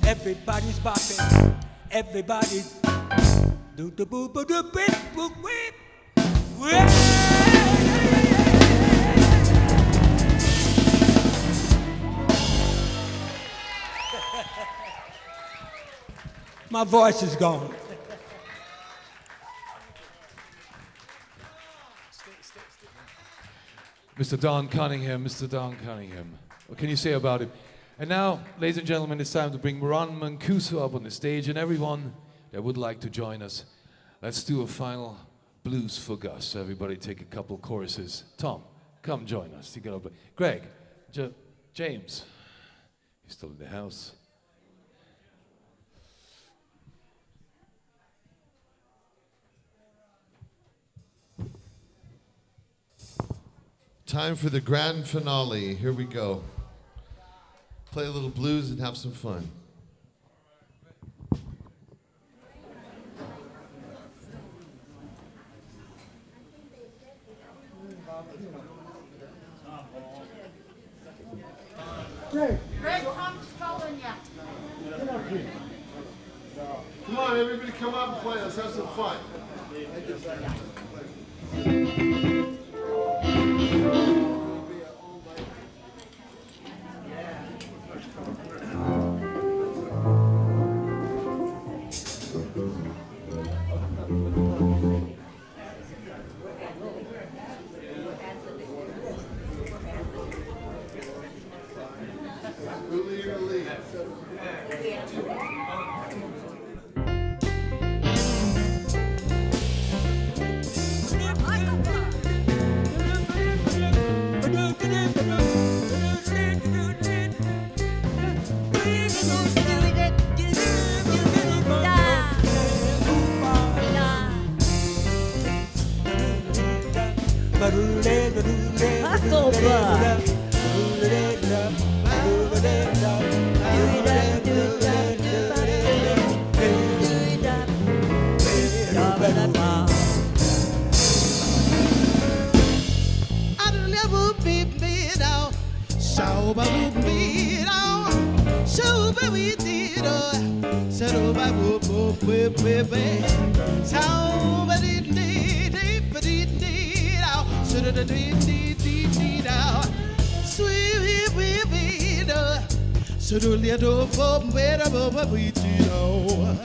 Everybody's bopping. Everybody's do the boo boo do bip boo whip. My voice is gone.
Mr. Don Cunningham, Mr. Don Cunningham. What can you say about it? And now, ladies and gentlemen, it's time to bring Ron Mancuso up on the stage, and everyone that would like to join us, let's do a final blues for Gus. Everybody take a couple choruses. Tom, come join us. You gotta play. Greg, James, he's still in the house.
Time for the grand finale. Here we go. Play a little blues and have some fun.
Greg, Tom's calling you.
Come on,
on, everybody come up and play. Let's have some fun.
So do little bum better bum we do know.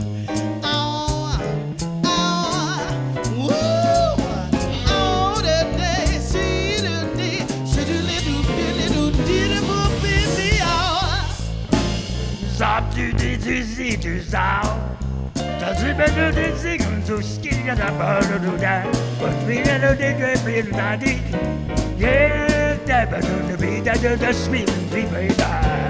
Oh, the day, see the day. So do little bum baby.
Zap du dis du zao. Does it better than singing so skinny at a bird of that? But we never did get me in daddy. Yeah, that better be that the sweet people die.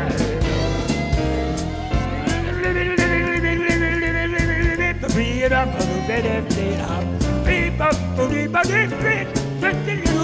Read up a little bit of it up. Beep up, beep up, beep up,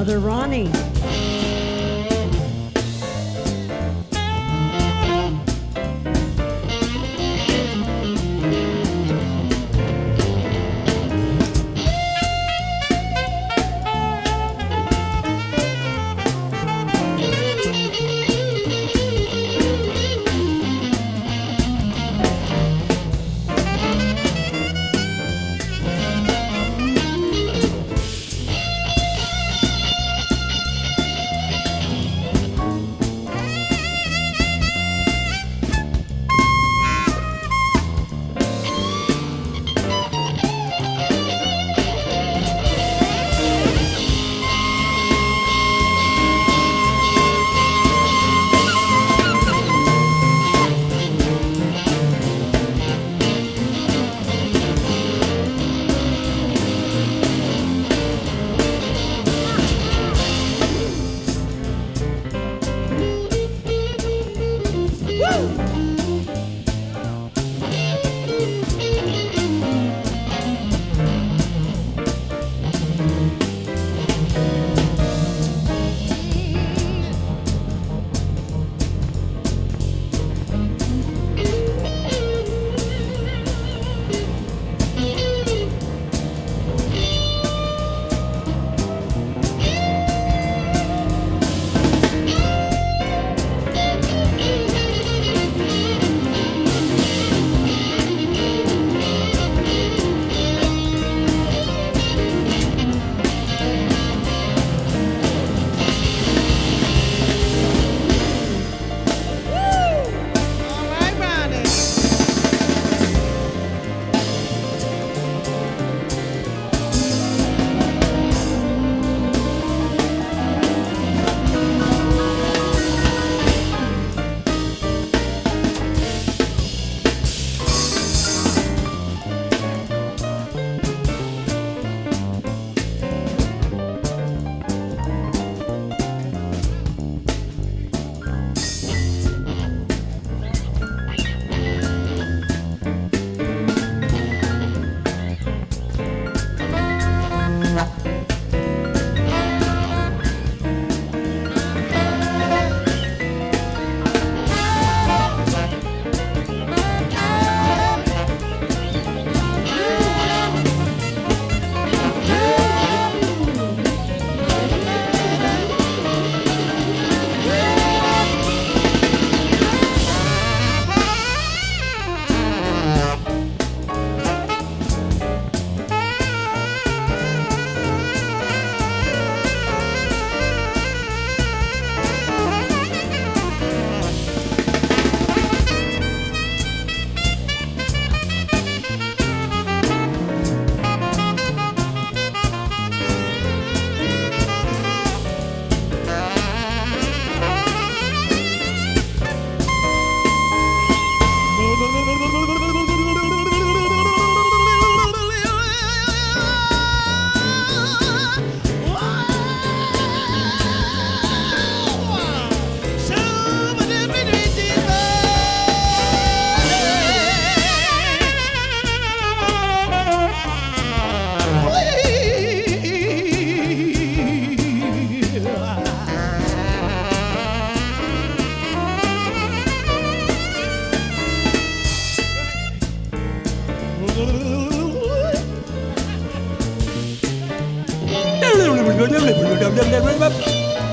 Another Ronnie.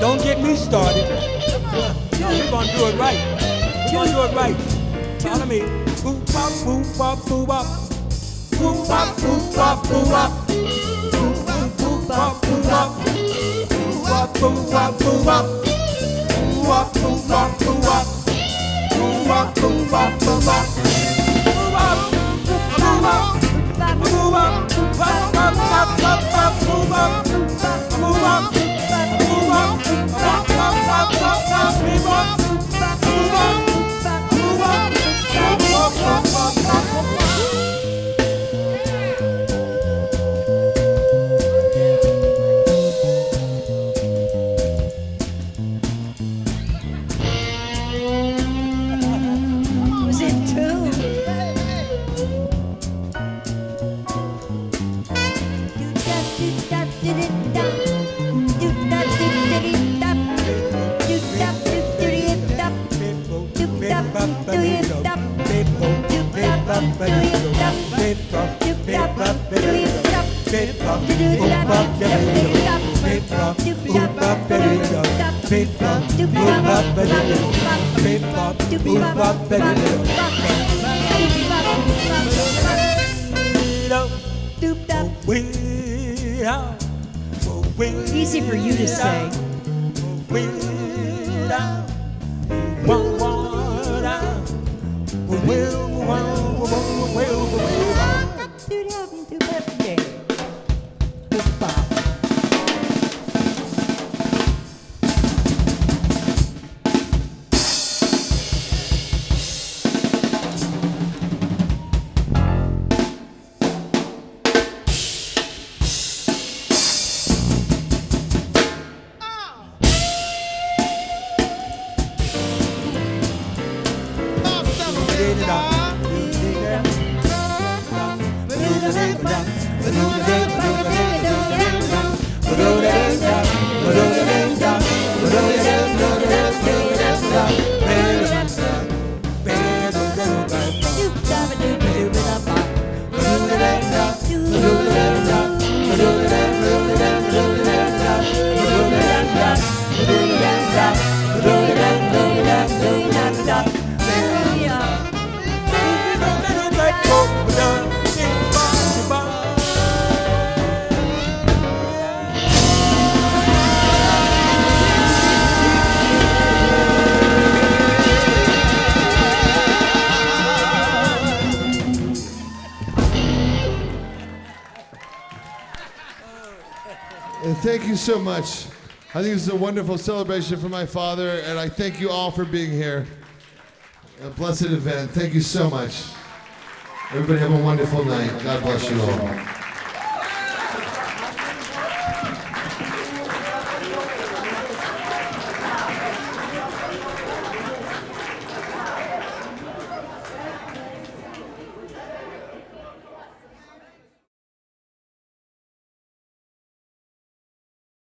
Don't get me started. No, we're gonna do it right. We're gonna do it right. Follow me. Boop bop, boop bop, boop bop. Boop bop, boop bop, boop bop. Boop boop bop, boop bop. Boop bop, boop bop, boop bop. Boop bop, boop bop, boop bop. Boop bop, boop bop, boop bop. Boop bop, boop bop, boop bop, bop, bop, bop, bop, bop, boop bop, boop bop, boop bop, bop, bop, bop, bop, bop, boop bop, boop bop, boop bop, bop, bop, bop, bop, bop.
Was it two? Easy for you to say.
Thank you so much. I think this is a wonderful celebration for my father, and I thank you all for being here. A blessed event. Thank you so much. Everybody have a wonderful night. God bless you all.